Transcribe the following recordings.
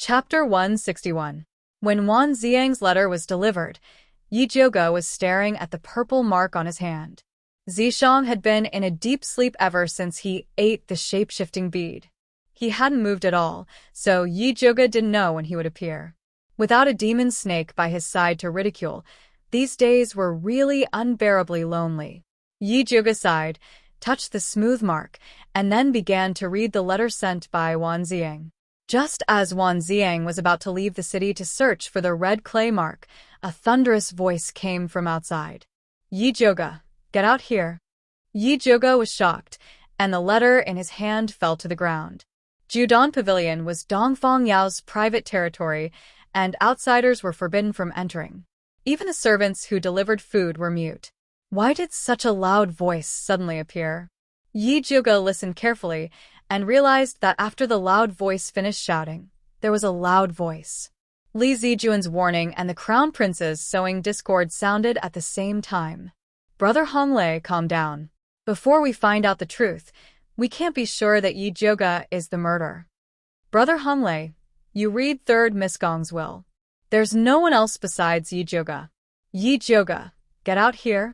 Chapter 161. When Wan Xiang's letter was delivered, Yi Zhouge was staring at the purple mark on his hand. Zishang had been in a deep sleep ever since he ate the shape-shifting bead. He hadn't moved at all, so Yi Zhouge didn't know when he would appear. Without a demon snake by his side to ridicule, these days were really unbearably lonely. Yi Zhouge sighed, touched the smooth mark, and then began to read the letter sent by Wan Xiang. Just as Wan Xiang was about to leave the city to search for the red clay mark, a thunderous voice came from outside. Yi Zhouge, get out here. Yi Zhouge was shocked, and the letter in his hand fell to the ground. Judan Pavilion was Dongfang Yao's private territory, and outsiders were forbidden from entering. Even the servants who delivered food were mute. Why did such a loud voice suddenly appear? Yi Zhouge listened carefully and realized that after the loud voice finished shouting, there was a loud voice. Li Zijuan's warning and the Crown Prince's sowing discord sounded at the same time. Brother Honglei, calm down. Before we find out the truth, we can't be sure that Yi Zhouge is the murderer. Brother Honglei, you read 3rd Miss Gong's will. There's no one else besides Yi Zhouge. Yi Zhouge, get out here.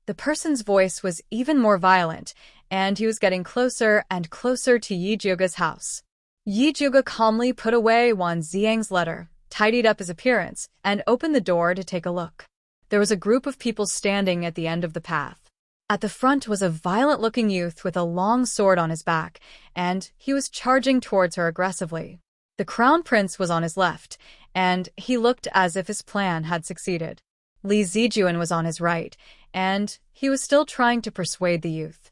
The person's voice was even more violent, and he was getting closer and closer to Yi Zhouge's house. Yi Zhouge calmly put away Wan Xiang's letter, tidied up his appearance, and opened the door to take a look. There was a group of people standing at the end of the path. At the front was a violent-looking youth with a long sword on his back, and he was charging towards her aggressively. The Crown Prince was on his left, and he looked as if his plan had succeeded. Li Zijuan was on his right, and he was still trying to persuade the youth.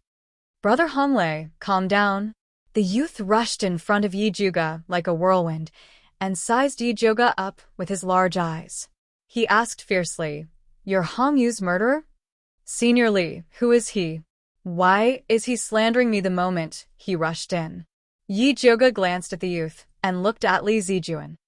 Brother Honglei, calm down. The youth rushed in front of Yi Zhouge like a whirlwind, and sized Yi Zhouge up with his large eyes. He asked fiercely, "You're Hong Yu's murderer?" "Senior Li, who is he? Why is he slandering me the moment he rushed in?" Yi Zhouge glanced at the youth and looked at Li Zijuan.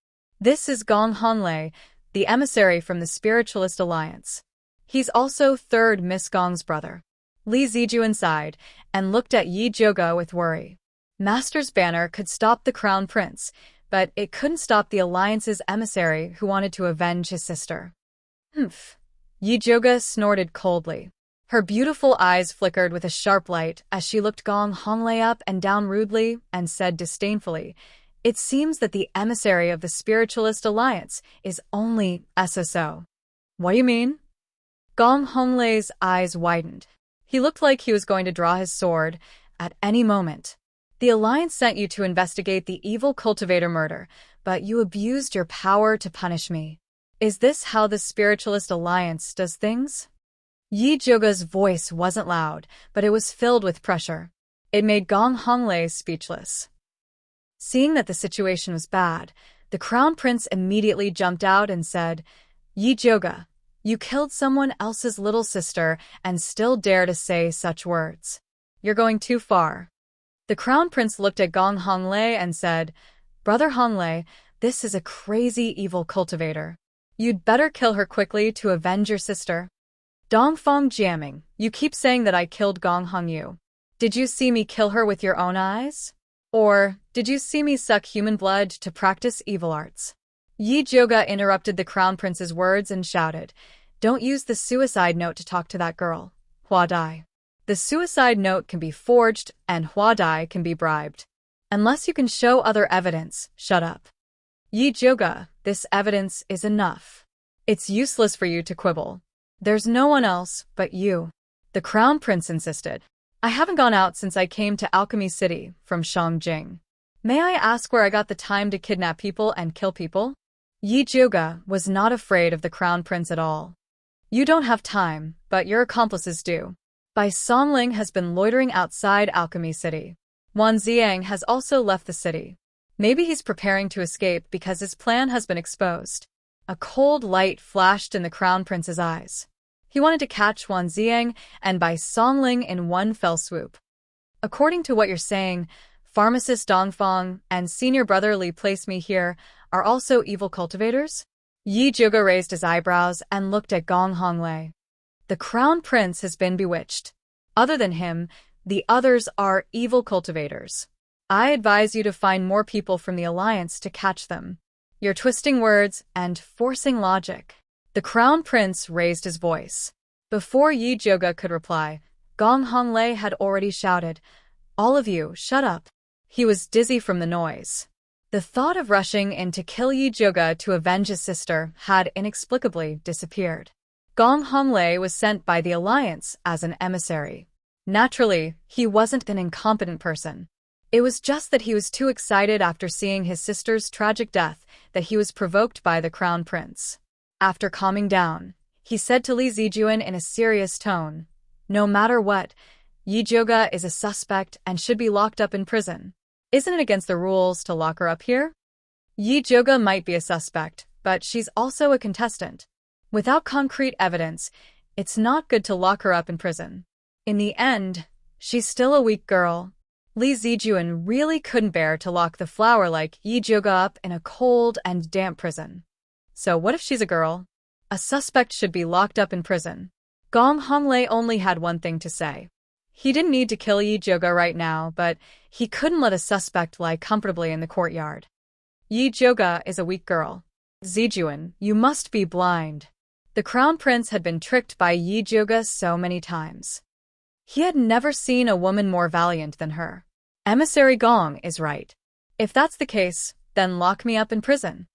"This is Gong Honglei, the emissary from the Spiritualist Alliance. He's also 3rd Miss Gong's brother." Li Zijuan sighed and looked at Yi Zhouge with worry. Master's banner could stop the Crown Prince, but it couldn't stop the Alliance's emissary who wanted to avenge his sister. "Humph." Yi Zhouge snorted coldly. Her beautiful eyes flickered with a sharp light as she looked Gong Honglei up and down rudely and said disdainfully, "It seems that the emissary of the Spiritualist Alliance is only SSO. What do you mean?" Gong Honglei's eyes widened. He looked like he was going to draw his sword at any moment. "The Alliance sent you to investigate the evil cultivator murder, but you abused your power to punish me. Is this how the Spiritualist Alliance does things?" Yi Zhouge's voice wasn't loud, but it was filled with pressure. It made Gong Honglei speechless. Seeing that the situation was bad, the Crown Prince immediately jumped out and said, "Yi Zhouge, you killed someone else's little sister and still dare to say such words. You're going too far." The Crown Prince looked at Gong Honglei and said, "Brother Honglei, this is a crazy evil cultivator. You'd better kill her quickly to avenge your sister." "Dongfang Jiaming, you keep saying that I killed Gong Hongyu. Did you see me kill her with your own eyes? Or did you see me suck human blood to practice evil arts?" Yi Zhouge interrupted the Crown Prince's words and shouted, "Don't use the suicide note to talk to that girl, Hua Dai. The suicide note can be forged and Hua Dai can be bribed. Unless you can show other evidence, shut up." "Yi Zhouge, this evidence is enough. It's useless for you to quibble. There's no one else but you," the Crown Prince insisted. "I haven't gone out since I came to Alchemy City from Shangjing. May I ask where I got the time to kidnap people and kill people?" Yi Zhouge was not afraid of the Crown Prince at all. "You don't have time, but your accomplices do. Bai Songling has been loitering outside Alchemy City. Wan Xiang has also left the city. Maybe he's preparing to escape because his plan has been exposed." A cold light flashed in the Crown Prince's eyes. He wanted to catch Wan Xiang and Bai Songling in one fell swoop. "According to what you're saying, Pharmacist Dongfang and Senior Brother Li placed me here are also evil cultivators?" Yi Zhouge raised his eyebrows and looked at Gong Honglei. "The Crown Prince has been bewitched. Other than him, the others are evil cultivators. I advise you to find more people from the Alliance to catch them. You're twisting words and forcing logic." The crown prince raised his voice. Before Yi Joga could reply, Gong Honglei had already shouted, "All of you, shut up." He was dizzy from the noise. The thought of rushing in to kill Yi Joga to avenge his sister had inexplicably disappeared. Gong Honglei was sent by the Alliance as an emissary. Naturally, he wasn't an incompetent person. It was just that he was too excited after seeing his sister's tragic death that he was provoked by the crown prince. After calming down, he said to Li Zijuan in a serious tone, "No matter what, Yi Joga is a suspect and should be locked up in prison. Isn't it against the rules to lock her up here? Yi Joga might be a suspect, but she's also a contestant. Without concrete evidence, it's not good to lock her up in prison. In the end, she's still a weak girl." Li Zijuan really couldn't bear to lock the flower like Yi Joga up in a cold and damp prison. So what if she's a girl? A suspect should be locked up in prison. Gong Honglei only had one thing to say. He didn't need to kill Yi Joga right now, but he couldn't let a suspect lie comfortably in the courtyard. Yi Joga is a weak girl. Zijuan, you must be blind. The crown prince had been tricked by Yi Joga so many times. He had never seen a woman more valiant than her. Emissary Gong is right. If that's the case, then lock me up in prison.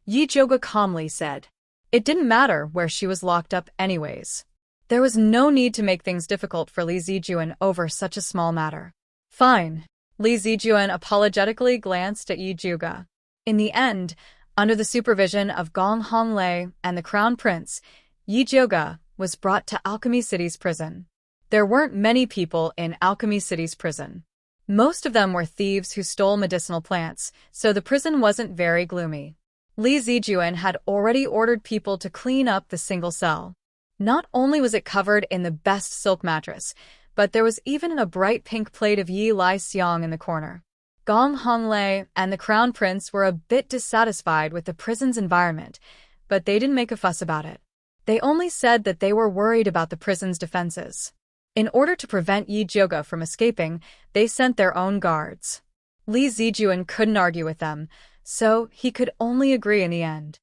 Yi Joga calmly said. It didn't matter where she was locked up anyways. There was no need to make things difficult for Li Zijuan over such a small matter. Fine. Li Zijuan apologetically glanced at Yi Joga. In the end, under the supervision of Gong Honglei and the crown prince, Yi Joga was brought to Alchemy City's prison. There weren't many people in Alchemy City's prison. Most of them were thieves who stole medicinal plants, so the prison wasn't very gloomy. Li Zijuan had already ordered people to clean up the single cell. Not only was it covered in the best silk mattress, but there was even a bright pink plate of Yi Lai Xiang in the corner. Gong Honglei and the crown prince were a bit dissatisfied with the prison's environment, but they didn't make a fuss about it. They only said that they were worried about the prison's defenses. In order to prevent Yi Joga from escaping, they sent their own guards. Li Zijuan couldn't argue with them, so he could only agree in the end.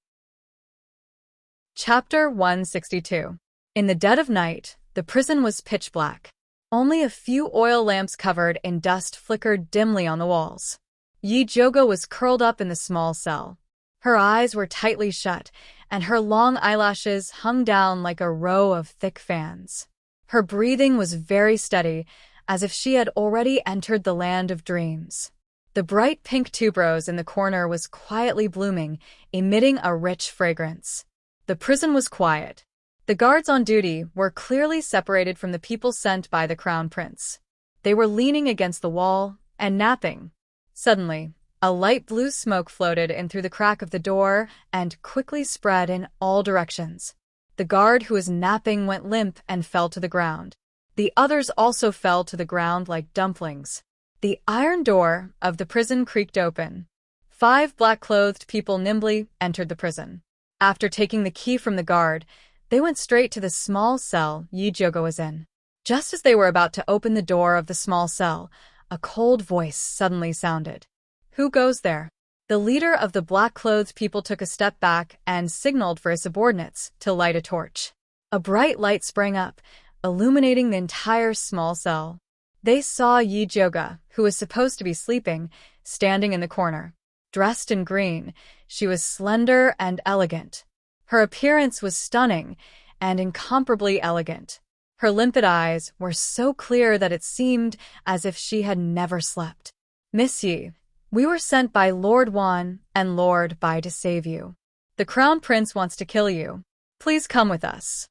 Chapter 162. In the dead of night, the prison was pitch black. Only a few oil lamps covered in dust flickered dimly on the walls. Yi Joga was curled up in the small cell. Her eyes were tightly shut, and her long eyelashes hung down like a row of thick fans. Her breathing was very steady, as if she had already entered the land of dreams. The bright pink tuberose in the corner was quietly blooming, emitting a rich fragrance. The prison was quiet. The guards on duty were clearly separated from the people sent by the crown prince. They were leaning against the wall and napping. Suddenly, a light blue smoke floated in through the crack of the door and quickly spread in all directions. The guard who was napping went limp and fell to the ground. The others also fell to the ground like dumplings. The iron door of the prison creaked open. 5 black-clothed people nimbly entered the prison. After taking the key from the guard, they went straight to the small cell Yi Joga was in. Just as they were about to open the door of the small cell, a cold voice suddenly sounded. "Who goes there?" The leader of the black-clothed people took a step back and signaled for his subordinates to light a torch. A bright light sprang up, illuminating the entire small cell. They saw Yi Joga, who was supposed to be sleeping, standing in the corner. Dressed in green, she was slender and elegant. Her appearance was stunning and incomparably elegant. Her limpid eyes were so clear that it seemed as if she had never slept. "Miss Yi, we were sent by Lord Wan and Lord Bai to save you. The crown prince wants to kill you. Please come with us,"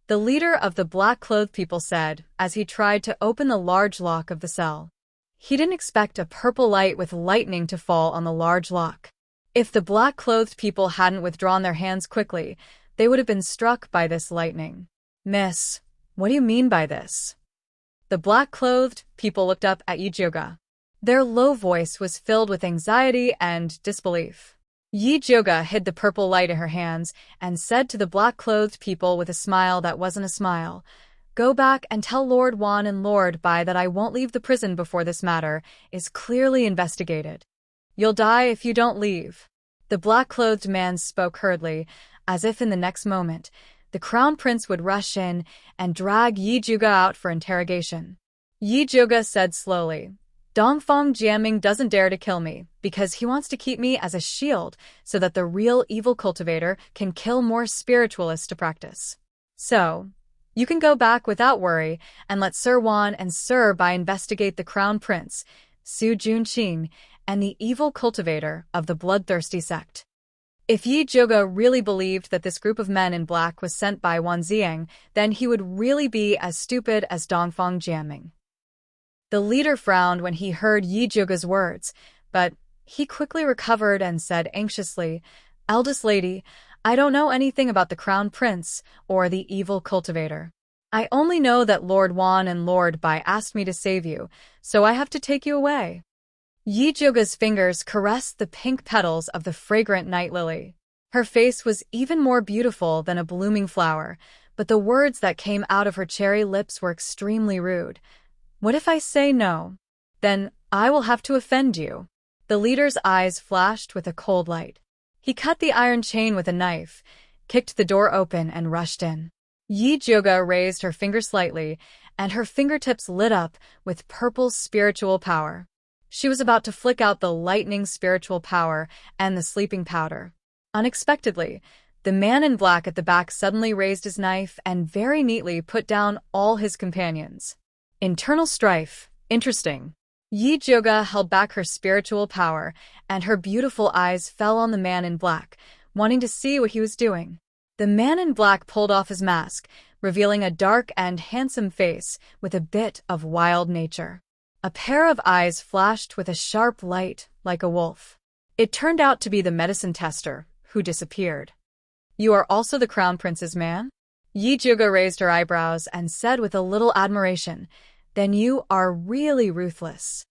the leader of the black-clothed people said as he tried to open the large lock of the cell. He didn't expect a purple light with lightning to fall on the large lock. If the black-clothed people hadn't withdrawn their hands quickly, they would have been struck by this lightning. "Miss, what do you mean by this?" The black-clothed people looked up at Yi Joga. Their low voice was filled with anxiety and disbelief. Yi Joga hid the purple light in her hands and said to the black-clothed people with a smile that wasn't a smile, "Go back and tell Lord Wan and Lord Bai that I won't leave the prison before this matter is clearly investigated. You'll die if you don't leave." The black-clothed man spoke hurriedly, as if in the next moment, the crown prince would rush in and drag Yi Juga out for interrogation. Yi Juga said slowly, Dongfang Jiaming doesn't dare to kill me because he wants to keep me as a shield so that the real evil cultivator can kill more spiritualists to practice. So, you can go back without worry and let Sir Wan and Sir Bai investigate the crown prince, Su Junqing, and the evil cultivator of the bloodthirsty sect. If Yi Juga really believed that this group of men in black was sent by Wan Ziang, then he would really be as stupid as Dongfang Jiaming. The leader frowned when he heard Yi Juga's words, but he quickly recovered and said anxiously, Eldest lady, I don't know anything about the crown prince or the evil cultivator. I only know that Lord Wan and Lord Bai asked me to save you, so I have to take you away. Yi Juga's fingers caressed the pink petals of the fragrant night lily. Her face was even more beautiful than a blooming flower, but the words that came out of her cherry lips were extremely rude. What if I say no? Then I will have to offend you. The leader's eyes flashed with a cold light. He cut the iron chain with a knife, kicked the door open, and rushed in. Yi Juga raised her finger slightly, and her fingertips lit up with purple spiritual power. She was about to flick out the lightning spiritual power and the sleeping powder. Unexpectedly, the man in black at the back suddenly raised his knife and very neatly put down all his companions. Internal strife. Interesting. Yi Juga held back her spiritual power, and her beautiful eyes fell on the man in black, wanting to see what he was doing. The man in black pulled off his mask, revealing a dark and handsome face with a bit of wild nature. A pair of eyes flashed with a sharp light like a wolf. It turned out to be the medicine tester, who disappeared. You are also the crown prince's man? Yi Juga raised her eyebrows and said with a little admiration, Then you are really ruthless.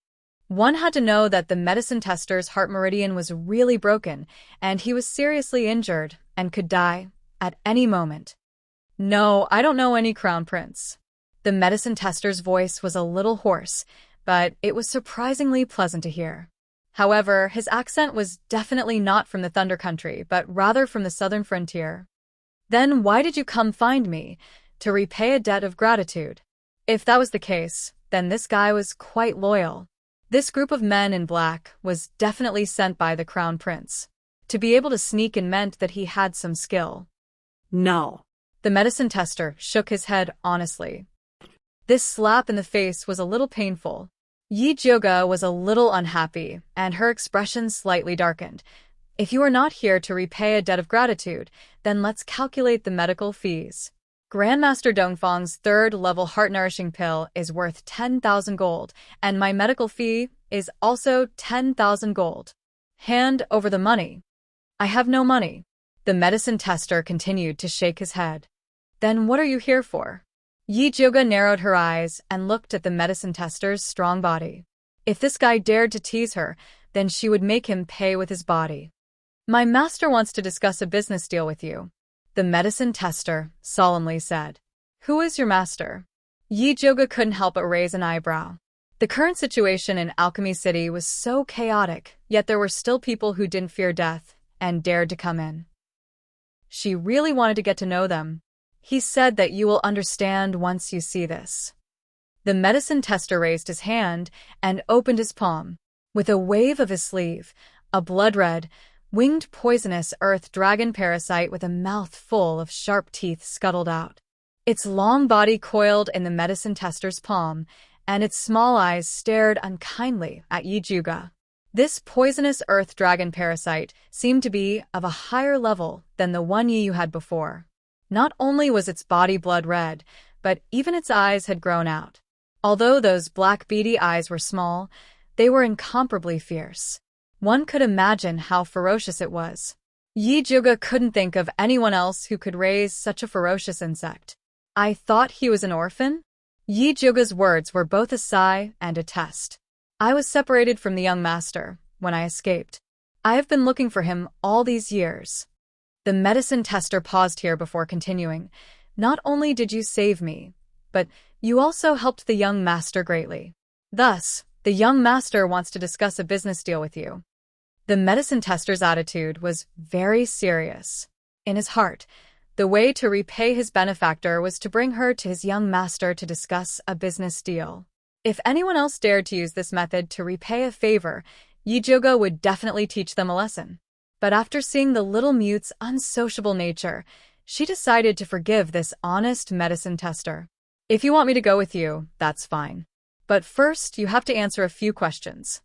One had to know that the medicine tester's heart meridian was really broken, and he was seriously injured and could die at any moment. No, I don't know any crown prince. The medicine tester's voice was a little hoarse, but it was surprisingly pleasant to hear. However, his accent was definitely not from the Thunder Country, but rather from the southern frontier. Then why did you come find me? To repay a debt of gratitude. If that was the case, then this guy was quite loyal. This group of men in black was definitely sent by the crown prince. To be able to sneak in meant that he had some skill. No. The medicine tester shook his head honestly. This slap in the face was a little painful. Yi Juga was a little unhappy, and her expression slightly darkened. If you are not here to repay a debt of gratitude, then let's calculate the medical fees. Grandmaster Dongfang's third-level heart-nourishing pill is worth 10,000 gold, and my medical fee is also 10,000 gold. Hand over the money. I have no money. The medicine tester continued to shake his head. Then what are you here for? Yi Juga narrowed her eyes and looked at the medicine tester's strong body. If this guy dared to tease her, then she would make him pay with his body. My master wants to discuss a business deal with you, the medicine tester solemnly said. Who is your master? Yi Juga couldn't help but raise an eyebrow. The current situation in Alchemy City was so chaotic, yet there were still people who didn't fear death and dared to come in. She really wanted to get to know them. He said that you will understand once you see this. The medicine tester raised his hand and opened his palm. With a wave of his sleeve, a blood-red, winged poisonous earth dragon parasite with a mouth full of sharp teeth scuttled out. Its long body coiled in the medicine tester's palm, and its small eyes stared unkindly at Yi Juga. This poisonous earth dragon parasite seemed to be of a higher level than the one Yi had before. Not only was its body blood red, but even its eyes had grown out. Although those black beady eyes were small, they were incomparably fierce. One could imagine how ferocious it was. Yi Juga couldn't think of anyone else who could raise such a ferocious insect. I thought he was an orphan? Yi Juga's words were both a sigh and a test. I was separated from the young master when I escaped. I have been looking for him all these years. The medicine tester paused here before continuing. Not only did you save me, but you also helped the young master greatly. Thus, the young master wants to discuss a business deal with you. The medicine tester's attitude was very serious. In his heart, the way to repay his benefactor was to bring her to his young master to discuss a business deal. If anyone else dared to use this method to repay a favor, Yijoga would definitely teach them a lesson. But after seeing the little mute's unsociable nature, she decided to forgive this honest medicine tester. If you want me to go with you, that's fine. But first, you have to answer a few questions.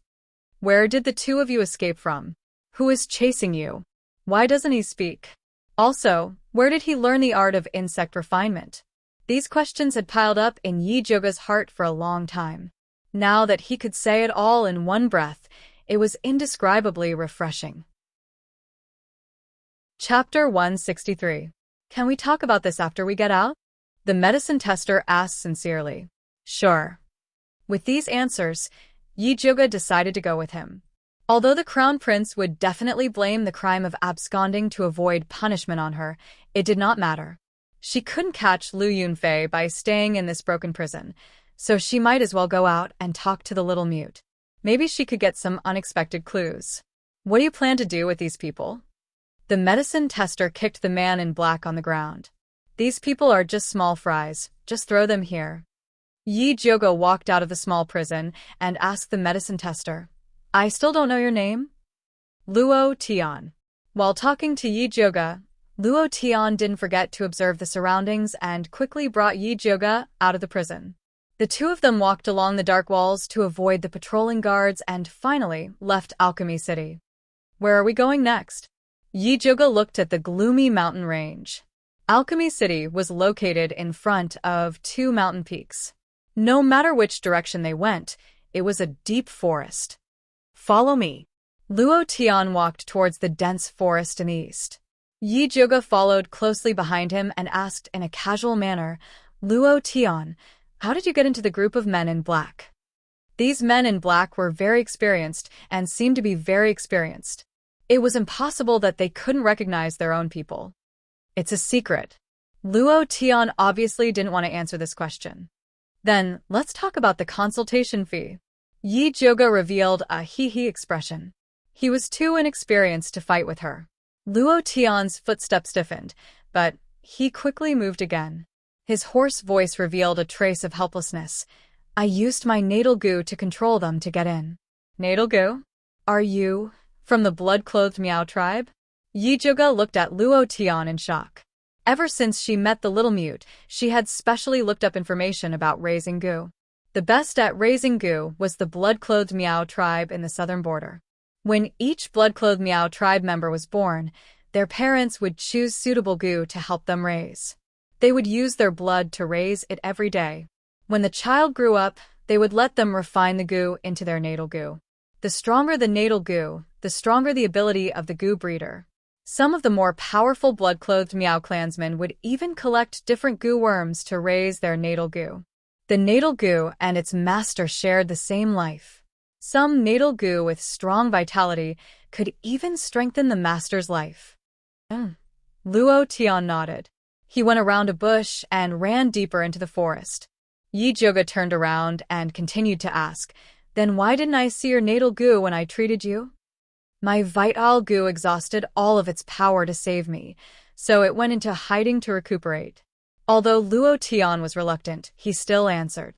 Where did the two of you escape from? Who is chasing you? Why doesn't he speak? Also, where did he learn the art of insect refinement? These questions had piled up in Yijoga's heart for a long time. Now that he could say it all in one breath, it was indescribably refreshing. Chapter 163. Can we talk about this after we get out? The medicine tester asked sincerely. Sure. With these answers, Yijoga decided to go with him. Although the crown prince would definitely blame the crime of absconding to avoid punishment on her, it did not matter. She couldn't catch Lu Yunfei by staying in this broken prison, so she might as well go out and talk to the little mute. Maybe she could get some unexpected clues. What do you plan to do with these people? The medicine tester kicked the man in black on the ground. These people are just small fries, just throw them here. Yijoga walked out of the small prison and asked the medicine tester, I still don't know your name? Luo Tian. While talking to Yijoga, Luo Tian didn't forget to observe the surroundings and quickly brought Yijoga out of the prison. The two of them walked along the dark walls to avoid the patrolling guards and finally left Alchemy City. Where are we going next? Yijoga looked at the gloomy mountain range. Alchemy City was located in front of two mountain peaks. No matter which direction they went, it was a deep forest. Follow me. Luo Tian walked towards the dense forest in the east. Yijoga followed closely behind him and asked in a casual manner, Luo Tian, how did you get into the group of men in black? These men in black were very experienced and seemed to be very experienced. It was impossible that they couldn't recognize their own people. It's a secret. Luo Tian obviously didn't want to answer this question. Then, let's talk about the consultation fee. Yijoga revealed a hee-hee expression. He was too inexperienced to fight with her. Luo Tian's footsteps stiffened, but he quickly moved again. His hoarse voice revealed a trace of helplessness. I used my natal goo to control them to get in. Natal goo? Are you from the blood-clothed Miao tribe? Yijoga looked at Luo Tian in shock. Ever since she met the little mute, she had specially looked up information about raising goo. The best at raising goo was the blood-clothed Miao tribe in the southern border. When each blood-clothed Miao tribe member was born, their parents would choose suitable goo to help them raise. They would use their blood to raise it every day. When the child grew up, they would let them refine the goo into their natal goo. The stronger the natal goo, the stronger the ability of the goo breeder. Some of the more powerful blood-clothed Miao clansmen would even collect different goo worms to raise their natal goo. The natal goo and its master shared the same life. Some natal goo with strong vitality could even strengthen the master's life. Luo Tian nodded. He went around a bush and ran deeper into the forest. Yijoga turned around and continued to ask, Then why didn't I see your natal goo when I treated you? My vital goo exhausted all of its power to save me, so it went into hiding to recuperate. Although Luo Tian was reluctant, he still answered.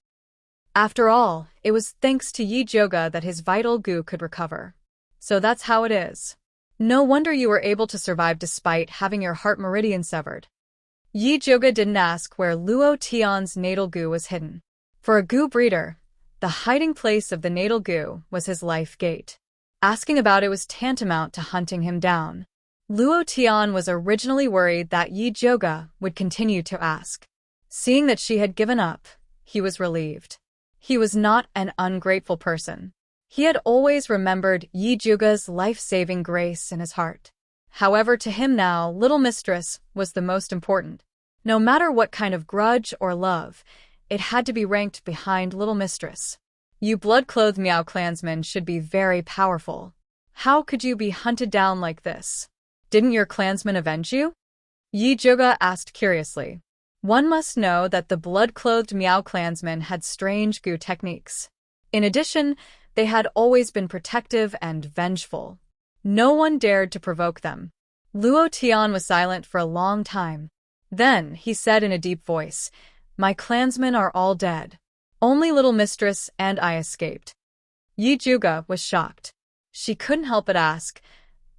After all, it was thanks to Yijoga that his vital goo could recover. So that's how it is. No wonder you were able to survive despite having your heart meridian severed. Yijoga didn't ask where Luo Tian's natal goo was hidden. For a goo breeder, the hiding place of the natal goo was his life gate. Asking about it was tantamount to hunting him down. Luo Tian was originally worried that Yijoga would continue to ask. Seeing that she had given up, he was relieved. He was not an ungrateful person. He had always remembered Yijoga's life-saving grace in his heart. However, to him now, Little Mistress was the most important. No matter what kind of grudge or love, it had to be ranked behind Little Mistress. You blood-clothed Miao clansmen should be very powerful. How could you be hunted down like this? Didn't your clansmen avenge you? Yijoga asked curiously. One must know that the blood-clothed Miao clansmen had strange goo techniques. In addition, they had always been protective and vengeful. No one dared to provoke them. Luo Tian was silent for a long time. Then he said in a deep voice, "My clansmen are all dead. Only little mistress and I escaped." Yi Juga was shocked. She couldn't help but ask,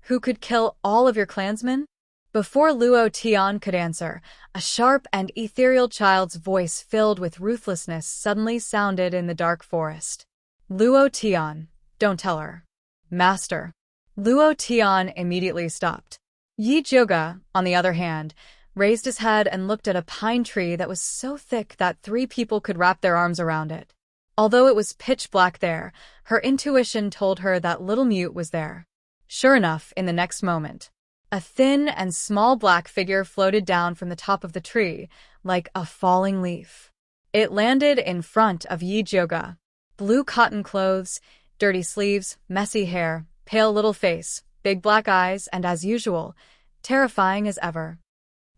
"Who could kill all of your clansmen?" Before Luo Tian could answer, a sharp and ethereal child's voice filled with ruthlessness suddenly sounded in the dark forest. "Luo Tian, don't tell her." "Master." Luo Tian immediately stopped. Yi Juga, on the other hand, raised his head and looked at a pine tree that was so thick that 3 people could wrap their arms around it. Although it was pitch black there, her intuition told her that Little Mute was there. Sure enough, in the next moment, a thin and small black figure floated down from the top of the tree, like a falling leaf. It landed in front of Yi Juga. Blue cotton clothes, dirty sleeves, messy hair, pale little face, big black eyes, and as usual, terrifying as ever.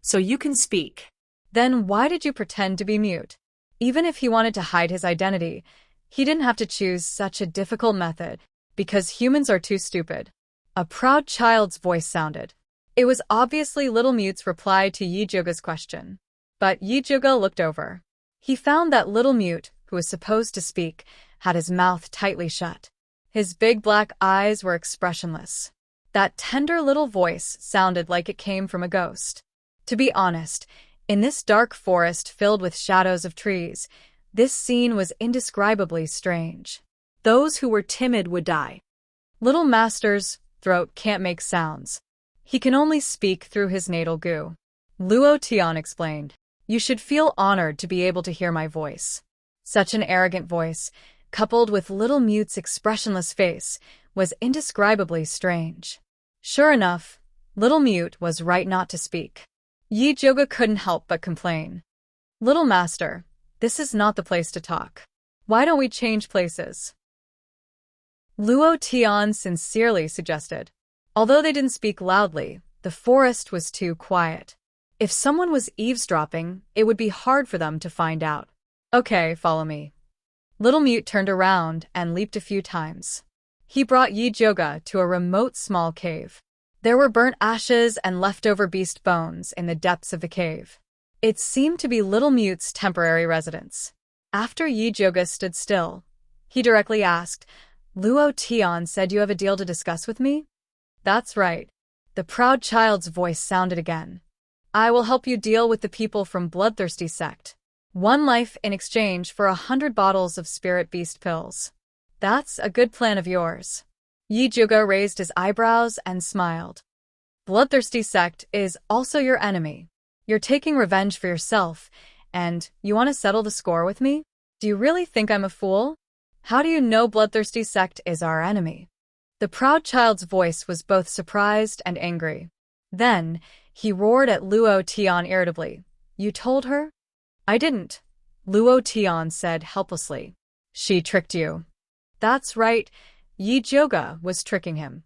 "So you can speak." "Then why did you pretend to be mute?" Even if he wanted to hide his identity, he didn't have to choose such a difficult method, because humans are too stupid. A proud child's voice sounded. It was obviously Little Mute's reply to Yi Juga's question. But Yi Juga looked over. He found that Little Mute, who was supposed to speak, had his mouth tightly shut. His big black eyes were expressionless. That tender little voice sounded like it came from a ghost. To be honest, in this dark forest filled with shadows of trees, this scene was indescribably strange. Those who were timid would die. Little Master's throat can't make sounds. He can only speak through his natal goo. Luo Tian explained, "You should feel honored to be able to hear my voice." Such an arrogant voice, coupled with Little Mute's expressionless face, was indescribably strange. Sure enough, Little Mute was right not to speak. Yi Juga couldn't help but complain. "Little Master, this is not the place to talk. Why don't we change places?" Luo Tian sincerely suggested. Although they didn't speak loudly, the forest was too quiet. If someone was eavesdropping, it would be hard for them to find out. "Okay, follow me." Little Mute turned around and leaped a few times. He brought Yi Juga to a remote small cave. There were burnt ashes and leftover beast bones in the depths of the cave. It seemed to be Little Mute's temporary residence. After Yi Juga stood still, he directly asked, "Luo Tian said you have a deal to discuss with me?" "That's right." The proud child's voice sounded again. "I will help you deal with the people from Bloodthirsty Sect. 1 life in exchange for 100 bottles of spirit beast pills." "That's a good plan of yours." Yi Juga raised his eyebrows and smiled. "Bloodthirsty Sect is also your enemy. You're taking revenge for yourself, and you want to settle the score with me? Do you really think I'm a fool? How do you know Bloodthirsty Sect is our enemy?" The proud child's voice was both surprised and angry. Then, he roared at Luo Tian irritably. "You told her?" "I didn't," Luo Tian said helplessly. "She tricked you." "That's right, Yi Juga was tricking him."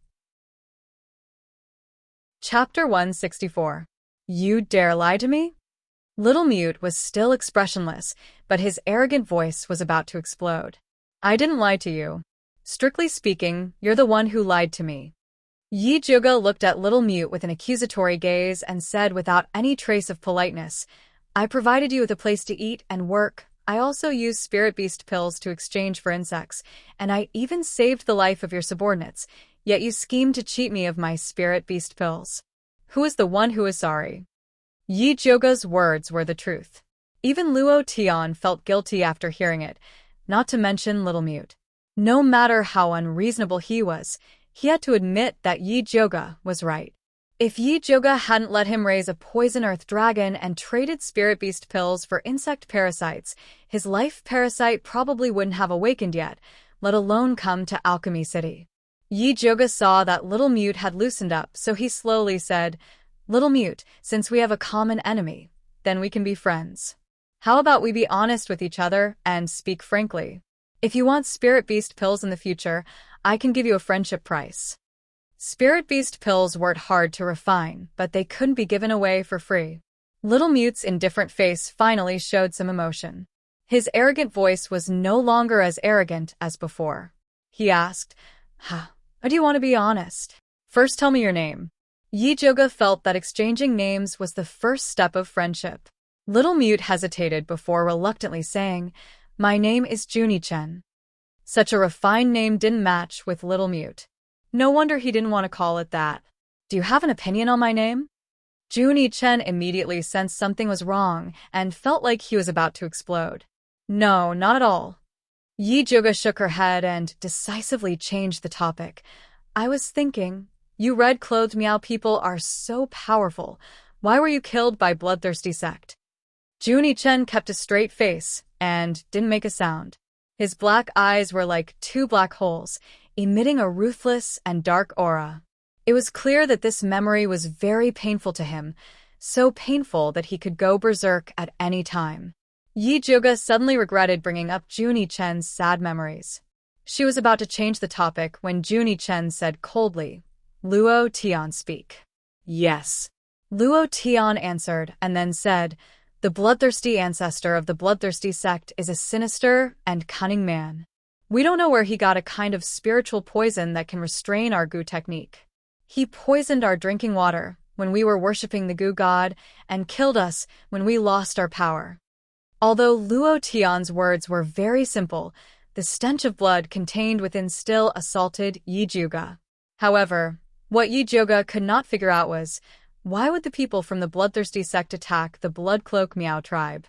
Chapter 164. You dare lie to me? Little Mute was still expressionless, but his arrogant voice was about to explode. "I didn't lie to you. Strictly speaking, you're the one who lied to me." Yi Juga looked at Little Mute with an accusatory gaze and said without any trace of politeness, "I provided you with a place to eat and work. I also used spirit beast pills to exchange for insects, and I even saved the life of your subordinates, yet you schemed to cheat me of my spirit beast pills. Who is the one who is sorry?" Yi Juga's words were the truth. Even Luo Tian felt guilty after hearing it, not to mention Little Mute. No matter how unreasonable he was, he had to admit that Yi Juga was right. If Yi Juga hadn't let him raise a poison earth dragon and traded spirit beast pills for insect parasites, his life parasite probably wouldn't have awakened yet, let alone come to Alchemy City. Yi Juga saw that Little Mute had loosened up, so he slowly said, "Little Mute, since we have a common enemy, then we can be friends. How about we be honest with each other and speak frankly? If you want spirit beast pills in the future, I can give you a friendship price." Spirit beast pills weren't hard to refine, but they couldn't be given away for free. Little Mute's indifferent face finally showed some emotion. His arrogant voice was no longer as arrogant as before. He asked, "How do you want to be honest?" First tell me your name. Yi Joga felt that exchanging names was the first step of friendship. Little Mute hesitated before reluctantly saying, "My name is Junie Chen." Such a refined name didn't match with Little Mute. No wonder he didn't want to call it that. "Do you have an opinion on my name?" Junie Chen immediately sensed something was wrong and felt like he was about to explode. "No, not at all." Yi Joga shook her head and decisively changed the topic. "I was thinking, you red-clothed Meow people are so powerful. Why were you killed by bloodthirsty sect?" Junie Chen kept a straight face and didn't make a sound. His black eyes were like two black holes, emitting a ruthless and dark aura. It was clear that this memory was very painful to him, so painful that he could go berserk at any time. Yi Joga suddenly regretted bringing up Junie Chen's sad memories. She was about to change the topic when Junie Chen said coldly, "Luo Tian, speak." "Yes." Luo Tian answered and then said, "The bloodthirsty ancestor of the bloodthirsty sect is a sinister and cunning man. We don't know where he got a kind of spiritual poison that can restrain our Gu technique. He poisoned our drinking water when we were worshipping the Gu god and killed us when we lost our power." Although Luo Tian's words were very simple, the stench of blood contained within still assaulted Yi Joga. However, what Yi Joga could not figure out was, why would the people from the bloodthirsty sect attack the Bloodcloak Meow tribe?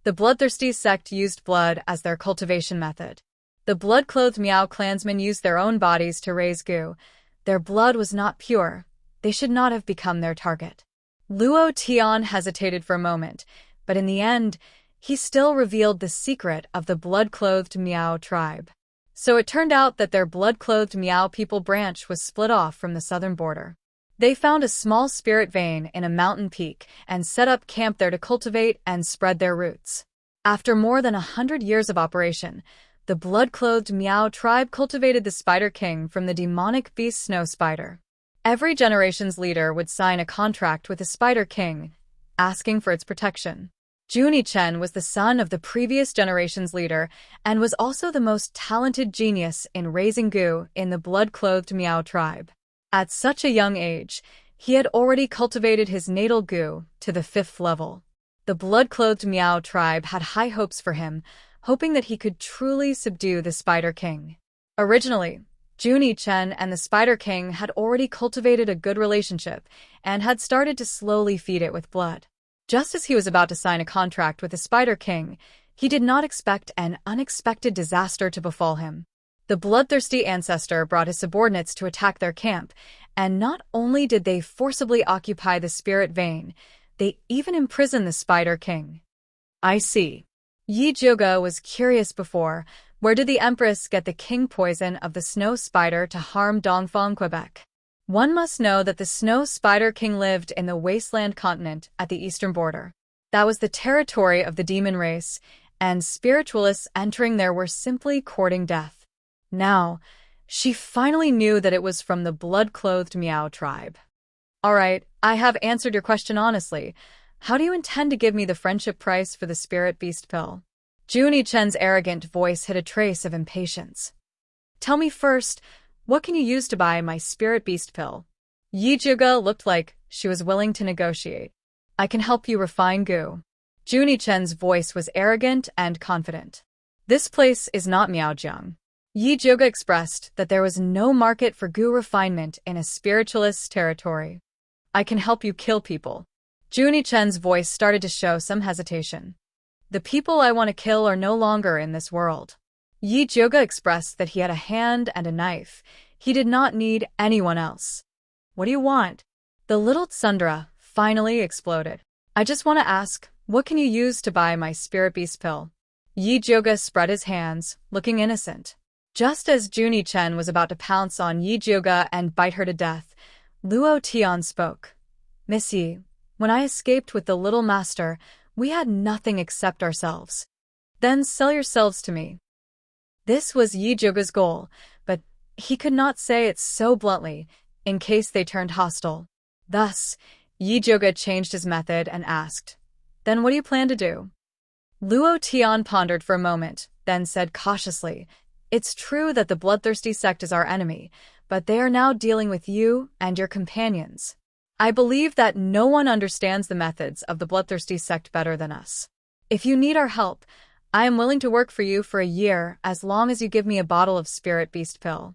The bloodthirsty sect used blood as their cultivation method. The blood-clothed Meow clansmen used their own bodies to raise Gu. Their blood was not pure. They should not have become their target. Luo Tian hesitated for a moment, but in the end, he still revealed the secret of the blood-clothed Meow tribe. So it turned out that their blood-clothed Meow people branch was split off from the southern border. They found a small spirit vein in a mountain peak and set up camp there to cultivate and spread their roots. After more than 100 years of operation, the blood-clothed Meow tribe cultivated the Spider King from the demonic beast Snow Spider. Every generation's leader would sign a contract with the Spider King, asking for its protection. Junie Chen was the son of the previous generation's leader and was also the most talented genius in raising Gu in the blood-clothed Meow tribe. At such a young age, he had already cultivated his natal Gu to the 5th level. The blood-clothed Meow tribe had high hopes for him, hoping that he could truly subdue the Spider King. Originally, Junie Chen and the Spider King had already cultivated a good relationship and had started to slowly feed it with blood. Just as he was about to sign a contract with the Spider King, he did not expect an unexpected disaster to befall him. The bloodthirsty ancestor brought his subordinates to attack their camp, and not only did they forcibly occupy the spirit vein, they even imprisoned the Spider King. "I see." Yi Joga was curious before, where did the Empress get the king poison of the snow spider to harm Dongfang, Quebec? One must know that the Snow Spider King lived in the wasteland continent at the eastern border. That was the territory of the demon race, and spiritualists entering there were simply courting death. Now, she finally knew that it was from the blood-clothed Meow tribe. "All right, I have answered your question honestly. How do you intend to give me the friendship price for the spirit beast pill?" Junie Chen's arrogant voice hid a trace of impatience. "Tell me first, what can you use to buy my spirit beast pill?" Yi Joga looked like she was willing to negotiate. "I can help you refine Gu." Junie Chen's voice was arrogant and confident. "This place is not Miaojiang." Yi Joga expressed that there was no market for Gu refinement in a spiritualist's territory. "I can help you kill people." Junie Chen's voice started to show some hesitation. "The people I want to kill are no longer in this world." Yi Joga expressed that he had a hand and a knife. He did not need anyone else. "What do you want?" The little tsundere finally exploded. "I just want to ask, what can you use to buy my spirit beast pill?" Yi Joga spread his hands, looking innocent. Just as Junie Chen was about to pounce on Yi Joga and bite her to death, Luo Tian spoke. "Miss Yi, when I escaped with the little master, we had nothing except ourselves. Then sell yourselves to me." This was Yi Joga's goal, but he could not say it so bluntly, in case they turned hostile. Thus, Yi Joga changed his method and asked, "Then what do you plan to do?" Luo Tian pondered for a moment, then said cautiously, "It's true that the bloodthirsty sect is our enemy, but they are now dealing with you and your companions. I believe that no one understands the methods of the bloodthirsty sect better than us. If you need our help, I am willing to work for you for a year as long as you give me a bottle of Spirit Beast pill.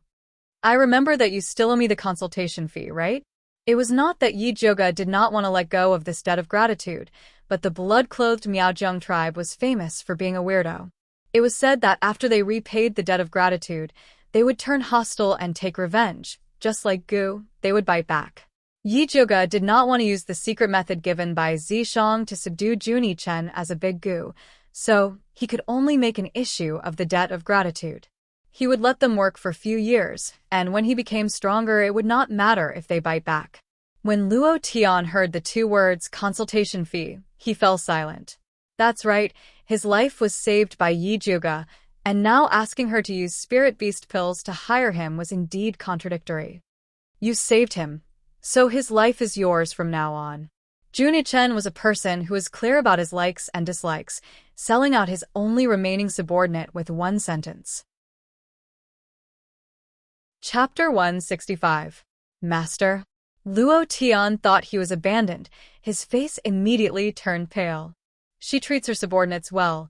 I remember that you still owe me the consultation fee, right? It was not that Yi Joga did not want to let go of this debt of gratitude, but the blood-clothed Miaozheng tribe was famous for being a weirdo. It was said that after they repaid the debt of gratitude, they would turn hostile and take revenge. Just like Gu, they would bite back. Yi Joga did not want to use the secret method given by Zishang to subdue Juni Chen as a big Gu, so he could only make an issue of the debt of gratitude. He would let them work for a few years, and when he became stronger it would not matter if they bite back. When Luo Tian heard the two words consultation fee, he fell silent. That's right, his life was saved by Yi Joga, and now asking her to use Spirit Beast pills to hire him was indeed contradictory. You saved him, so his life is yours from now on. Juni Chen was a person who was clear about his likes and dislikes, selling out his only remaining subordinate with one sentence. Chapter 165. Master. Luo Tian thought he was abandoned. His face immediately turned pale. She treats her subordinates well.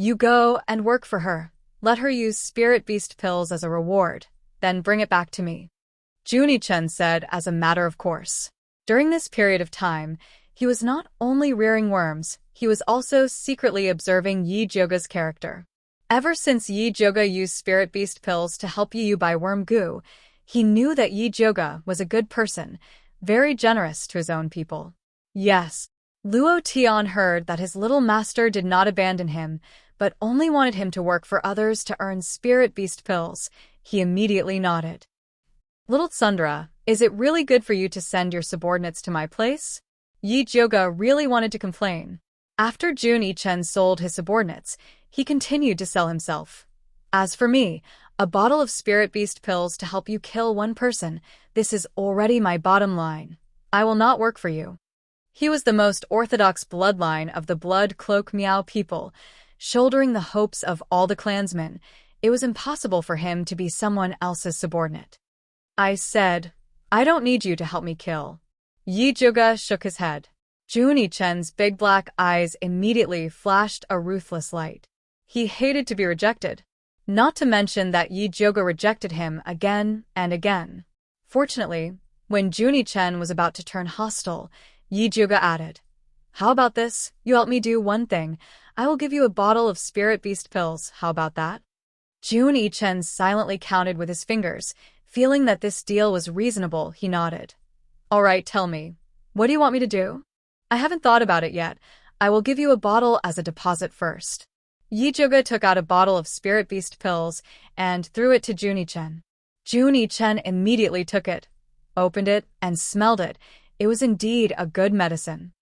You go and work for her. Let her use Spirit Beast pills as a reward, then bring it back to me. Juni Chen said as a matter of course. During this period of time, he was not only rearing worms, he was also secretly observing Yi Joga's character. Ever since Yi Joga used Spirit Beast pills to help Yi Yu buy Worm Gu, he knew that Yi Joga was a good person, very generous to his own people. Yes, Luo Tian heard that his little master did not abandon him, but only wanted him to work for others to earn Spirit Beast pills. He immediately nodded. Little Tsundra, is it really good for you to send your subordinates to my place? Yi Joga really wanted to complain. After Juni Chen sold his subordinates, he continued to sell himself. As for me, a bottle of Spirit Beast pills to help you kill one person, this is already my bottom line. I will not work for you. He was the most orthodox bloodline of the Blood Cloak Miao people, shouldering the hopes of all the clansmen. It was impossible for him to be someone else's subordinate. I said, I don't need you to help me kill. Yi Joga shook his head. Juni Chen's big black eyes immediately flashed a ruthless light. He hated to be rejected. Not to mention that Yi Joga rejected him again and again. Fortunately, when Juni Chen was about to turn hostile, Yi Joga added, How about this? You help me do one thing. I will give you a bottle of Spirit Beast pills. How about that? Juni Chen silently counted with his fingers. Feeling that this deal was reasonable, he nodded. All right, tell me. What do you want me to do? I haven't thought about it yet. I will give you a bottle as a deposit first. Yi Joga took out a bottle of Spirit Beast pills and threw it to Juni Chen. Juni Chen immediately took it, opened it, and smelled it. It was indeed a good medicine.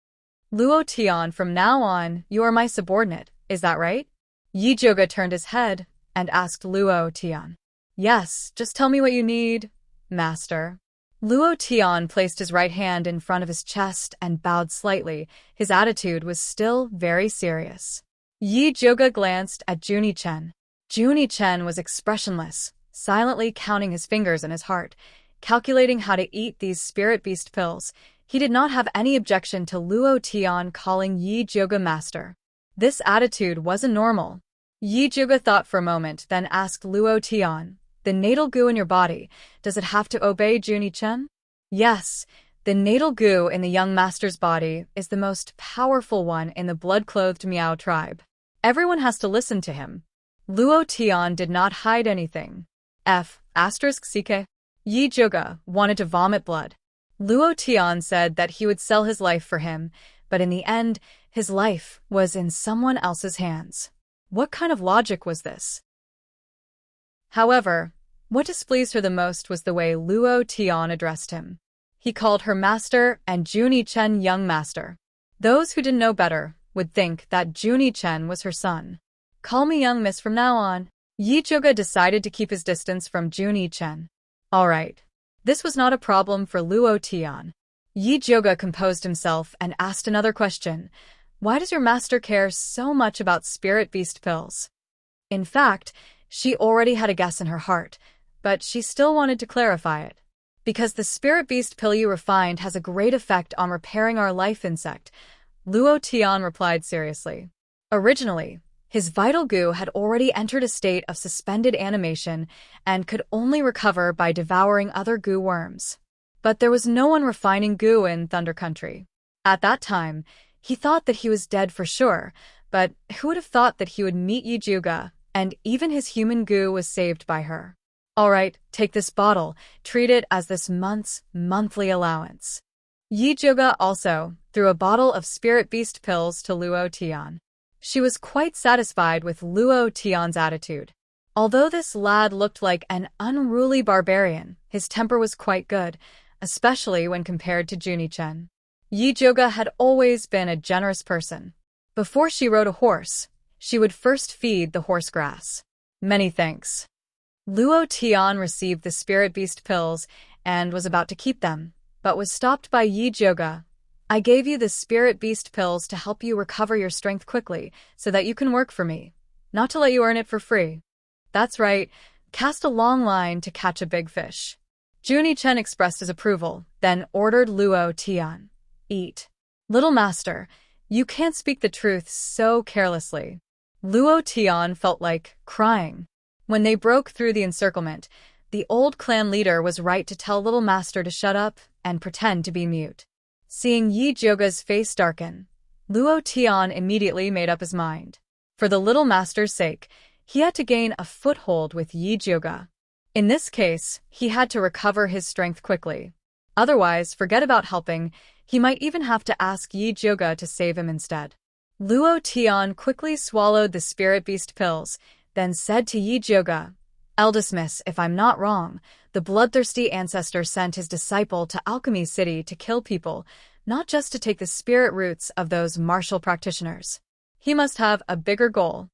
Luo Tian, from now on, you are my subordinate, is that right? Yi Joga turned his head and asked Luo Tian. Yes, just tell me what you need, master. Luo Tian placed his right hand in front of his chest and bowed slightly. His attitude was still very serious. Yi Joga glanced at Juni Chen. Juni Chen was expressionless, silently counting his fingers in his heart, calculating how to eat these Spirit Beast pills. He did not have any objection to Luo Tian calling Yi Joga master. This attitude wasn't normal. Yi Joga thought for a moment, then asked Luo Tian, the natal goo in your body, does it have to obey Juni Chen? Yes, the natal goo in the young master's body is the most powerful one in the blood-clothed Miao tribe. Everyone has to listen to him. Luo Tian did not hide anything. *CK. Yi Joga wanted to vomit blood. Luo Tian said that he would sell his life for him, but in the end, his life was in someone else's hands. What kind of logic was this? However, what displeased her the most was the way Luo Tian addressed him. He called her master and Juni Chen young master. Those who didn't know better would think that Juni Chen was her son. Call me young miss from now on. Yi Joga decided to keep his distance from Juni Chen. All right. This was not a problem for Luo Tian. Yi Joga composed himself and asked another question. Why does your master care so much about Spirit Beast pills? In fact, she already had a guess in her heart, but she still wanted to clarify it. Because the spirit beast pill you refined has a great effect on repairing our life insect, Luo Tian replied seriously. Originally, his vital goo had already entered a state of suspended animation and could only recover by devouring other goo worms. But there was no one refining goo in Thunder Country. At that time, he thought that he was dead for sure, but who would have thought that he would meet Yi Juga, and even his human goo was saved by her. All right, take this bottle, treat it as this month's monthly allowance. Yi Juga also threw a bottle of spirit beast pills to Luo Tian. She was quite satisfied with Luo Tian's attitude. Although this lad looked like an unruly barbarian, his temper was quite good, especially when compared to Junie Chen. Yi Juga had always been a generous person. Before she rode a horse, she would first feed the horse grass. Many thanks. Luo Tian received the spirit beast pills and was about to keep them, but was stopped by Yi Juga. I gave you the spirit beast pills to help you recover your strength quickly so that you can work for me, not to let you earn it for free. That's right, cast a long line to catch a big fish. Junie Chen expressed his approval, then ordered Luo Tian. Eat. Little master, you can't speak the truth so carelessly. Luo Tian felt like crying. When they broke through the encirclement, the old clan leader was right to tell little master to shut up and pretend to be mute. Seeing Yi Juga's face darken, Luo Tian immediately made up his mind. For the little master's sake, he had to gain a foothold with Yi Juga. In this case, he had to recover his strength quickly. Otherwise, forget about helping, he might even have to ask Yi Juga to save him instead. Luo Tian quickly swallowed the spirit beast pills, then said to Yi Juga, Eldest miss, if I'm not wrong, the bloodthirsty ancestor sent his disciple to Alchemy City to kill people, not just to take the spirit roots of those martial practitioners. He must have a bigger goal.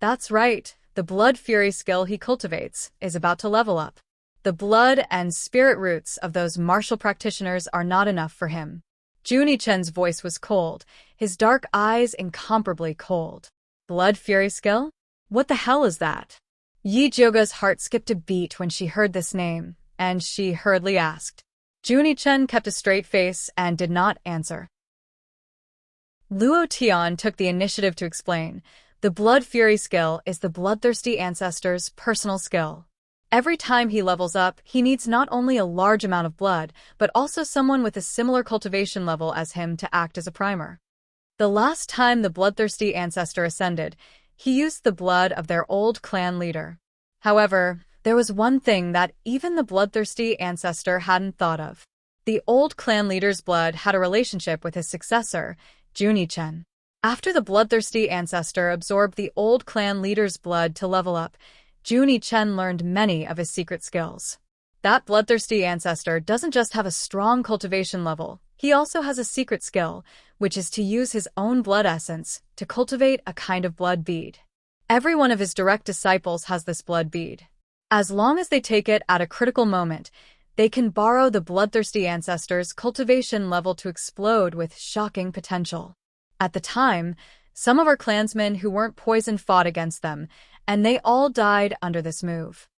That's right, the blood fury skill he cultivates is about to level up. The blood and spirit roots of those martial practitioners are not enough for him. Junie Chen's voice was cold, his dark eyes incomparably cold. Blood fury skill? What the hell is that? Yi Juga's heart skipped a beat when she heard this name, and she hurriedly asked. Junie Chen kept a straight face and did not answer. Luo Tian took the initiative to explain. The blood fury skill is the bloodthirsty ancestor's personal skill. Every time he levels up, he needs not only a large amount of blood, but also someone with a similar cultivation level as him to act as a primer. The last time the bloodthirsty ancestor ascended, he used the blood of their old clan leader. However, there was one thing that even the bloodthirsty ancestor hadn't thought of. The old clan leader's blood had a relationship with his successor, Junie Chen. After the bloodthirsty ancestor absorbed the old clan leader's blood to level up, Junie Chen learned many of his secret skills. That bloodthirsty ancestor doesn't just have a strong cultivation level, he also has a secret skill, which is to use his own blood essence to cultivate a kind of blood bead. Every one of his direct disciples has this blood bead. As long as they take it at a critical moment, they can borrow the bloodthirsty ancestor's cultivation level to explode with shocking potential. At the time, some of our clansmen who weren't poisoned fought against them, and they all died under this move.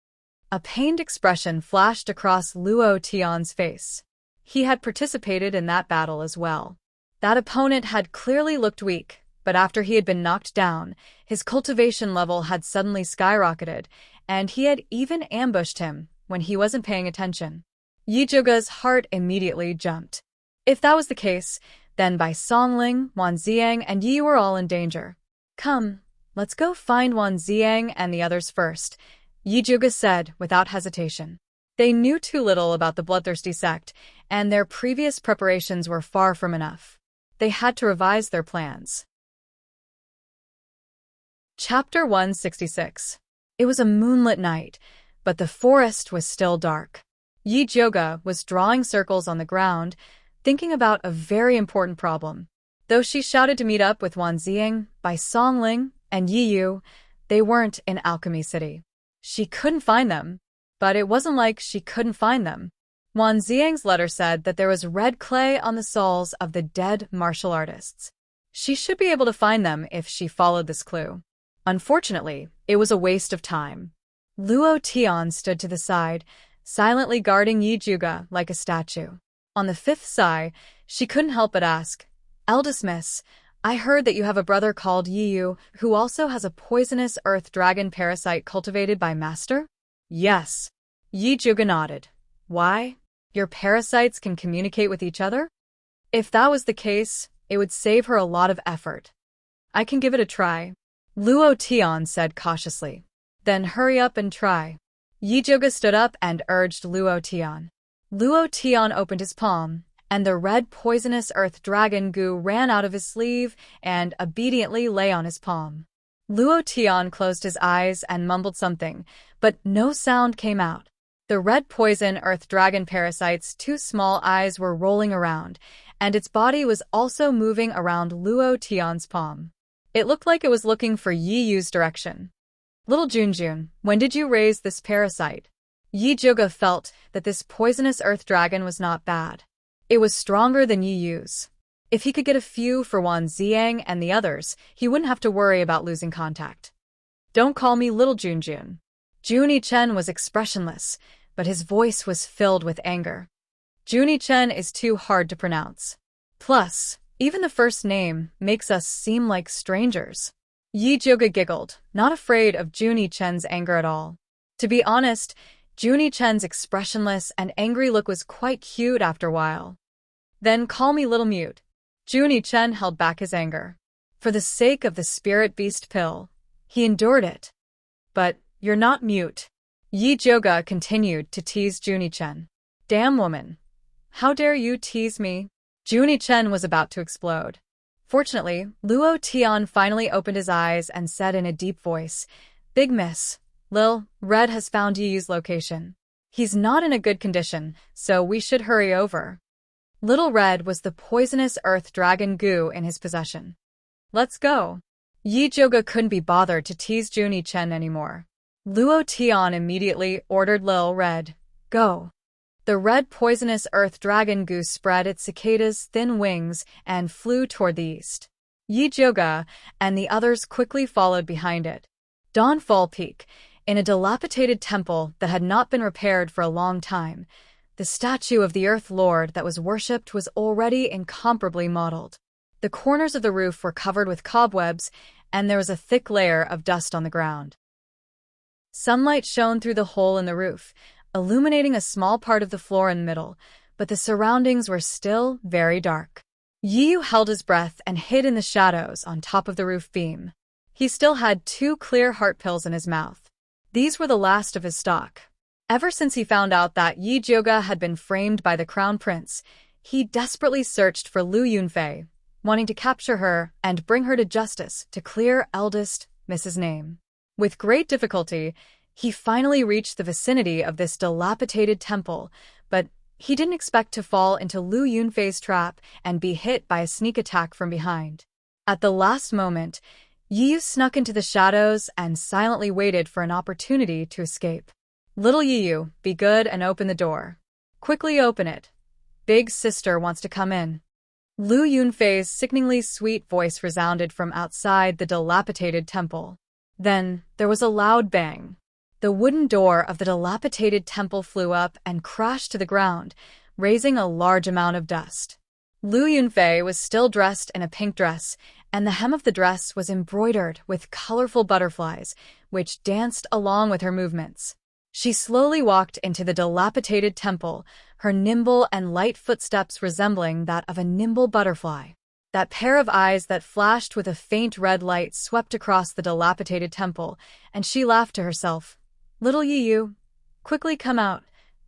A pained expression flashed across Luo Tian's face. He had participated in that battle as well. That opponent had clearly looked weak, but after he had been knocked down, his cultivation level had suddenly skyrocketed, and he had even ambushed him when he wasn't paying attention. Yi Juga's heart immediately jumped. If that was the case, then Bai Songling, Wan Ziang, and Yi were all in danger. Come, let's go find Wan Ziang and the others first, Yi Juga said without hesitation. They knew too little about the bloodthirsty sect, and their previous preparations were far from enough. They had to revise their plans. Chapter 166. It was a moonlit night, but the forest was still dark. Yi Juga was drawing circles on the ground, thinking about a very important problem. Though she shouted to meet up with Wan Ziang, Bai Songling, and Yi Yu, they weren't in Alchemy City. She couldn't find them. But it wasn't like she couldn't find them. Wan Ziang's letter said that there was red clay on the souls of the dead martial artists. She should be able to find them if she followed this clue. Unfortunately, it was a waste of time. Luo Tian stood to the side, silently guarding Yi Juga like a statue. On the fifth sigh, she couldn't help but ask, "Eldest miss, I heard that you have a brother called Yiyu who also has a poisonous earth dragon parasite cultivated by Master?" "Yes." Yi Juga nodded. "Why? Your parasites can communicate with each other?" "If that was the case, it would save her a lot of effort. I can give it a try," Luo Tian said cautiously. "Then hurry up and try." Yi Juga stood up and urged Luo Tian. Luo Tian opened his palm, and the red poisonous earth dragon goo ran out of his sleeve and obediently lay on his palm. Luo Tian closed his eyes and mumbled something, but no sound came out. The red poison earth dragon parasite's two small eyes were rolling around, and its body was also moving around Luo Tian's palm. It looked like it was looking for Yi Yu's direction. "Little Junjun, when did you raise this parasite?" Yi Juga felt that this poisonous earth dragon was not bad. It was stronger than Yi Yu's. If he could get a few for Wan Ziang and the others, he wouldn't have to worry about losing contact. "Don't call me Little Junjun." Junie Chen was expressionless, but his voice was filled with anger. Junie Chen is too hard to pronounce. Plus, even the first name makes us seem like strangers. Yi Juga giggled, not afraid of Junie Chen's anger at all. To be honest, Junie Chen's expressionless and angry look was quite cute after a while. "Then call me Little Mute." Junie Chen held back his anger. For the sake of the spirit beast pill, he endured it. "But you're not mute." Yi Juga continued to tease Junie Chen. "Damn woman. How dare you tease me?" Junie Chen was about to explode. Fortunately, Luo Tian finally opened his eyes and said in a deep voice, "Big miss, Lil, Red has found Yiyu's location. He's not in a good condition, so we should hurry over." Little Red was the poisonous earth dragon goo in his possession. "Let's go." Yi Juga couldn't be bothered to tease Junie Chen anymore. Luo Tian immediately ordered Lil Red, "Go." The red poisonous earth dragon goo spread its cicada's thin wings and flew toward the east. Yi Juga and the others quickly followed behind it. Dawnfall Peak, in a dilapidated temple that had not been repaired for a long time, the statue of the Earth Lord that was worshipped was already incomparably modeled. The corners of the roof were covered with cobwebs, and there was a thick layer of dust on the ground. Sunlight shone through the hole in the roof, illuminating a small part of the floor in the middle, but the surroundings were still very dark. Yiyu held his breath and hid in the shadows on top of the roof beam. He still had 2 clear heart pills in his mouth. These were the last of his stock. Ever since he found out that Yi Juga had been framed by the Crown Prince, he desperately searched for Lu Yunfei, wanting to capture her and bring her to justice to clear eldest Mrs. name. With great difficulty, he finally reached the vicinity of this dilapidated temple, but he didn't expect to fall into Lu Yunfei's trap and be hit by a sneak attack from behind. At the last moment, Yiyu snuck into the shadows and silently waited for an opportunity to escape. "Little Yiyu, be good and open the door." "Quickly open it. Big sister wants to come in." Lu Yunfei's sickeningly sweet voice resounded from outside the dilapidated temple. Then there was a loud bang. The wooden door of the dilapidated temple flew up and crashed to the ground, raising a large amount of dust. Lu Yunfei was still dressed in a pink dress, and the hem of the dress was embroidered with colorful butterflies, which danced along with her movements. She slowly walked into the dilapidated temple, her nimble and light footsteps resembling that of a nimble butterfly. That pair of eyes that flashed with a faint red light swept across the dilapidated temple, and she laughed to herself. "Little Yiyu, quickly come out.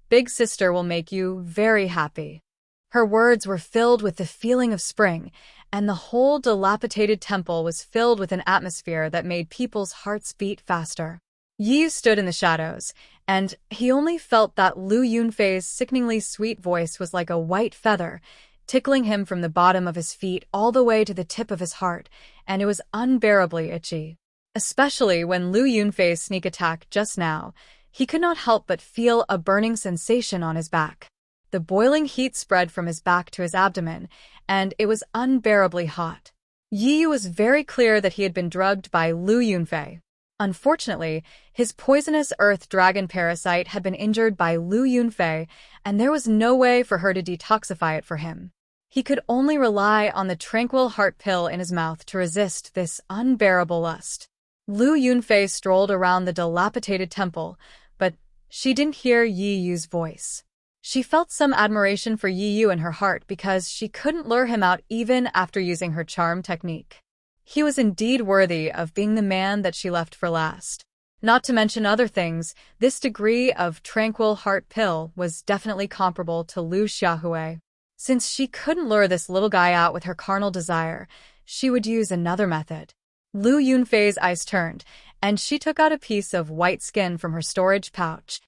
Big sister will make you very happy." Her words were filled with the feeling of spring, and the whole dilapidated temple was filled with an atmosphere that made people's hearts beat faster. Yiyu stood in the shadows, and he only felt that Lu Yunfei's sickeningly sweet voice was like a white feather, tickling him from the bottom of his feet all the way to the tip of his heart, and it was unbearably itchy. Especially when Lu Yunfei's sneak attack just now, he could not help but feel a burning sensation on his back. The boiling heat spread from his back to his abdomen, and it was unbearably hot. Yiyu was very clear that he had been drugged by Lu Yunfei. Unfortunately, his poisonous earth dragon parasite had been injured by Lu Yunfei, and there was no way for her to detoxify it for him. He could only rely on the tranquil heart pill in his mouth to resist this unbearable lust. Lu Yunfei strolled around the dilapidated temple, but she didn't hear Yi Yu's voice. She felt some admiration for Yi Yu in her heart because she couldn't lure him out even after using her charm technique. He was indeed worthy of being the man that she left for last. Not to mention other things, this degree of tranquil heart pill was definitely comparable to Lu Xiaohui. Since she couldn't lure this little guy out with her carnal desire, she would use another method. Lu Yunfei's eyes turned, and she took out a piece of white skin from her storage pouch.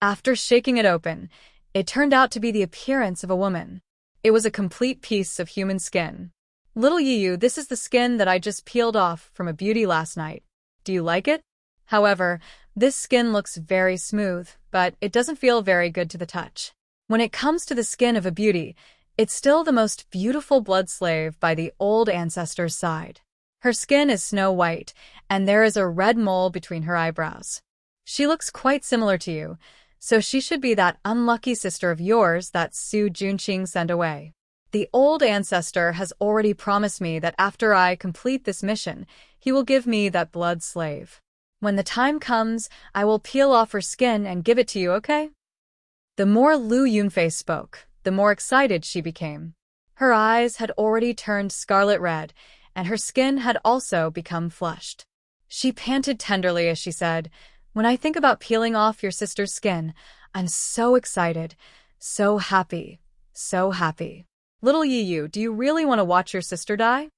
After shaking it open, it turned out to be the appearance of a woman. It was a complete piece of human skin. Little Yi Yu, this is the skin that I just peeled off from a beauty last night. Do you like it? However, this skin looks very smooth, but it doesn't feel very good to the touch. When it comes to the skin of a beauty, it's still the most beautiful blood slave by the old ancestors' side. Her skin is snow white, and there is a red mole between her eyebrows. She looks quite similar to you, so she should be that unlucky sister of yours that Su Junqing sent away. The old ancestor has already promised me that after I complete this mission, he will give me that blood slave. When the time comes, I will peel off her skin and give it to you, okay? The more Lu Yunfei spoke, the more excited she became. Her eyes had already turned scarlet red, and her skin had also become flushed. She panted tenderly as she said, "When I think about peeling off your sister's skin, I'm so excited, so happy, so happy." Little Yi Yu, do you really want to watch your sister die?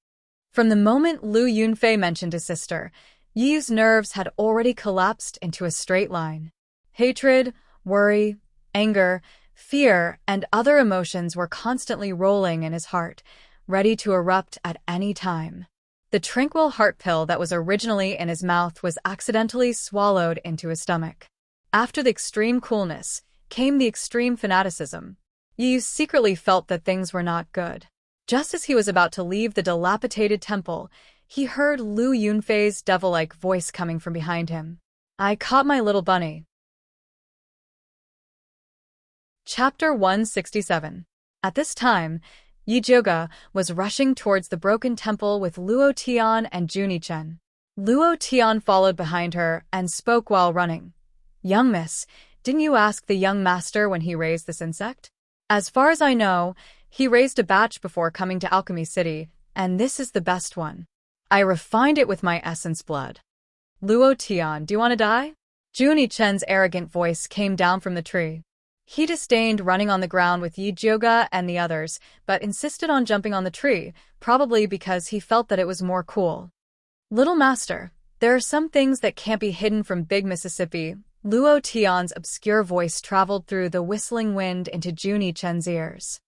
From the moment Lu Yunfei mentioned his sister, Yi Yu's nerves had already collapsed into a straight line. Hatred, worry, anger, fear, and other emotions were constantly rolling in his heart, ready to erupt at any time. The tranquil heart pill that was originally in his mouth was accidentally swallowed into his stomach. After the extreme coolness came the extreme fanaticism. Yi Yu secretly felt that things were not good. Just as he was about to leave the dilapidated temple, he heard Lu Yunfei's devil-like voice coming from behind him. "I caught my little bunny." Chapter 167. At this time, Yi Zhouge was rushing towards the broken temple with Luo Tian and Junie Chen. Luo Tian followed behind her and spoke while running. "Young miss, didn't you ask the young master when he raised this insect? As far as I know, he raised a batch before coming to Alchemy City, and this is the best one. I refined it with my essence blood." "Luo Tian, do you want to die?" Junie Chen's arrogant voice came down from the tree. He disdained running on the ground with Yi Zhouge and the others, but insisted on jumping on the tree, probably because he felt that it was more cool. "Little master, there are some things that can't be hidden from Big Mississippi." Luo Tian's obscure voice traveled through the whistling wind into Junie Chen's ears.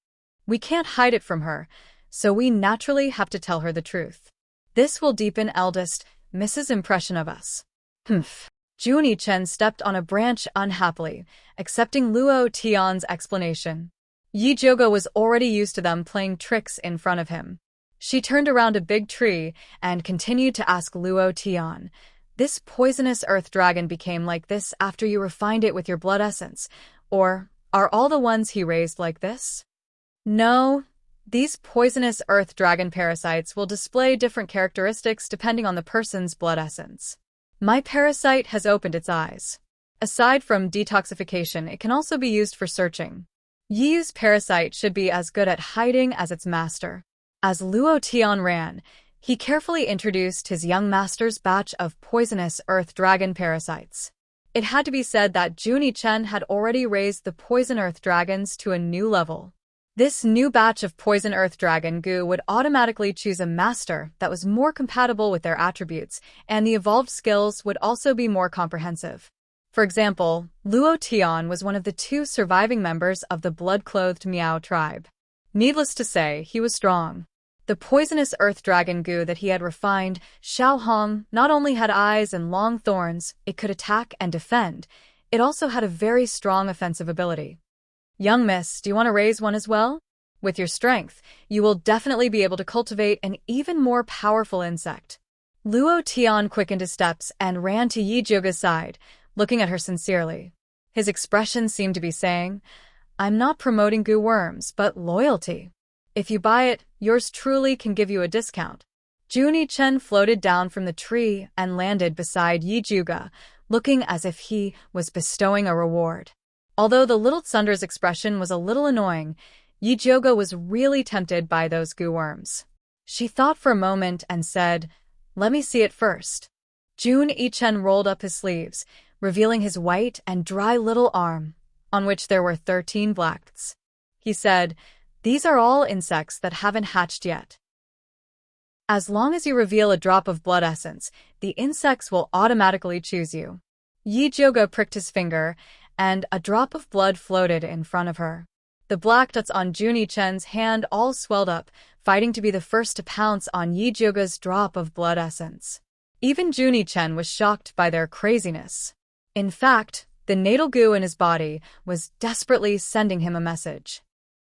"We can't hide it from her, so we naturally have to tell her the truth. This will deepen eldest Mrs.'s impression of us." "Humph." Junie Chen stepped on a branch unhappily, accepting Luo Tian's explanation. Yi Zhouge was already used to them playing tricks in front of him. She turned around a big tree and continued to ask Luo Tian, "This poisonous earth dragon became like this after you refined it with your blood essence, or are all the ones he raised like this?" "No, these poisonous earth dragon parasites will display different characteristics depending on the person's blood essence. My parasite has opened its eyes. Aside from detoxification, it can also be used for searching. Yi Yu's parasite should be as good at hiding as its master." As Luo Tian ran, he carefully introduced his young master's batch of poisonous earth dragon parasites. It had to be said that Junie Chen had already raised the poison earth dragons to a new level. This new batch of poison earth dragon goo would automatically choose a master that was more compatible with their attributes, and the evolved skills would also be more comprehensive. For example, Luo Tian was one of the 2 surviving members of the blood-clothed Miao tribe. Needless to say, he was strong. The poisonous earth dragon goo that he had refined, Xiaohong, not only had eyes and long thorns, it could attack and defend, it also had a very strong offensive ability. "Young miss, do you want to raise one as well? With your strength, you will definitely be able to cultivate an even more powerful insect." Luo Tian quickened his steps and ran to Yi Zhuge's side, looking at her sincerely. His expression seemed to be saying, "I'm not promoting goo worms, but loyalty. If you buy it, yours truly can give you a discount." Junie Chen floated down from the tree and landed beside Yi Zhuge, looking as if he was bestowing a reward. Although the little Tsunder's expression was a little annoying, Yi Zhuge was really tempted by those goo worms. She thought for a moment and said, "Let me see it first." Junie Chen rolled up his sleeves, revealing his white and dry little arm, on which there were 13 blacks. He said, "These are all insects that haven't hatched yet. As long as you reveal a drop of blood essence, the insects will automatically choose you." Yi Zhuge pricked his finger, and a drop of blood floated in front of her. The black dots on Junie Chen's hand all swelled up, fighting to be the first to pounce on Yi Zhuge's drop of blood essence. Even Junie Chen was shocked by their craziness. In fact, the natal goo in his body was desperately sending him a message.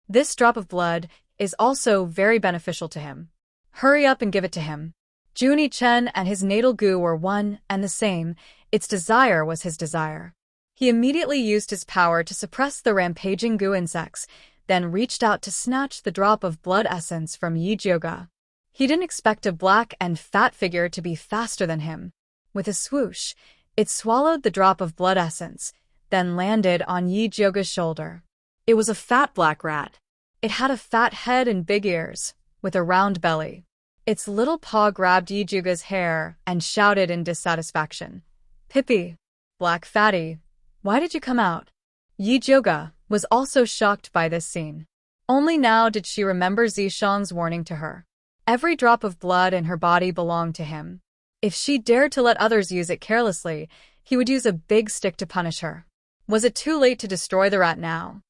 This drop of blood is also very beneficial to him. Hurry up and give it to him. Junie Chen and his natal goo were one and the same. Its desire was his desire. He immediately used his power to suppress the rampaging goo insects, then reached out to snatch the drop of blood essence from Yi Zhuge. He didn't expect a black and fat figure to be faster than him. With a swoosh, it swallowed the drop of blood essence, then landed on Yi Zhuge's shoulder. It was a fat black rat. It had a fat head and big ears, with a round belly. Its little paw grabbed Yi Zhuge's hair and shouted in dissatisfaction, "Pippi, black fatty, why did you come out?" Yi Zhuge was also shocked by this scene. Only now did she remember Zishang's warning to her. Every drop of blood in her body belonged to him. If she dared to let others use it carelessly, he would use a big stick to punish her. Was it too late to destroy the rat now?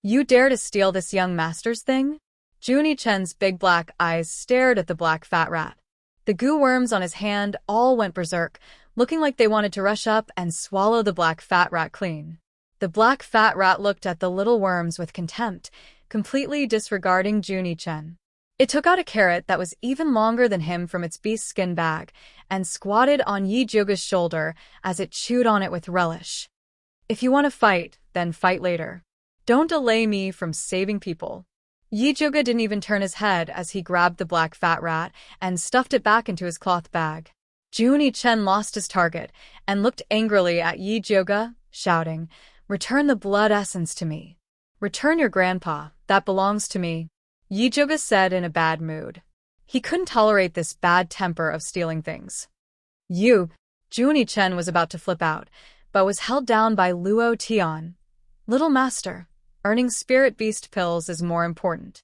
"You dare to steal this young master's thing?" Junie Chen's big black eyes stared at the black fat rat. The goo worms on his hand all went berserk, looking like they wanted to rush up and swallow the black fat rat clean. The black fat rat looked at the little worms with contempt, completely disregarding Junie Chen. It took out a carrot that was even longer than him from its beast skin bag and squatted on Yi Zhuge's shoulder as it chewed on it with relish. "If you want to fight, then fight later. Don't delay me from saving people." Yi Zhuge didn't even turn his head as he grabbed the black fat rat and stuffed it back into his cloth bag. Junie Chen lost his target and looked angrily at Yi Zhuge, shouting, "Return the blood essence to me. Return your grandpa, that belongs to me," Yi Zhuge said in a bad mood. He couldn't tolerate this bad temper of stealing things. "You!" Junie Chen was about to flip out, but was held down by Luo Tian. "Little master, earning spirit beast pills is more important."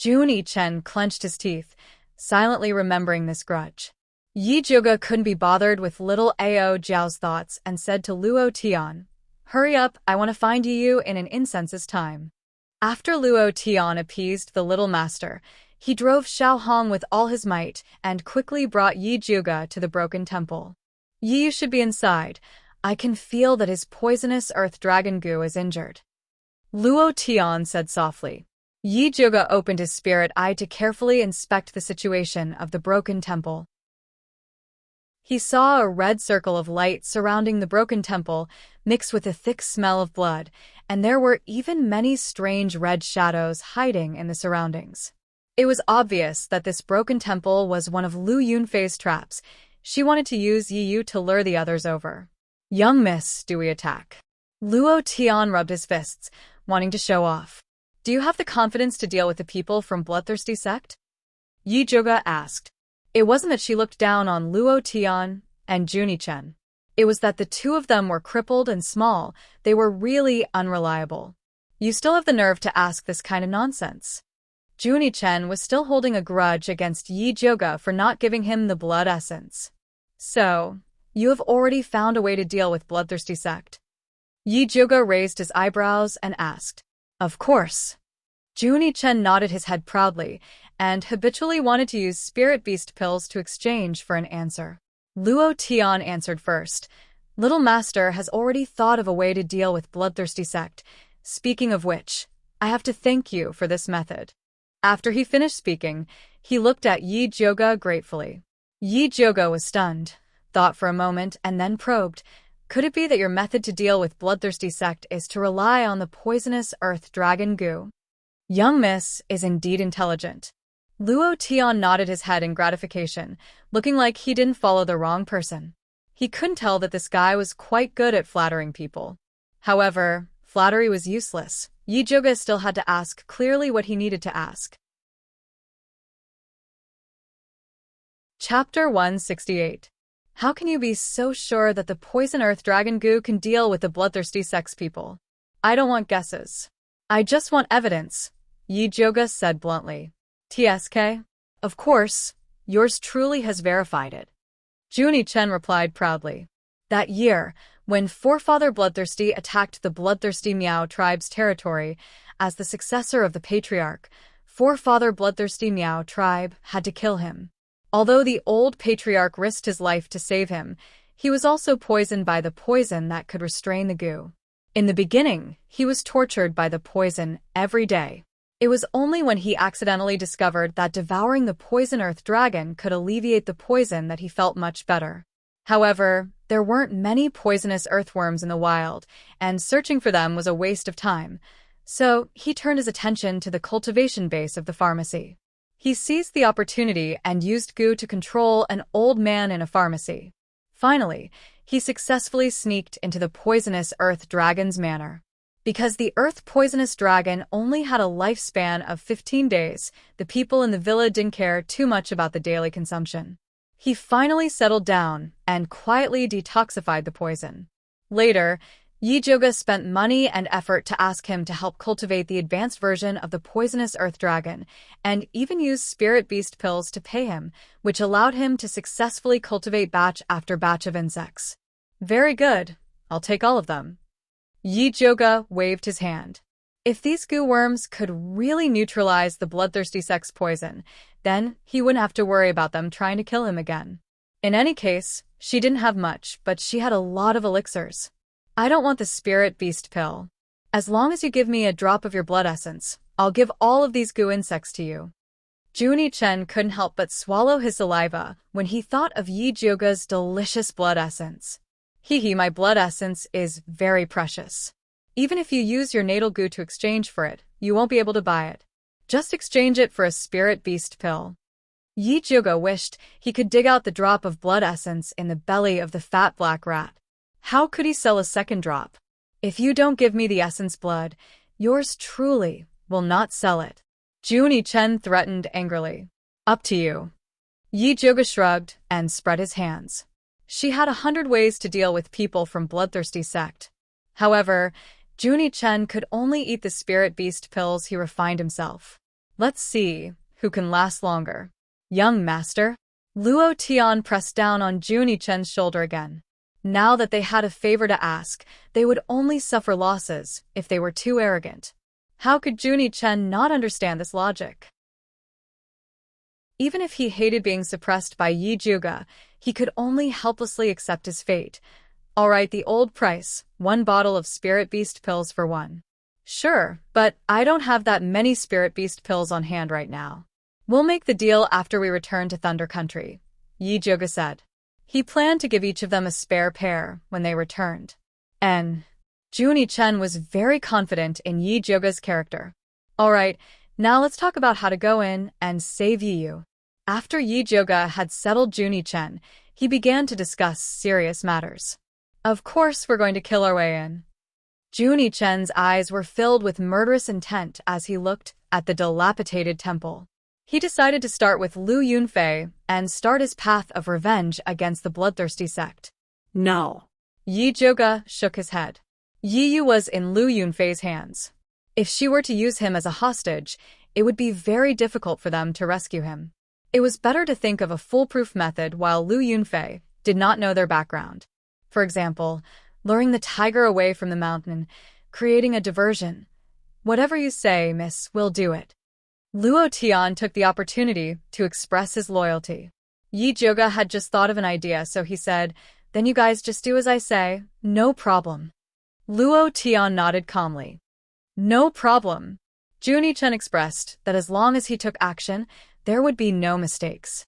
Junie Chen clenched his teeth, silently remembering this grudge. Yi Zhuge couldn't be bothered with little Ao Jiao's thoughts and said to Luo Tian, "Hurry up, I want to find you in an incense's time." After Luo Tian appeased the little master, he drove Xiao Hong with all his might and quickly brought Yi Zhuge to the broken temple. "Yi should be inside. I can feel that his poisonous earth dragon goo is injured," Luo Tian said softly. Yi Zhuge opened his spirit eye to carefully inspect the situation of the broken temple. He saw a red circle of light surrounding the broken temple, mixed with a thick smell of blood, and there were even many strange red shadows hiding in the surroundings. It was obvious that this broken temple was one of Lu Yunfei's traps. She wanted to use Yi Yu to lure the others over. "Young miss, do we attack?" Luo Tian rubbed his fists, wanting to show off. "Do you have the confidence to deal with the people from Bloodthirsty Sect?" Yi Zhuge asked. It wasn't that she looked down on Luo Tian and Junie Chen. It was that the two of them were crippled and small. They were really unreliable. "You still have the nerve to ask this kind of nonsense." Junie Chen was still holding a grudge against Yi Zhuge for not giving him the blood essence. "So, you have already found a way to deal with Bloodthirsty Sect?" Yi Zhuge raised his eyebrows and asked. "Of course." Junie Chen nodded his head proudly, and habitually wanted to use spirit beast pills to exchange for an answer. Luo Tian answered first. "Little master has already thought of a way to deal with Bloodthirsty Sect. Speaking of which, I have to thank you for this method." After he finished speaking, he looked at Yi Zhuge gratefully. Yi Jogo was stunned, thought for a moment, and then probed. Could it be that your method to deal with bloodthirsty sect is to rely on the poisonous earth dragon goo? Young Miss is indeed intelligent. Luo Tian nodded his head in gratification, looking like he didn't follow the wrong person. He couldn't tell that this guy was quite good at flattering people. However, flattery was useless. Yi Joga still had to ask clearly what he needed to ask. Chapter 168. How can you be so sure that the poison earth dragon goo can deal with the bloodthirsty sex people? I don't want guesses. I just want evidence, Yi Joga said bluntly. TSK? Of course, yours truly has verified it. Junie Chen replied proudly. That year, when Forefather Bloodthirsty attacked the Bloodthirsty Miao tribe's territory, as the successor of the Patriarch, Forefather Bloodthirsty Miao tribe had to kill him. Although the old Patriarch risked his life to save him, he was also poisoned by the poison that could restrain the goo. In the beginning, he was tortured by the poison every day. It was only when he accidentally discovered that devouring the poison earth dragon could alleviate the poison that he felt much better. However, there weren't many poisonous earthworms in the wild, and searching for them was a waste of time, so he turned his attention to the cultivation base of the pharmacy. He seized the opportunity and used goo to control an old man in a pharmacy. Finally, he successfully sneaked into the poisonous earth dragon's manor. Because the earth poisonous dragon only had a lifespan of 15 days, the people in the villa didn't care too much about the daily consumption. He finally settled down and quietly detoxified the poison. Later, Yi Joga spent money and effort to ask him to help cultivate the advanced version of the poisonous earth dragon, and even used spirit beast pills to pay him, which allowed him to successfully cultivate batch after batch of insects. Very good. I'll take all of them. Yi Joga waved his hand. If these goo worms could really neutralize the bloodthirsty sex poison, then he wouldn't have to worry about them trying to kill him again. In any case, she didn't have much, but she had a lot of elixirs. I don't want the spirit beast pill. As long as you give me a drop of your blood essence, I'll give all of these goo insects to you. Junie Chen couldn't help but swallow his saliva when he thought of Yi Joga's delicious blood essence. My blood essence is very precious. Even if you use your natal goo to exchange for it, you won't be able to buy it. Just exchange it for a spirit beast pill. Yi Joga wished he could dig out the drop of blood essence in the belly of the fat black rat. How could he sell a second drop? If you don't give me the essence blood, yours truly will not sell it. Junie Chen threatened angrily. Up to you. Yi Joga shrugged and spread his hands. She had 100 ways to deal with people from bloodthirsty sect. However, Junie Chen could only eat the spirit beast pills he refined himself. Let's see who can last longer. Young master? Luo Tian pressed down on Junie Chen's shoulder again. Now that they had a favor to ask, they would only suffer losses if they were too arrogant. How could Junie Chen not understand this logic? Even if he hated being suppressed by Yi Joga, he could only helplessly accept his fate. All right, the old price, 1 bottle of spirit beast pills for 1. Sure, but I don't have that many spirit beast pills on hand right now. We'll make the deal after we return to Thunder Country, Yi Joga said. He planned to give each of them a spare pair when they returned. Junie Chen was very confident in Yi Joga's character. All right, now let's talk about how to go in and save Yi. After Yi Joga had settled Junie Chen, he began to discuss serious matters. Of course we're going to kill our way in. Junie Chen's eyes were filled with murderous intent as he looked at the dilapidated temple. He decided to start with Lu Yunfei and start his path of revenge against the bloodthirsty sect. No. Yi Joga shook his head. Yi Yu was in Lu Yunfei's hands. If she were to use him as a hostage, it would be very difficult for them to rescue him. It was better to think of a foolproof method while Lu Yunfei did not know their background. For example, luring the tiger away from the mountain, creating a diversion. Whatever you say, miss, we'll do it. Luo Tian took the opportunity to express his loyalty. Yi Joga had just thought of an idea, so he said, then you guys just do as I say, no problem. Luo Tian nodded calmly. No problem. Junie Chen expressed that as long as he took action, there would be no mistakes.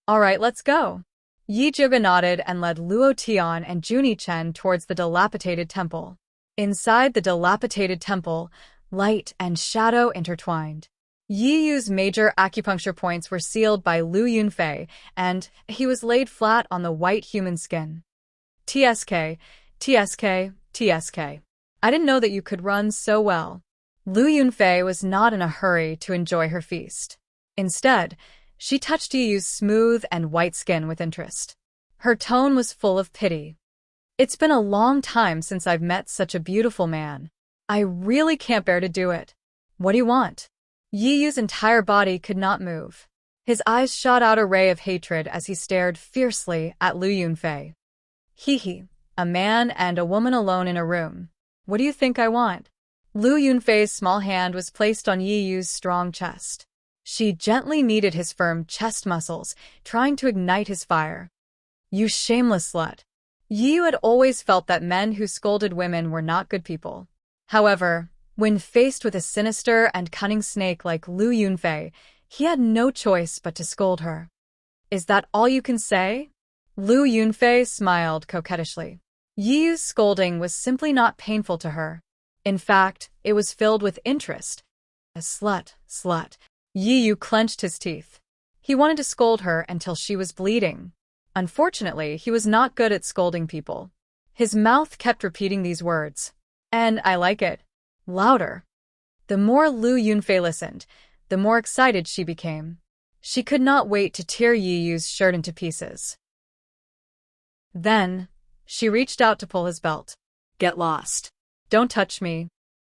All right, let's go. Yi Zhuge nodded and led Luo Tian and Junie Chen towards the dilapidated temple. Inside the dilapidated temple, light and shadow intertwined. Yi Yu's major acupuncture points were sealed by Lu Yunfei, and he was laid flat on the white human skin. TSK, TSK, TSK. I didn't know that you could run so well. Lu Yunfei was not in a hurry to enjoy her feast. Instead, she touched Yi Yu's smooth and white skin with interest. Her tone was full of pity. It's been a long time since I've met such a beautiful man. I really can't bear to do it. What do you want? Yi Yu's entire body could not move. His eyes shot out a ray of hatred as he stared fiercely at Lu Yunfei. Hee, a man and a woman alone in a room. What do you think I want? Lu Yunfei's small hand was placed on Yi Yu's strong chest. She gently kneaded his firm chest muscles, trying to ignite his fire. You shameless slut. Yi Yu had always felt that men who scolded women were not good people. However, when faced with a sinister and cunning snake like Lu Yunfei, he had no choice but to scold her. Is that all you can say? Lu Yunfei smiled coquettishly. Yi Yu's scolding was simply not painful to her. In fact, it was filled with interest. A slut, slut. Yi Yu clenched his teeth. He wanted to scold her until she was bleeding. Unfortunately, he was not good at scolding people. His mouth kept repeating these words. And I like it. Louder. The more Lu Yunfei listened, the more excited she became. She could not wait to tear Yi Yu's shirt into pieces. Then, she reached out to pull his belt. Get lost. Don't touch me.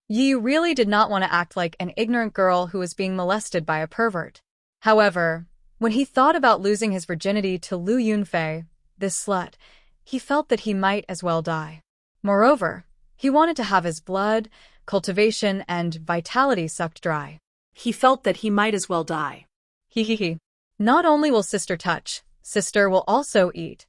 Yi Yu really did not want to act like an ignorant girl who was being molested by a pervert. However, when he thought about losing his virginity to Lu Yunfei, this slut, he felt that he might as well die. Moreover, he wanted to have his blood, cultivation, and vitality sucked dry. He felt that he might as well die. He. Not only will sister touch, sister will also eat.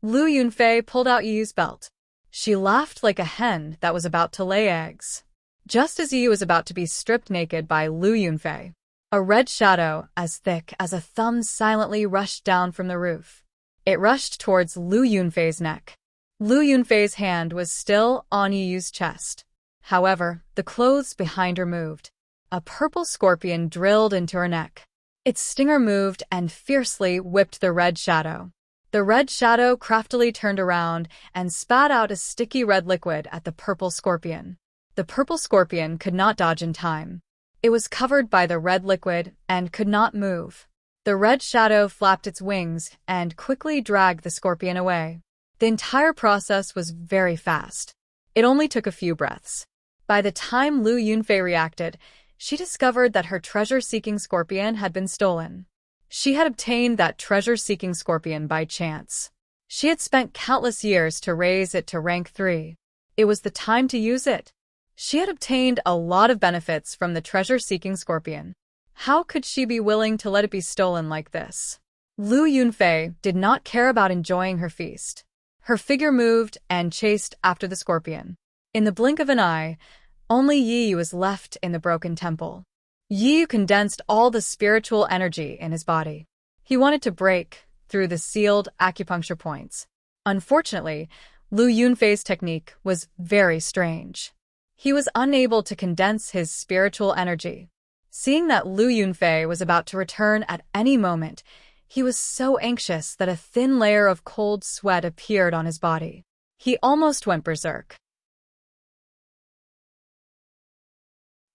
Lu Yunfei pulled out Yi Yu's belt. She laughed like a hen that was about to lay eggs. Just as Yi Yu was about to be stripped naked by Lu Yunfei, a red shadow, as thick as a thumb, silently rushed down from the roof. It rushed towards Lu Yunfei's neck. Lu Yunfei's hand was still on Yi Yu's chest. However, the clothes behind her moved. A purple scorpion drilled into her neck. Its stinger moved and fiercely whipped the red shadow. The red shadow craftily turned around and spat out a sticky red liquid at the purple scorpion. The purple scorpion could not dodge in time. It was covered by the red liquid and could not move. The red shadow flapped its wings and quickly dragged the scorpion away. The entire process was very fast. It only took a few breaths. By the time Lu Yunfei reacted, she discovered that her treasure-seeking scorpion had been stolen. She had obtained that treasure-seeking scorpion by chance. She had spent countless years to raise it to rank 3. It was the time to use it. She had obtained a lot of benefits from the treasure-seeking scorpion. How could she be willing to let it be stolen like this? Lu Yunfei did not care about enjoying her feast. Her figure moved and chased after the scorpion. In the blink of an eye, only Yi Yu was left in the broken temple. Yi Yu condensed all the spiritual energy in his body. He wanted to break through the sealed acupuncture points. Unfortunately, Lu Yunfei's technique was very strange. He was unable to condense his spiritual energy. Seeing that Lu Yunfei was about to return at any moment, he was so anxious that a thin layer of cold sweat appeared on his body. He almost went berserk.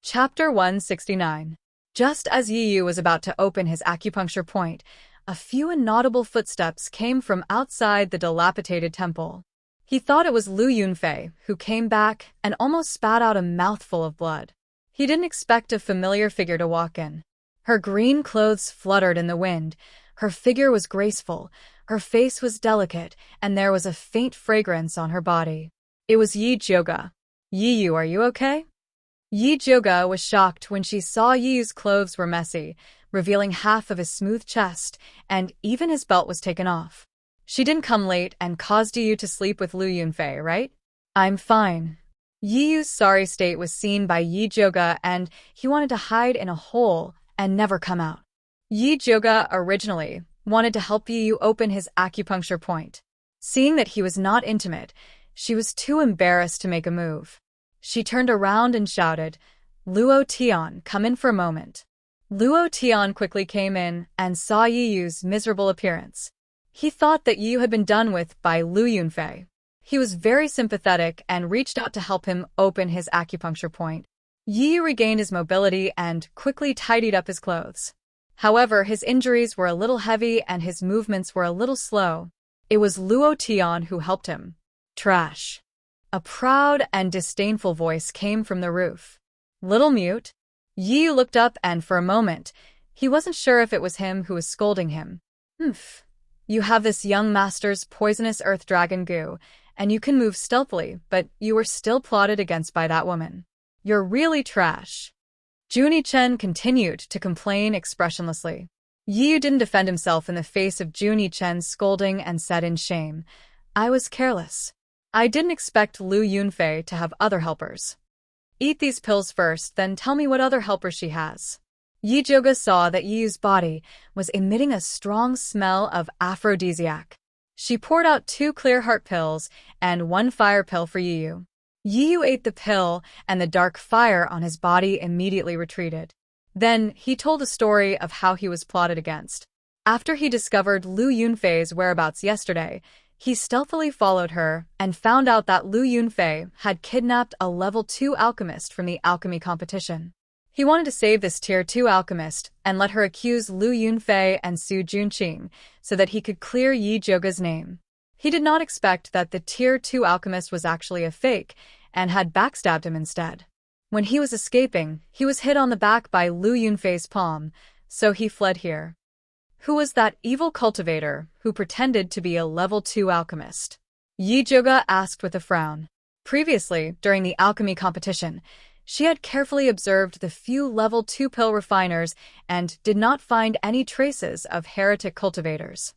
Chapter 169. Just as Yi Yu was about to open his acupuncture point, a few inaudible footsteps came from outside the dilapidated temple. He thought it was Lu Yunfei, who came back and almost spat out a mouthful of blood. He didn't expect a familiar figure to walk in. Her green clothes fluttered in the wind, her figure was graceful, her face was delicate, and there was a faint fragrance on her body. It was Yi Zhuge. Yi Yu, are you okay? Yi Zhuge was shocked when she saw Yi Yu's clothes were messy, revealing half of his smooth chest, and even his belt was taken off. She didn't come late and caused Yi Yu to sleep with Lu Yunfei, right? I'm fine. Yi Yu's sorry state was seen by Yi Zhuge and he wanted to hide in a hole and never come out. Yi Zhuge originally wanted to help Yi Yu open his acupuncture point. Seeing that he was not intimate, she was too embarrassed to make a move. She turned around and shouted, "Luo Tian, come in for a moment." Luo Tian quickly came in and saw Yi Yu's miserable appearance. He thought that Yi Yu had been done with by Lu Yunfei. He was very sympathetic and reached out to help him open his acupuncture point. Yi Yu regained his mobility and quickly tidied up his clothes. However, his injuries were a little heavy and his movements were a little slow. It was Luo Tian who helped him. "Trash." A proud and disdainful voice came from the roof. "Little mute." Yi Yu looked up and for a moment, he wasn't sure if it was him who was scolding him. "Humph. You have this young master's poisonous earth dragon goo, and you can move stealthily, but you were still plotted against by that woman. You're really trash." Junie Chen continued to complain expressionlessly. Yi Yu didn't defend himself in the face of Junie Chen's scolding and said in shame, "I was careless. I didn't expect Lu Yunfei to have other helpers. Eat these pills first, then tell me what other helpers she has." Yi Joga saw that Yi Yu's body was emitting a strong smell of aphrodisiac. She poured out 2 clear heart pills and 1 fire pill for Yi Yu. Yi Yu ate the pill and the dark fire on his body immediately retreated. Then he told a story of how he was plotted against. After he discovered Lu Yunfei's whereabouts yesterday, he stealthily followed her and found out that Lu Yunfei had kidnapped a level 2 alchemist from the alchemy competition. He wanted to save this tier 2 alchemist and let her accuse Lu Yunfei and Su Junqing so that he could clear Yi Joga's name. He did not expect that the tier 2 alchemist was actually a fake and had backstabbed him instead. When he was escaping, he was hit on the back by Lu Yunfei's palm, so he fled here. Who was that evil cultivator who pretended to be a level 2 alchemist? Yi Joga asked with a frown. Previously, during the alchemy competition, she had carefully observed the few level 2 pill refiners and did not find any traces of heretic cultivators.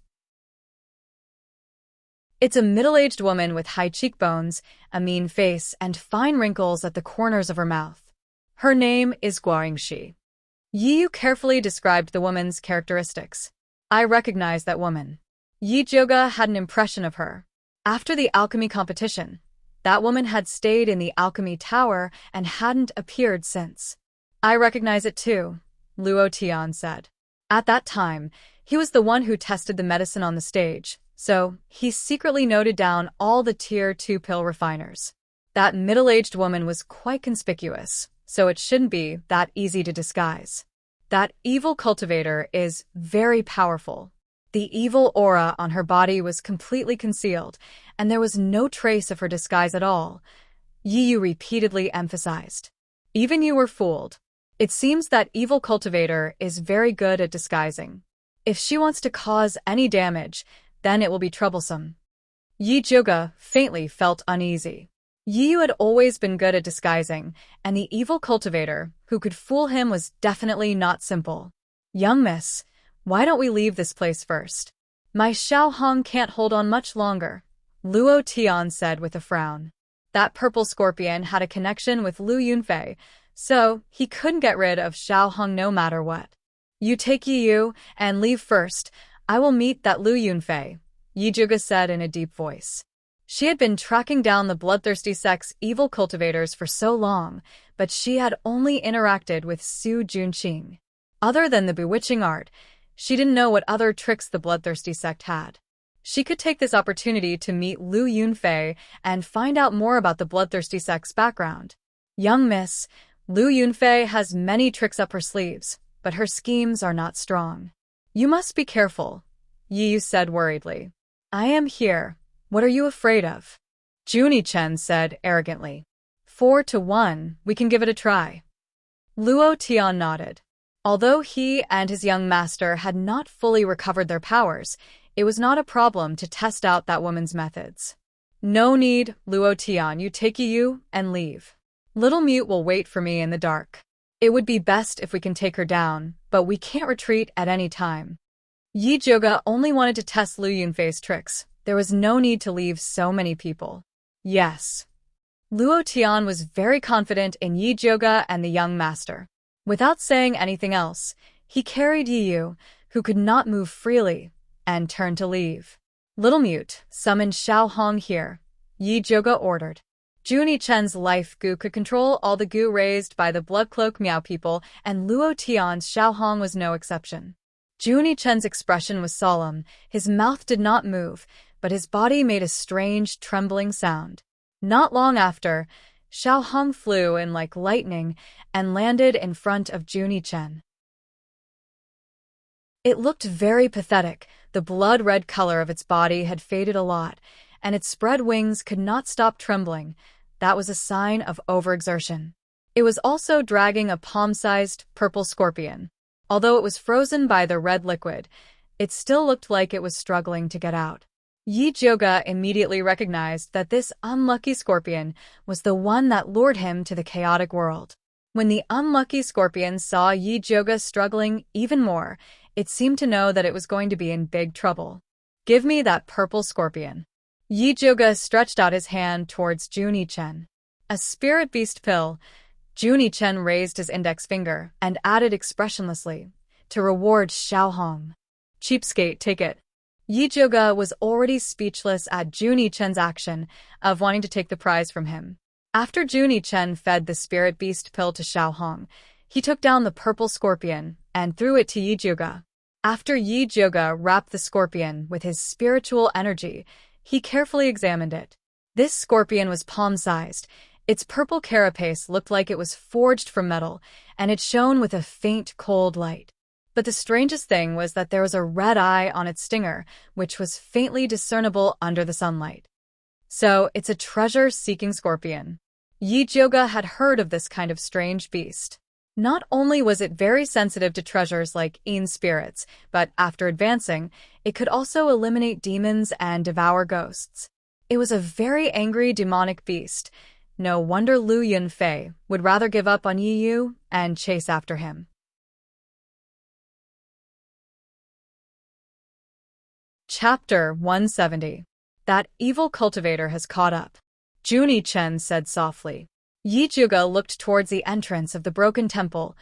It's a middle-aged woman with high cheekbones, a mean face, and fine wrinkles at the corners of her mouth. Her name is Guangxi. Yi Yu carefully described the woman's characteristics. "I recognize that woman." Yi Joga had an impression of her. After the alchemy competition, that woman had stayed in the alchemy tower and hadn't appeared since. "I recognize it too," Luo Tian said. At that time, he was the one who tested the medicine on the stage, so he secretly noted down all the tier 2 pill refiners. That middle-aged woman was quite conspicuous, so it shouldn't be that easy to disguise. That evil cultivator is very powerful. The evil aura on her body was completely concealed, and there was no trace of her disguise at all, Yi Yu repeatedly emphasized. "Even you were fooled. It seems that evil cultivator is very good at disguising. If she wants to cause any damage, then it will be troublesome." Yi Joga faintly felt uneasy. Yi Yu had always been good at disguising, and the evil cultivator who could fool him was definitely not simple. "Young miss, why don't we leave this place first? My Xiao Hong can't hold on much longer," Luo Tian said with a frown. That purple scorpion had a connection with Lu Yunfei, so he couldn't get rid of Xiao Hong no matter what. "You take Yi Yu and leave first. I will meet that Lu Yunfei," Yi Juga said in a deep voice. She had been tracking down the bloodthirsty sect's evil cultivators for so long, but she had only interacted with Su Junqing. Other than the bewitching art, she didn't know what other tricks the bloodthirsty sect had. She could take this opportunity to meet Lu Yunfei and find out more about the bloodthirsty sect's background. "Young miss, Lu Yunfei has many tricks up her sleeves, but her schemes are not strong. You must be careful," Yi Yu said worriedly. "I am here. What are you afraid of?" Junie Chen said arrogantly. 4-1, we can give it a try." Luo Tian nodded. Although he and his young master had not fully recovered their powers, it was not a problem to test out that woman's methods. "No need, Luo Tian, you take Yi Yu and leave. Little Mute will wait for me in the dark. It would be best if we can take her down, but we can't retreat at any time." Yi Joga only wanted to test Lu Yunfei's tricks. There was no need to leave so many people. Yes. Luo Tian was very confident in Yi Joga and the young master. Without saying anything else, he carried Yi Yu, who could not move freely, and turned to leave. Little Mute, summon Xiao Hong here, Yi Zhuge ordered. Junie Chen's life goo could control all the goo raised by the Blood Cloak Miao people, and Luo Tian's Xiao Hong was no exception. Junie Chen's expression was solemn. His mouth did not move, but his body made a strange, trembling sound. Not long after, Xiao Hong flew in like lightning and landed in front of Junie Chen. It looked very pathetic. The blood-red color of its body had faded a lot, and its spread wings could not stop trembling. That was a sign of overexertion. It was also dragging a palm-sized purple scorpion. Although it was frozen by the red liquid, it still looked like it was struggling to get out. Yi Zhuge immediately recognized that this unlucky scorpion was the one that lured him to the chaotic world. When the unlucky scorpion saw Yi Zhuge struggling even more, it seemed to know that it was going to be in big trouble. "Give me that purple scorpion." Yi Zhuge stretched out his hand towards Junie Chen. A spirit beast pill. Junie Chen raised his index finger and added expressionlessly, "To reward Xiao Hong." "Cheapskate, take it." Yi Zhuge was already speechless at Junie Chen's action of wanting to take the prize from him. After Junie Chen fed the spirit beast pill to Xiao Hong, he took down the purple scorpion and threw it to Yi Zhuge. After Yi Zhuge wrapped the scorpion with his spiritual energy, he carefully examined it. This scorpion was palm-sized. Its purple carapace looked like it was forged from metal, and it shone with a faint, cold light. But the strangest thing was that there was a red eye on its stinger, which was faintly discernible under the sunlight. So, it's a treasure-seeking scorpion. Yi Zhuge had heard of this kind of strange beast. Not only was it very sensitive to treasures like Yin spirits, but after advancing, it could also eliminate demons and devour ghosts. It was a very angry demonic beast. No wonder Lu Yunfei would rather give up on Yi Yu and chase after him. Chapter 170. That evil cultivator has caught up, Junie Chen said softly. Yi Zhuge looked towards the entrance of the broken temple,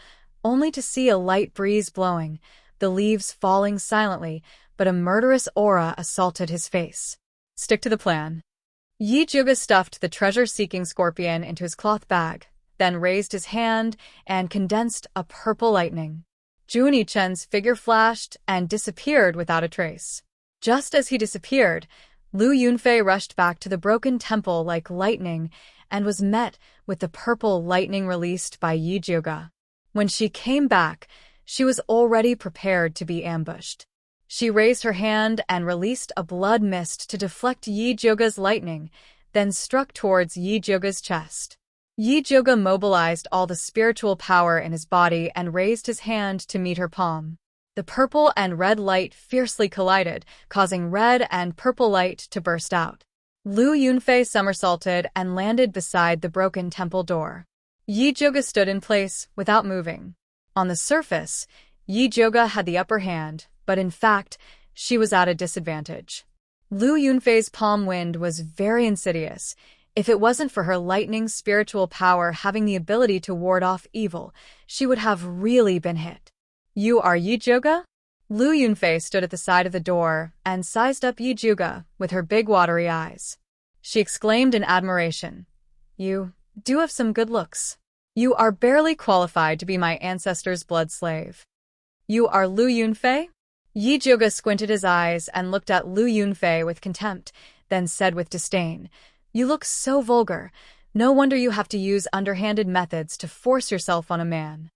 only to see a light breeze blowing, the leaves falling silently, but a murderous aura assaulted his face. "Stick to the plan." Yi Zhuge stuffed the treasure-seeking scorpion into his cloth bag, then raised his hand and condensed a purple lightning. Junie Chen's figure flashed and disappeared without a trace. Just as he disappeared, Lu Yunfei rushed back to the broken temple like lightning and was met with the purple lightning released by Yi Zhuge. When she came back, she was already prepared to be ambushed. She raised her hand and released a blood mist to deflect Yi Zhuge's lightning, then struck towards Yi Zhuge's chest. Yi Zhuge mobilized all the spiritual power in his body and raised his hand to meet her palm. The purple and red light fiercely collided, causing red and purple light to burst out. Lu Yunfei somersaulted and landed beside the broken temple door. Yi Zhuge stood in place without moving. On the surface, Yi Zhuge had the upper hand, but in fact, she was at a disadvantage. Lu Yunfei's palm wind was very insidious. If it wasn't for her lightning spiritual power having the ability to ward off evil, she would have really been hit. "You are Yi Zhuge?" Lu Yunfei stood at the side of the door and sized up Yi Zhuge with her big watery eyes. She exclaimed in admiration, "You do have some good looks. You are barely qualified to be my ancestor's blood slave." "You are Lu Yunfei?" Yi Zhuge squinted his eyes and looked at Lu Yunfei with contempt, then said with disdain, "You look so vulgar. No wonder you have to use underhanded methods to force yourself on a man.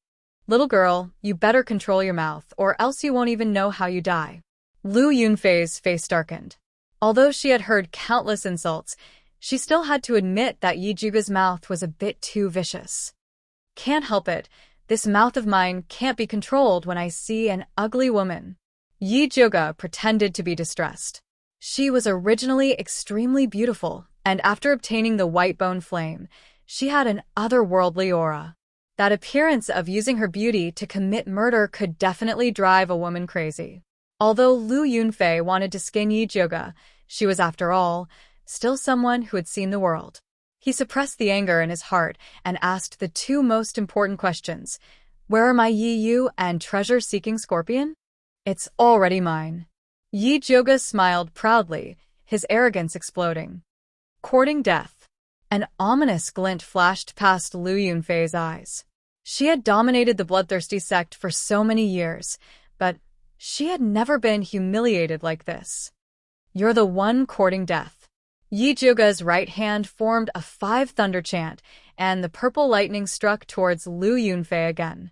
Little girl, you better control your mouth, or else you won't even know how you die." Lu Yunfei's face darkened. Although she had heard countless insults, she still had to admit that Yi Zhuge's mouth was a bit too vicious. "Can't help it. This mouth of mine can't be controlled when I see an ugly woman." Yi Zhuge pretended to be distressed. She was originally extremely beautiful, and after obtaining the white bone flame, she had an otherworldly aura. That appearance of using her beauty to commit murder could definitely drive a woman crazy. Although Lu Yunfei wanted to skin Yi Zhuge, she was, after all, still someone who had seen the world. He suppressed the anger in his heart and asked the two most important questions. "Where are my Yi Yu and treasure-seeking scorpion?" "It's already mine." Yi Joga smiled proudly, his arrogance exploding. Courting death. An ominous glint flashed past Lu Yunfei's eyes. She had dominated the bloodthirsty sect for so many years, but she had never been humiliated like this. You're the one courting death. Yi Joga's right hand formed a 5 thunder chant, and the purple lightning struck towards Lu Yunfei again.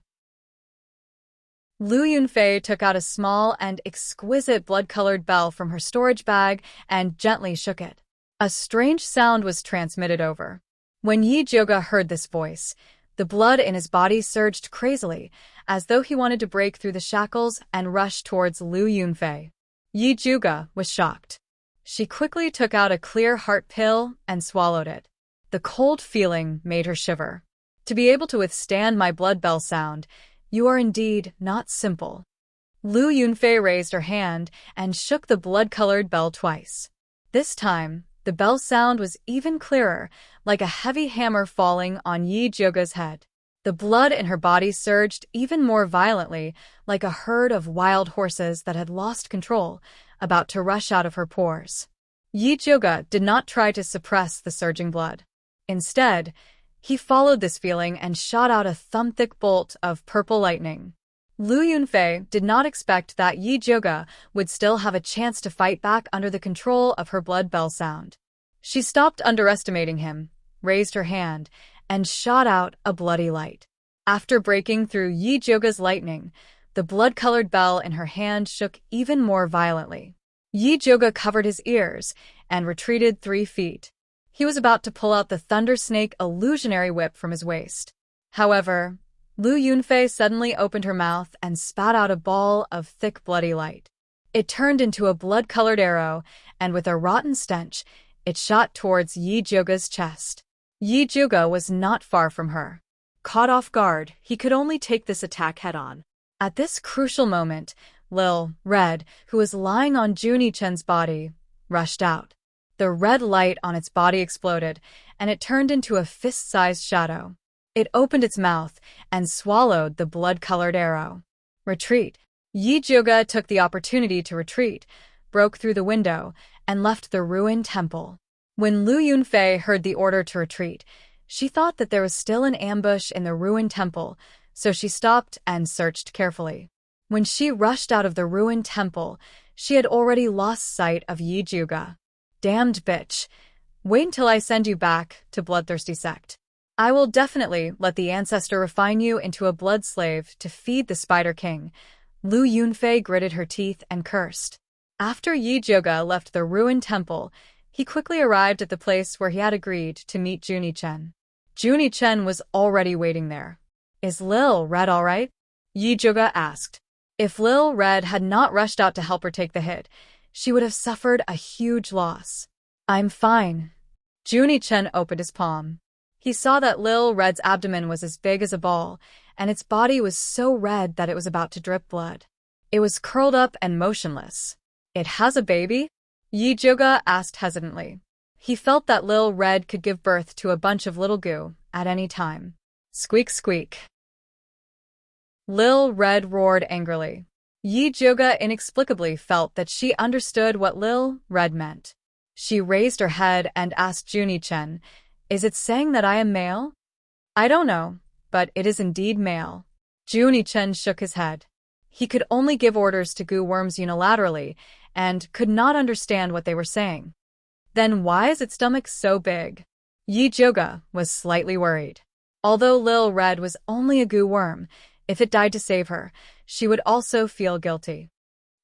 Lu Yunfei took out a small and exquisite blood-colored bell from her storage bag and gently shook it. A strange sound was transmitted over. When Yi Joga heard this voice, the blood in his body surged crazily, as though he wanted to break through the shackles and rush towards Lu Yunfei. Yi Joga was shocked. She quickly took out a clear heart pill and swallowed it. The cold feeling made her shiver. To be able to withstand my blood bell sound, you are indeed not simple. Lu Yunfei raised her hand and shook the blood-colored bell twice. This time, the bell sound was even clearer, like a heavy hammer falling on Yi Joga's head. The blood in her body surged even more violently, like a herd of wild horses that had lost control, about to rush out of her pores. Yi Joga did not try to suppress the surging blood. Instead, he followed this feeling and shot out a thumb-thick bolt of purple lightning. Lu Yunfei did not expect that Yi Joga would still have a chance to fight back under the control of her blood bell sound. She stopped underestimating him, raised her hand, and shot out a bloody light. After breaking through Yi Joga's lightning, the blood-colored bell in her hand shook even more violently. Yi Joga covered his ears and retreated 3 feet. He was about to pull out the Thunder Snake illusionary whip from his waist. However, Lu Yunfei suddenly opened her mouth and spat out a ball of thick bloody light. It turned into a blood-colored arrow, and with a rotten stench, it shot towards Yi Joga's chest. Yi Joga was not far from her. Caught off guard, he could only take this attack head-on. At this crucial moment, Lil Red, who was lying on Junie Chen's body, rushed out. The red light on its body exploded, and it turned into a fist-sized shadow. It opened its mouth and swallowed the blood-colored arrow. Retreat. Yi Joga took the opportunity to retreat, broke through the window, and left the ruined temple. When Lu Yunfei heard the order to retreat, she thought that there was still an ambush in the ruined temple, so she stopped and searched carefully. When she rushed out of the ruined temple, she had already lost sight of Yi Joga. Damned bitch. Wait until I send you back to Bloodthirsty Sect. I will definitely let the ancestor refine you into a blood slave to feed the Spider King. Lu Yunfei gritted her teeth and cursed. After Yi Joga left the ruined temple, he quickly arrived at the place where he had agreed to meet Junie Chen. Junie Chen was already waiting there. Is Lil Red all right? Yi Joga asked. If Lil Red had not rushed out to help her take the hit, she would have suffered a huge loss. I'm fine. Junie Chen opened his palm. He saw that Lil Red's abdomen was as big as a ball, and its body was so red that it was about to drip blood. It was curled up and motionless. It has a baby? Yi Joga asked hesitantly. He felt that Lil Red could give birth to a bunch of little goo at any time. Squeak squeak. Lil Red roared angrily. Yi Joga inexplicably felt that she understood what Lil Red meant. She raised her head and asked Junie Chen, "Is it saying that I am male?" "I don't know, but it is indeed male." Junie Chen shook his head. He could only give orders to goo worms unilaterally and could not understand what they were saying. Then why is its stomach so big? Yi Joga was slightly worried. Although Lil Red was only a goo worm, if it died to save her, she would also feel guilty.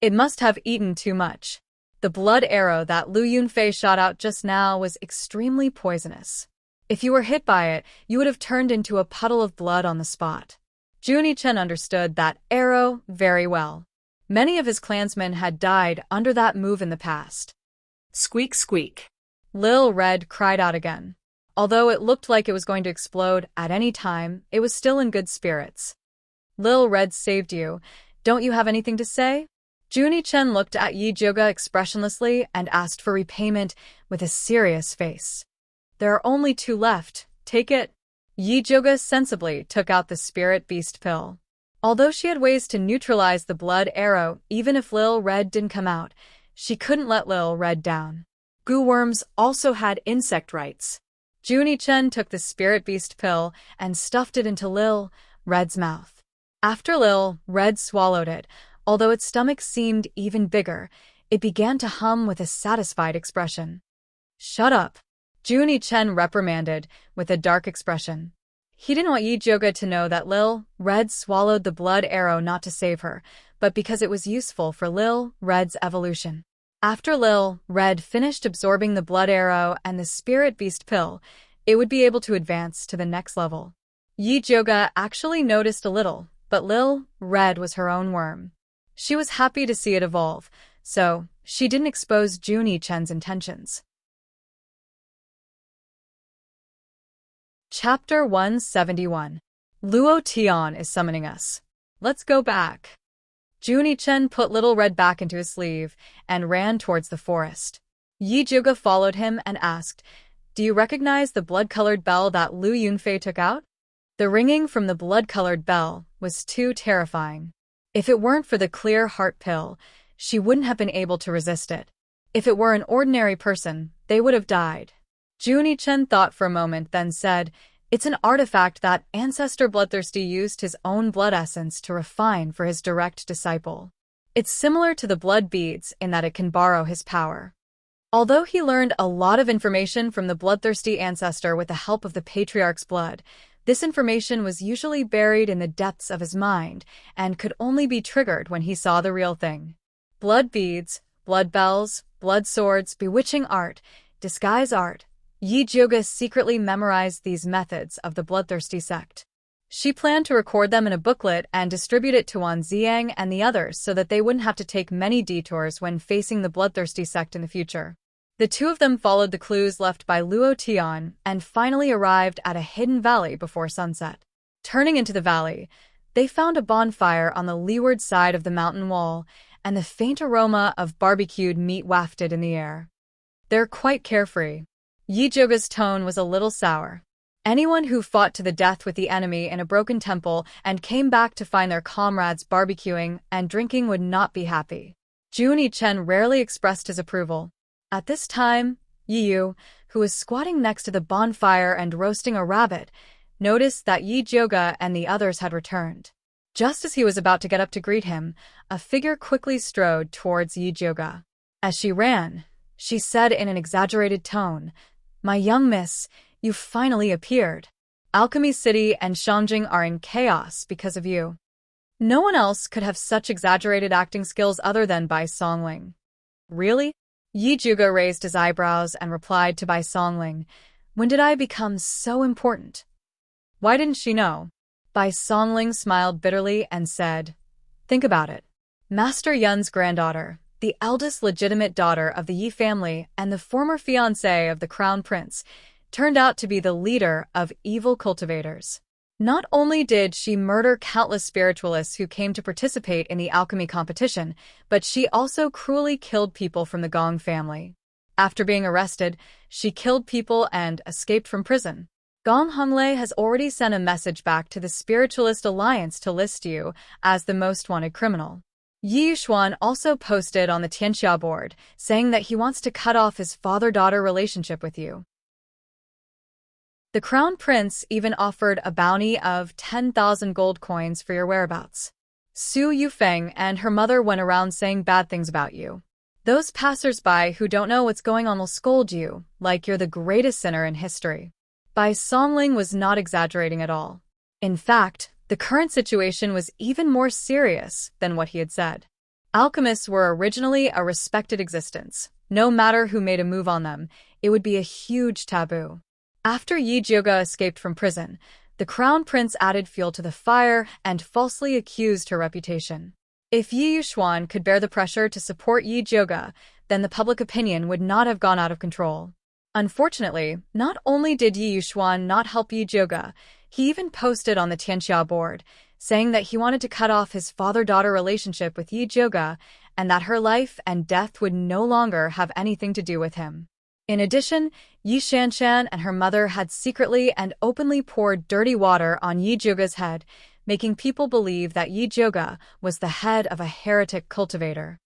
It must have eaten too much. The blood arrow that Lu Yunfei shot out just now was extremely poisonous. If you were hit by it, you would have turned into a puddle of blood on the spot. Junie Chen understood that arrow very well. Many of his clansmen had died under that move in the past. Squeak squeak. Lil Red cried out again. Although it looked like it was going to explode at any time, it was still in good spirits. Lil Red saved you. Don't you have anything to say? Junie Chen looked at Yi Joga expressionlessly and asked for repayment with a serious face. There are only 2 left. Take it. Yi Joga sensibly took out the spirit beast pill. Although she had ways to neutralize the blood arrow even if Lil Red didn't come out, she couldn't let Lil Red down. Goo worms also had insect rights. Junie Chen took the spirit beast pill and stuffed it into Lil Red's mouth. After Lil Red swallowed it, although its stomach seemed even bigger, it began to hum with a satisfied expression. "Shut up," Junie Chen reprimanded with a dark expression. He didn't want Yi Joga to know that Lil Red swallowed the blood arrow not to save her, but because it was useful for Lil Red's evolution. After Lil Red finished absorbing the blood arrow and the spirit beast pill, it would be able to advance to the next level. Yi Joga actually noticed a little, but Lil Red was her own worm. She was happy to see it evolve, so she didn't expose Junie Chen's intentions. Chapter 171. Luo Tian is summoning us. Let's go back. Junie Chen put Little Red back into his sleeve and ran towards the forest. Yi Juga followed him and asked, "Do you recognize the blood-colored bell that Lu Yunfei took out?" The ringing from the blood-colored bell was too terrifying. If it weren't for the clear heart pill, she wouldn't have been able to resist it. If it were an ordinary person, they would have died. Junie Chen thought for a moment, then said, "It's an artifact that Ancestor Bloodthirsty used his own blood essence to refine for his direct disciple. It's similar to the blood beads in that it can borrow his power." Although he learned a lot of information from the bloodthirsty ancestor with the help of the Patriarch's blood, this information was usually buried in the depths of his mind and could only be triggered when he saw the real thing. Blood beads, blood bells, blood swords, bewitching art, disguise art. Yi Joga secretly memorized these methods of the bloodthirsty sect. She planned to record them in a booklet and distribute it to Wan Ziang and the others so that they wouldn't have to take many detours when facing the bloodthirsty sect in the future. The two of them followed the clues left by Luo Tian and finally arrived at a hidden valley before sunset. Turning into the valley, they found a bonfire on the leeward side of the mountain wall, and the faint aroma of barbecued meat wafted in the air. "They're quite carefree." Yi Joga's tone was a little sour. Anyone who fought to the death with the enemy in a broken temple and came back to find their comrades barbecuing and drinking would not be happy. Junie Chen rarely expressed his approval. At this time, Yi Yu, who was squatting next to the bonfire and roasting a rabbit, noticed that Yi Joga and the others had returned. Just as he was about to get up to greet him, a figure quickly strode towards Yi Joga. As she ran, she said in an exaggerated tone, "My young miss, you finally appeared. Alchemy City and Shangjing are in chaos because of you." No one else could have such exaggerated acting skills other than Bai Songling. "Really?" Yi Juga raised his eyebrows and replied to Bai Songling, "When did I become so important?" Why didn't she know? Bai Songling smiled bitterly and said, "Think about it. Master Yun's granddaughter, the eldest legitimate daughter of the Yi family and the former fiancée of the crown prince, turned out to be the leader of evil cultivators. Not only did she murder countless spiritualists who came to participate in the alchemy competition, but she also cruelly killed people from the Gong family. After being arrested, she killed people and escaped from prison. Gong Honglei has already sent a message back to the Spiritualist Alliance to list you as the most wanted criminal. Yi Yuxuan also posted on the Tianxia board, saying that he wants to cut off his father-daughter relationship with you. The Crown Prince even offered a bounty of 10,000 gold coins for your whereabouts. Su Yufeng and her mother went around saying bad things about you. Those passers-by who don't know what's going on will scold you, like you're the greatest sinner in history." Bai Songling was not exaggerating at all. In fact, the current situation was even more serious than what he had said. Alchemists were originally a respected existence. No matter who made a move on them, it would be a huge taboo. After Yi Joga escaped from prison, the Crown Prince added fuel to the fire and falsely accused her reputation. If Yi Yuxuan could bear the pressure to support Yi Joga, then the public opinion would not have gone out of control. Unfortunately, not only did Yi Yuxuan not help Yi Joga, he even posted on the Tianxia board, saying that he wanted to cut off his father-daughter relationship with Yi Joga and that her life and death would no longer have anything to do with him. In addition, Yi Shanshan and her mother had secretly and openly poured dirty water on Yi Joga's head, making people believe that Yi Zhuge was the head of a heretic cultivator.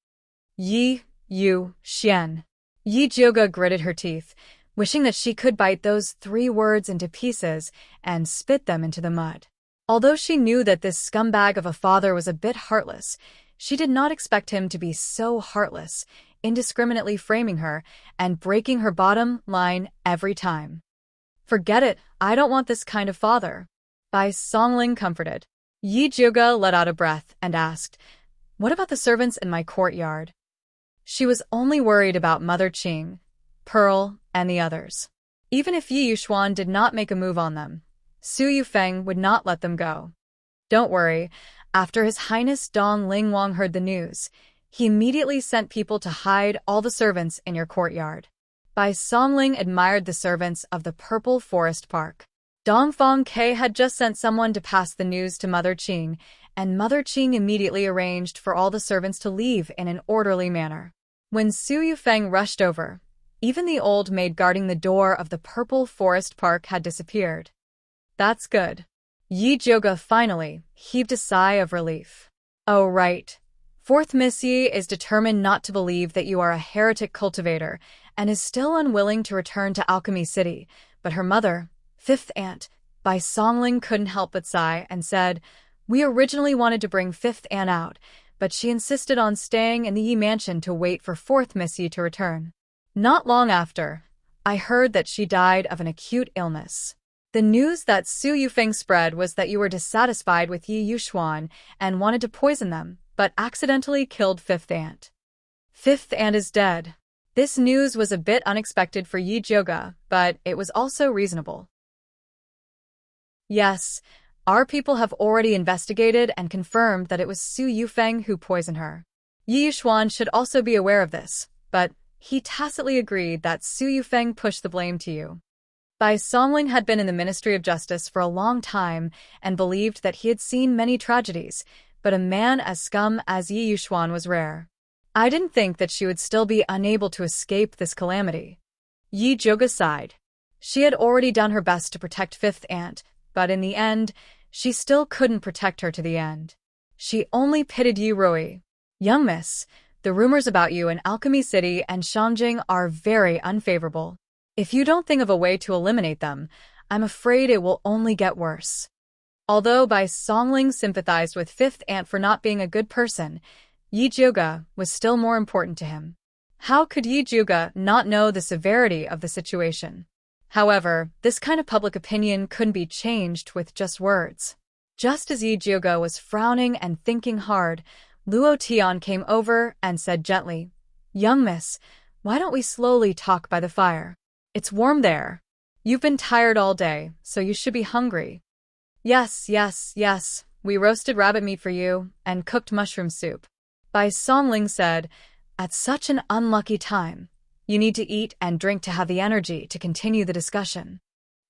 Yi Yu Xian. Yi Zhuge gritted her teeth, wishing that she could bite those 3 words into pieces and spit them into the mud. Although she knew that this scumbag of a father was a bit heartless, she did not expect him to be so heartless, indiscriminately framing her and breaking her bottom line every time. Forget it, I don't want this kind of father. Bai Songling comforted. Yi Zhuge let out a breath and asked, "What about the servants in my courtyard?" She was only worried about Mother Qing, Pearl, and the others. Even if Yi Yuxuan did not make a move on them, Su Yufeng would not let them go. Don't worry, after His Highness Dong Lingwang heard the news, he immediately sent people to hide all the servants in your courtyard. Bai Songling admired the servants of the Purple Forest Park. Dongfang Ke had just sent someone to pass the news to Mother Qing, and Mother Qing immediately arranged for all the servants to leave in an orderly manner. When Su Yufeng rushed over, even the old maid guarding the door of the Purple Forest Park had disappeared. That's good. Yi Zhuge finally heaved a sigh of relief. Oh right. Fourth Miss Yi is determined not to believe that you are a heretic cultivator and is still unwilling to return to Alchemy City, but her mother, Fifth Aunt, Bai Songling couldn't help but sigh and said, "We originally wanted to bring Fifth Aunt out, but she insisted on staying in the Yi Mansion to wait for Fourth Miss Yi to return. Not long after, I heard that she died of an acute illness. The news that Su Yufeng spread was that you were dissatisfied with Yi Yuxuan and wanted to poison them, but accidentally killed Fifth Aunt. Fifth Aunt is dead." This news was a bit unexpected for Yi Zhuge, but it was also reasonable. Yes, our people have already investigated and confirmed that it was Su Yufeng who poisoned her. Yi Yuxuan should also be aware of this, but he tacitly agreed that Su Yufeng pushed the blame to you. Bai Songling had been in the Ministry of Justice for a long time and believed that he had seen many tragedies, but a man as scum as Yi Yuxuan was rare. I didn't think that she would still be unable to escape this calamity. Yi Zhuge sighed. She had already done her best to protect Fifth Aunt, but in the end, she still couldn't protect her to the end. She only pitied Yi Rui. "Young miss, the rumors about you in Alchemy City and Shangjing are very unfavorable. If you don't think of a way to eliminate them, I'm afraid it will only get worse." Although Bai Songling sympathized with Fifth Aunt for not being a good person, Yi Zhuge was still more important to him. How could Yi Zhuge not know the severity of the situation? However, this kind of public opinion couldn't be changed with just words. Just as Yi Zhuge was frowning and thinking hard, Luo Tian came over and said gently, "Young miss, why don't we slowly talk by the fire? It's warm there. You've been tired all day, so you should be hungry." Yes, we roasted rabbit meat for you and cooked mushroom soup." Bai Songling said, "At such an unlucky time, you need to eat and drink to have the energy to continue the discussion."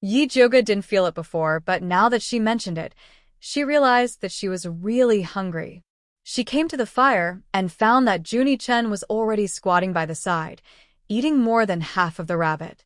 Yi Zhuge didn't feel it before, but now that she mentioned it, she realized that she was really hungry. She came to the fire and found that Junie Chen was already squatting by the side, eating more than half of the rabbit.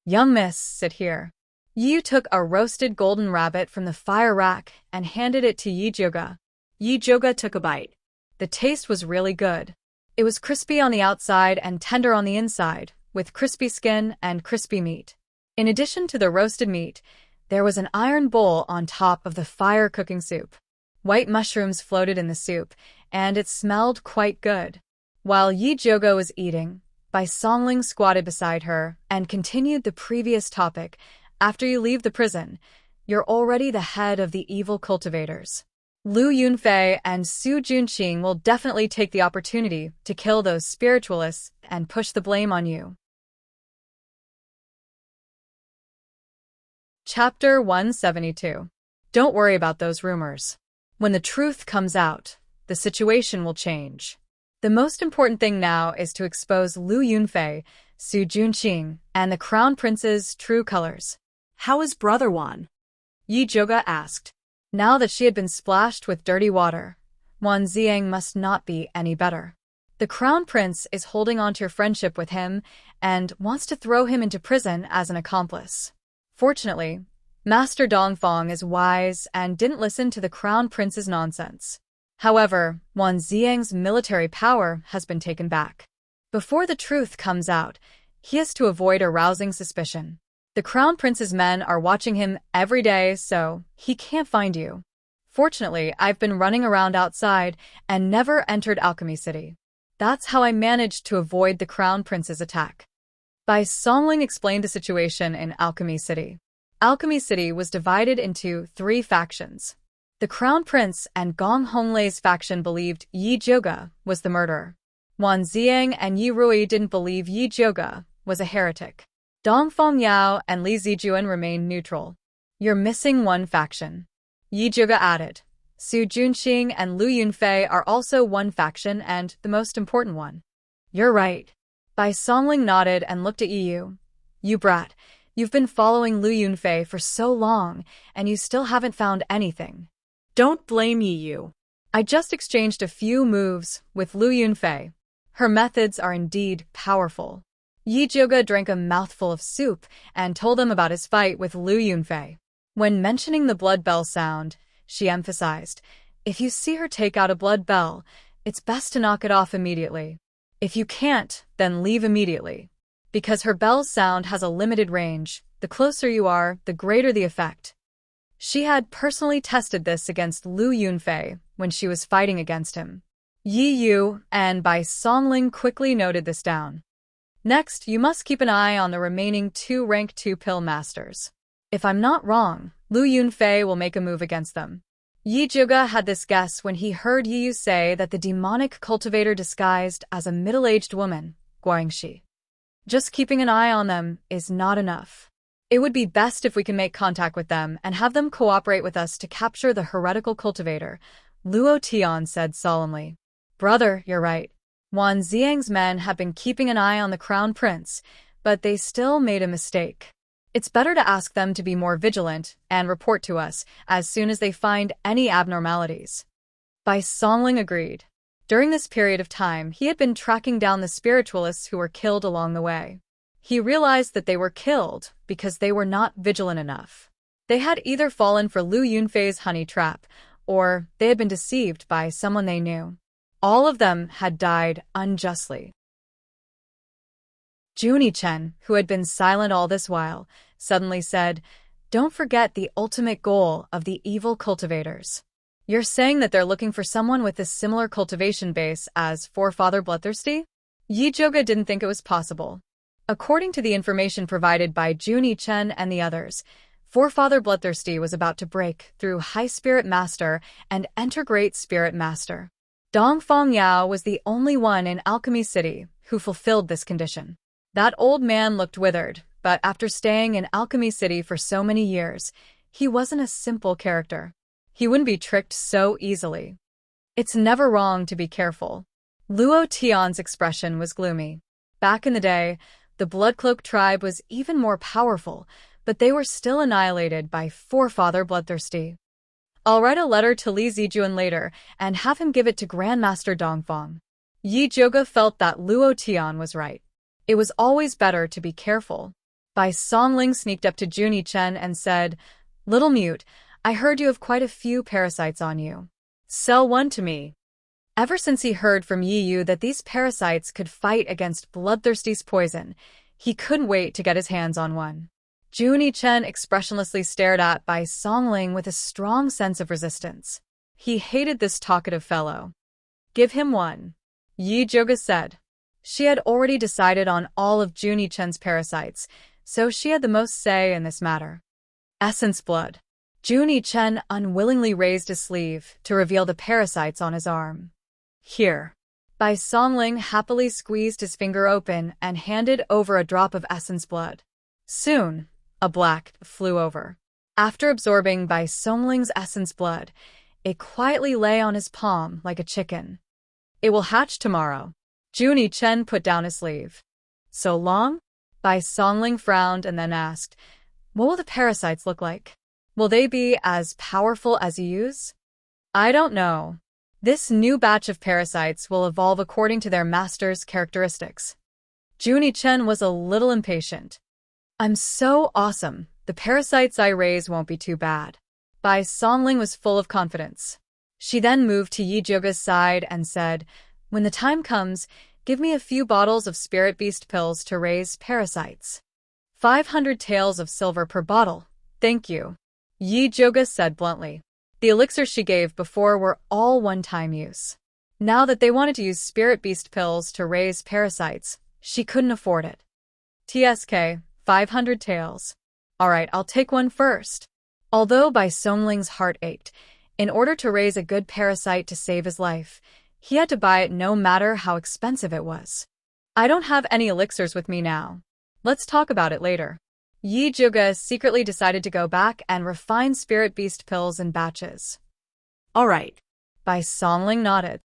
"Young miss, sit here." Yi took a roasted golden rabbit from the fire rack and handed it to Yi Zhuge. Yi Zhuge took a bite. The taste was really good. It was crispy on the outside and tender on the inside, with crispy skin and crispy meat. In addition to the roasted meat, there was an iron bowl on top of the fire cooking soup. White mushrooms floated in the soup, and it smelled quite good. While Yi Zhuge was eating, Bai Songling squatted beside her and continued the previous topic. "After you leave the prison, you're already the head of the evil cultivators. Lu Yunfei and Su Junqing will definitely take the opportunity to kill those spiritualists and push the blame on you." Chapter 172. Don't worry about those rumors. When the truth comes out, the situation will change. The most important thing now is to expose Lu Yunfei, Su Junqing, and the Crown Prince's true colors. How is Brother Wan? Yi Zhuge asked. Now that she had been splashed with dirty water, Wan Ziang must not be any better. The Crown Prince is holding on to your friendship with him and wants to throw him into prison as an accomplice. Fortunately, Master Dongfang is wise and didn't listen to the crown prince's nonsense. However, Wan Xiang's military power has been taken back. Before the truth comes out, he has to avoid arousing suspicion. The crown prince's men are watching him every day, so he can't find you. Fortunately, I've been running around outside and never entered Alchemy City. That's how I managed to avoid the crown prince's attack. Bai Songling explained the situation in Alchemy City. Alchemy City was divided into 3 factions. The Crown Prince and Gong Honglei's faction believed Yi Zhouge was the murderer. Wan Xiang and Yi Rui didn't believe Yi Zhouge was a heretic. Dongfang Yao and Li Zijuan remained neutral. You're missing one faction. Yi Zhouge added. Su Junxing and Lu Yunfei are also one faction and the most important one. You're right. Bai Songling nodded and looked at Yu. You brat. You've been following Lu Yunfei for so long, and you still haven't found anything. Don't blame Yu. I just exchanged a few moves with Lu Yunfei. Her methods are indeed powerful. Yi Zhouge drank a mouthful of soup and told them about his fight with Lu Yunfei. When mentioning the blood bell sound, she emphasized, if you see her take out a blood bell, it's best to knock it off immediately. If you can't, then leave immediately. Because her bell's sound has a limited range, the closer you are, the greater the effect. She had personally tested this against Lu Yunfei when she was fighting against him. Yi Yu and Bai Songling quickly noted this down. Next, you must keep an eye on the remaining 2 rank 2 pill masters. If I'm not wrong, Lu Yunfei will make a move against them. Yi Zhouge had this guess when he heard Yi Yu say that the demonic cultivator disguised as a middle-aged woman, Guangxi. Just keeping an eye on them is not enough. It would be best if we can make contact with them and have them cooperate with us to capture the heretical cultivator, Luo Tian said solemnly. Brother, you're right. Wan Xiang's men have been keeping an eye on the crown prince, but they still made a mistake. It's better to ask them to be more vigilant and report to us as soon as they find any abnormalities. Bai Songling agreed. During this period of time, he had been tracking down the spiritualists who were killed along the way. He realized that they were killed because they were not vigilant enough. They had either fallen for Lu Yunfei's honey trap, or they had been deceived by someone they knew. All of them had died unjustly. Junie Chen, who had been silent all this while, suddenly said, Don't forget the ultimate goal of the evil cultivators. You're saying that they're looking for someone with a similar cultivation base as Forefather Bloodthirsty? Yi Zhouge didn't think it was possible. According to the information provided by Junie Chen and the others, Forefather Bloodthirsty was about to break through High Spirit Master and enter Great Spirit Master. Dongfang Yao was the only one in Alchemy City who fulfilled this condition. That old man looked withered, but after staying in Alchemy City for so many years, he wasn't a simple character. He wouldn't be tricked so easily. It's never wrong to be careful. Luo Tian's expression was gloomy. Back in the day, the Bloodcloak tribe was even more powerful, but they were still annihilated by Forefather Bloodthirsty. I'll write a letter to Li Zijuan later and have him give it to Grandmaster Dongfang. Yi Zhouge felt that Luo Tian was right. It was always better to be careful. Bai Songling sneaked up to Junie Chen and said, Little Mute, I heard you have quite a few parasites on you. Sell one to me. Ever since he heard from Yi Yu that these parasites could fight against Bloodthirsty's poison, he couldn't wait to get his hands on one. Junie Chen expressionlessly stared at Bai Songling with a strong sense of resistance. He hated this talkative fellow. Give him one. Yi Zhouge said. She had already decided on all of Junie Chen's parasites, so she had the most say in this matter. Essence Blood. Junie Chen unwillingly raised his sleeve to reveal the parasites on his arm. Here. Bai Songling happily squeezed his finger open and handed over a drop of essence blood. Soon, a black flew over. After absorbing Bai Songling's essence blood, it quietly lay on his palm like a chicken. It will hatch tomorrow. Junie Chen put down his sleeve. So long? Bai Songling frowned and then asked, What will the parasites look like? Will they be as powerful as you use? I don't know. This new batch of parasites will evolve according to their master's characteristics. Junie Chen was a little impatient. I'm so awesome. The parasites I raise won't be too bad. Bai Songling was full of confidence. She then moved to Yi Joga's side and said, "When the time comes, give me a few bottles of spirit beast pills to raise parasites. 500 taels of silver per bottle. Thank you." Yi Joga said bluntly. The elixirs she gave before were all one-time use. Now that they wanted to use spirit beast pills to raise parasites, she couldn't afford it. "TSK, 500 taels. Alright, I'll take one first." Although Bai Songling's heart ached, in order to raise a good parasite to save his life, he had to buy it no matter how expensive it was. "I don't have any elixirs with me now. Let's talk about it later." Yi Juga secretly decided to go back and refine spirit beast pills in batches. All right. Bai Songling nodded.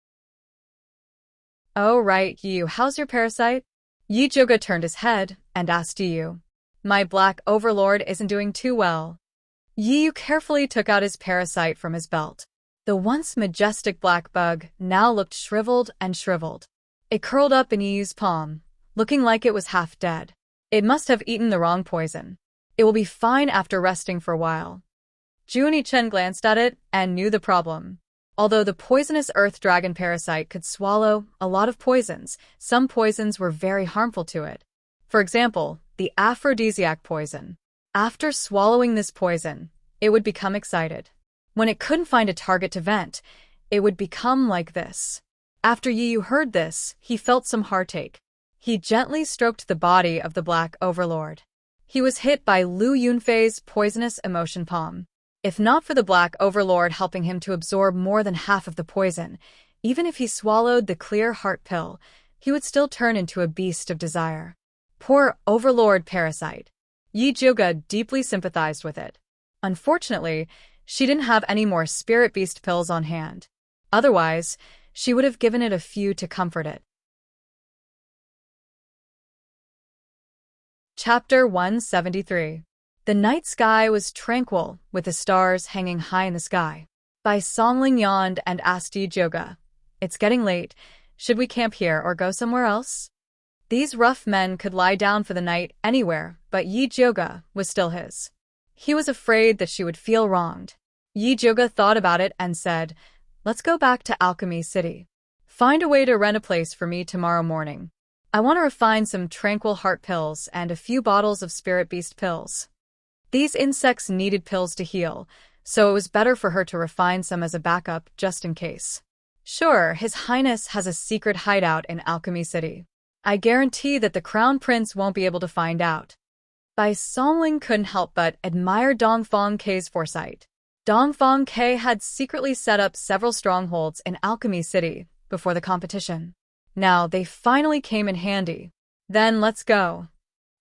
"Oh right, Yu, how's your parasite?" Yi Juga turned his head and asked Yu. "My black overlord isn't doing too well." Yu carefully took out his parasite from his belt. The once majestic black bug now looked shriveled and shriveled. It curled up in Yu's palm, looking like it was half dead. It must have eaten the wrong poison. It will be fine after resting for a while. Junie Chen glanced at it and knew the problem. Although the poisonous earth dragon parasite could swallow a lot of poisons, some poisons were very harmful to it. For example, the aphrodisiac poison. After swallowing this poison, it would become excited. When it couldn't find a target to vent, it would become like this. After Yu heard this, he felt some heartache. He gently stroked the body of the Black Overlord. He was hit by Lu Yunfei's poisonous emotion palm. If not for the Black Overlord helping him to absorb more than half of the poison, even if he swallowed the clear heart pill, he would still turn into a beast of desire. Poor Overlord parasite. Yi Juga deeply sympathized with it. Unfortunately, she didn't have any more spirit beast pills on hand. Otherwise, she would have given it a few to comfort it. Chapter 173. The night sky was tranquil, with the stars hanging high in the sky. Bai Songling yawned and asked Yi Joga, "It's getting late. Should we camp here or go somewhere else?" These rough men could lie down for the night anywhere, but Yi Joga was still his. He was afraid that she would feel wronged. Yi Joga thought about it and said, "Let's go back to Alchemy City. Find a way to rent a place for me tomorrow morning. I want to refine some tranquil heart pills and a few bottles of spirit beast pills." These insects needed pills to heal, so it was better for her to refine some as a backup just in case. "Sure, His Highness has a secret hideout in Alchemy City. I guarantee that the Crown Prince won't be able to find out." Bai Songling couldn't help but admire Dongfang K's foresight. Dongfang K had secretly set up several strongholds in Alchemy City before the competition. Now they finally came in handy. "Then let's go."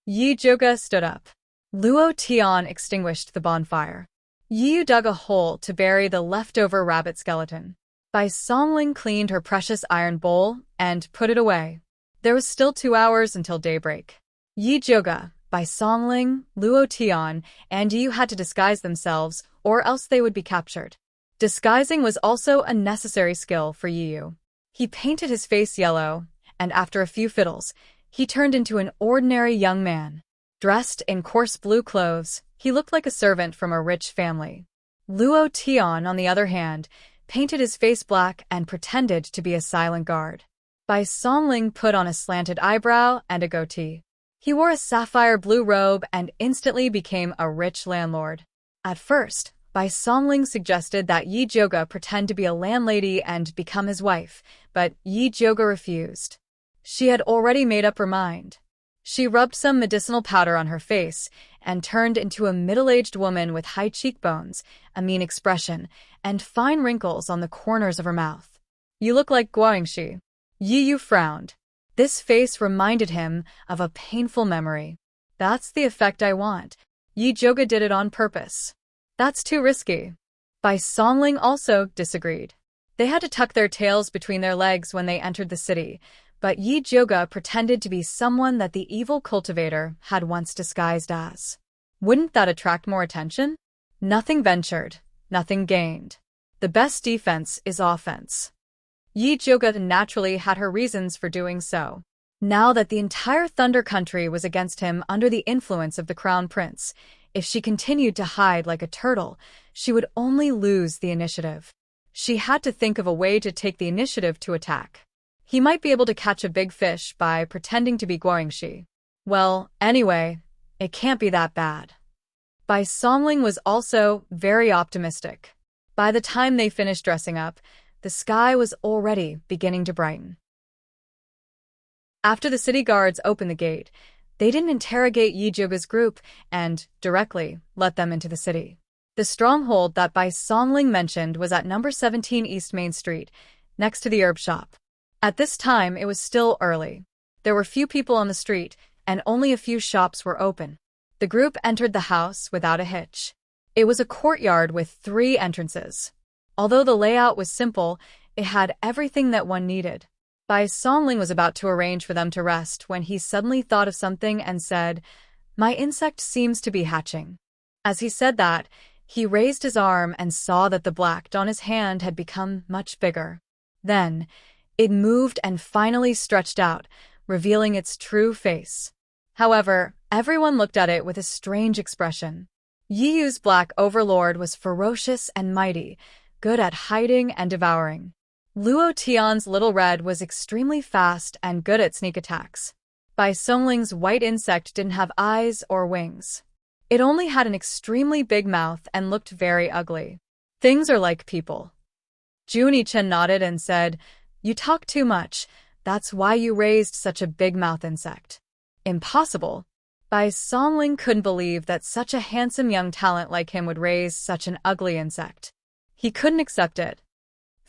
Yi Joga stood up. Luo Tian extinguished the bonfire. Yi dug a hole to bury the leftover rabbit skeleton. Bai Songling cleaned her precious iron bowl and put it away. There was still 2 hours until daybreak. Yi Joga, Bai Songling, Luo Tian, and Yu had to disguise themselves, or else they would be captured. Disguising was also a necessary skill for Yu. He painted his face yellow, and after a few fiddles, he turned into an ordinary young man. Dressed in coarse blue clothes, he looked like a servant from a rich family. Luo Tian, on the other hand, painted his face black and pretended to be a silent guard. Bai Songling put on a slanted eyebrow and a goatee. He wore a sapphire blue robe and instantly became a rich landlord. At first, Bai Songling suggested that Yi Joga pretend to be a landlady and become his wife, but Yi Joga refused. She had already made up her mind. She rubbed some medicinal powder on her face and turned into a middle-aged woman with high cheekbones, a mean expression, and fine wrinkles on the corners of her mouth. "You look like Guangxi." Yi Yu frowned. This face reminded him of a painful memory. "That's the effect I want." Yi Joga did it on purpose. "That's too risky." Bai Songling also disagreed. They had to tuck their tails between their legs when they entered the city, but Yi Joga pretended to be someone that the evil cultivator had once disguised as. Wouldn't that attract more attention? Nothing ventured, nothing gained. The best defense is offense. Yi Joga naturally had her reasons for doing so. Now that the entire Thunder Country was against him under the influence of the Crown Prince, If she continued to hide like a turtle, she would only lose the initiative. She had to think of a way to take the initiative to attack. He might be able to catch a big fish by pretending to be Guangxi. Well, anyway, it can't be that bad. Bai Songling was also very optimistic. By the time they finished dressing up, the sky was already beginning to brighten. After the city guards opened the gate, they didn't interrogate Yi Zhuge's group and, directly, let them into the city. The stronghold that Bai Songling mentioned was at number 17 East Main Street, next to the herb shop. At this time, it was still early. There were few people on the street, and only a few shops were open. The group entered the house without a hitch. It was a courtyard with 3 entrances. Although the layout was simple, it had everything that one needed. Bai Songling was about to arrange for them to rest when he suddenly thought of something and said, "My insect seems to be hatching." As he said that, he raised his arm and saw that the black on his hand had become much bigger. Then, it moved and finally stretched out, revealing its true face. Luohowever, everyone looked at it with a strange expression. Yi Yu's black overlord was ferocious and mighty, good at hiding and devouring. Luo Tian's little red was extremely fast and good at sneak attacks. Bai Songling's white insect didn't have eyes or wings. It only had an extremely big mouth and looked very ugly. Things are like people. Junie Chen nodded and said, "You talk too much. That's why you raised such a big mouth insect." Impossible. Bai Songling couldn't believe that such a handsome young talent like him would raise such an ugly insect. He couldn't accept it.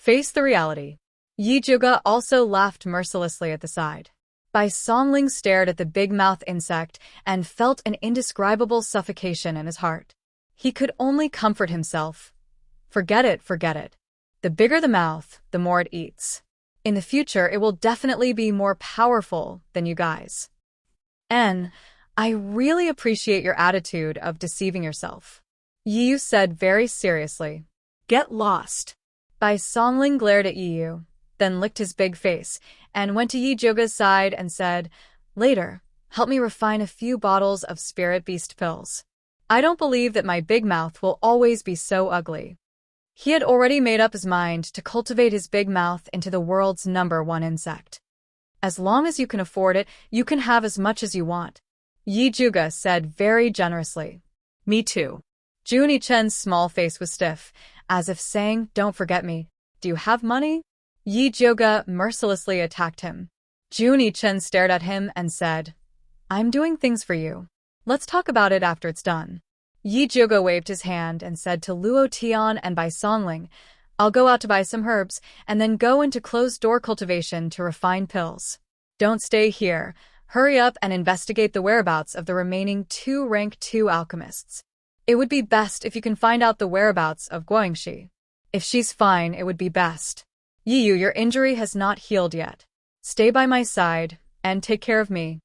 Face the reality. Yi Zhuge also laughed mercilessly at the side. Bai Songling stared at the big-mouth insect and felt an indescribable suffocation in his heart. He could only comfort himself. Forget it, forget it. The bigger the mouth, the more it eats. In the future, it will definitely be more powerful than you guys. And I really appreciate your attitude of deceiving yourself. Yi Yu said very seriously. Get lost. Bai Songling glared at Yi Yu, then licked his big face, and went to Yi Zhuge's side and said, "Later, help me refine a few bottles of spirit beast pills. I don't believe that my big mouth will always be so ugly." He had already made up his mind to cultivate his big mouth into the world's #1 insect. As long as you can afford it, you can have as much as you want. Yi Zhuge said very generously. Me too. Junie Chen's small face was stiff, as if saying, "Don't forget me. Do you have money?" Yi Zhuge mercilessly attacked him. Junie Chen stared at him and said, "I'm doing things for you. Let's talk about it after it's done." Yi Zhuge waved his hand and said to Luo Tian and Bai Songling, "I'll go out to buy some herbs and then go into closed-door cultivation to refine pills. Don't stay here. Hurry up and investigate the whereabouts of the remaining 2 rank 2 alchemists. It would be best if you can find out the whereabouts of Guangxi. If she's fine, it would be best. Yi Yu, your injury has not healed yet. Stay by my side and take care of me."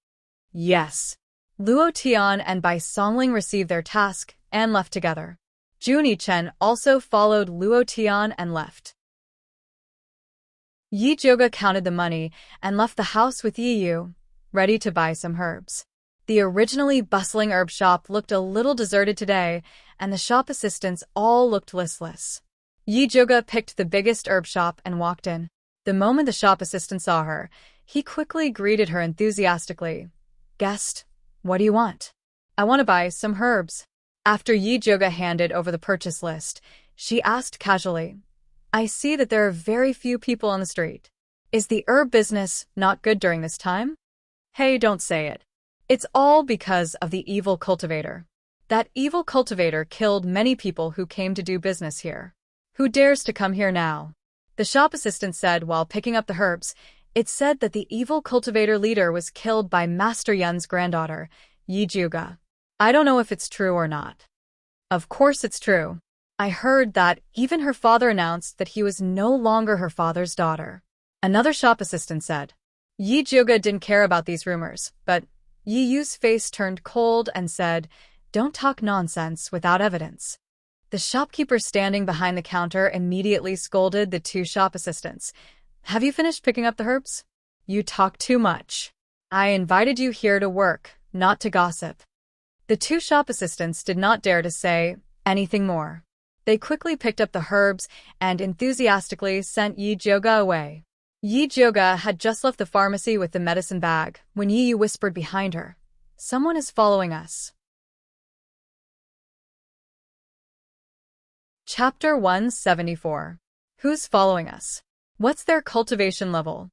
"Yes." Luo Tian and Bai Songling received their task and left together. Junie Chen also followed Luo Tian and left. Yi Zhuge counted the money and left the house with Yi Yu, ready to buy some herbs. The originally bustling herb shop looked a little deserted today, and the shop assistants all looked listless. Yi Zhuge picked the biggest herb shop and walked in. The moment the shop assistant saw her, he quickly greeted her enthusiastically. "Guest, what do you want?" "I want to buy some herbs." After Yi Zhuge handed over the purchase list, she asked casually, "I see that there are very few people on the street. Is the herb business not good during this time?" "Hey, don't say it. It's all because of the evil cultivator. That evil cultivator killed many people who came to do business here. Who dares to come here now?" The shop assistant said while picking up the herbs. It said that the evil cultivator leader was killed by Master Yun's granddaughter, Yi Zhuge. "I don't know if it's true or not." "Of course it's true. I heard that even her father announced that he was no longer her father's daughter." Another shop assistant said. Yi Zhuge didn't care about these rumors, but Yi Yu's face turned cold and said, "Don't talk nonsense without evidence." The shopkeeper standing behind the counter immediately scolded the 2 shop assistants. "Have you finished picking up the herbs? You talk too much. I invited you here to work, not to gossip." The two shop assistants did not dare to say anything more. They quickly picked up the herbs and enthusiastically sent Yi Jioga away. Yi Jioga had just left the pharmacy with the medicine bag when Yi Yu whispered behind her, "Someone is following us." Chapter 174. Who's following us? What's their cultivation level?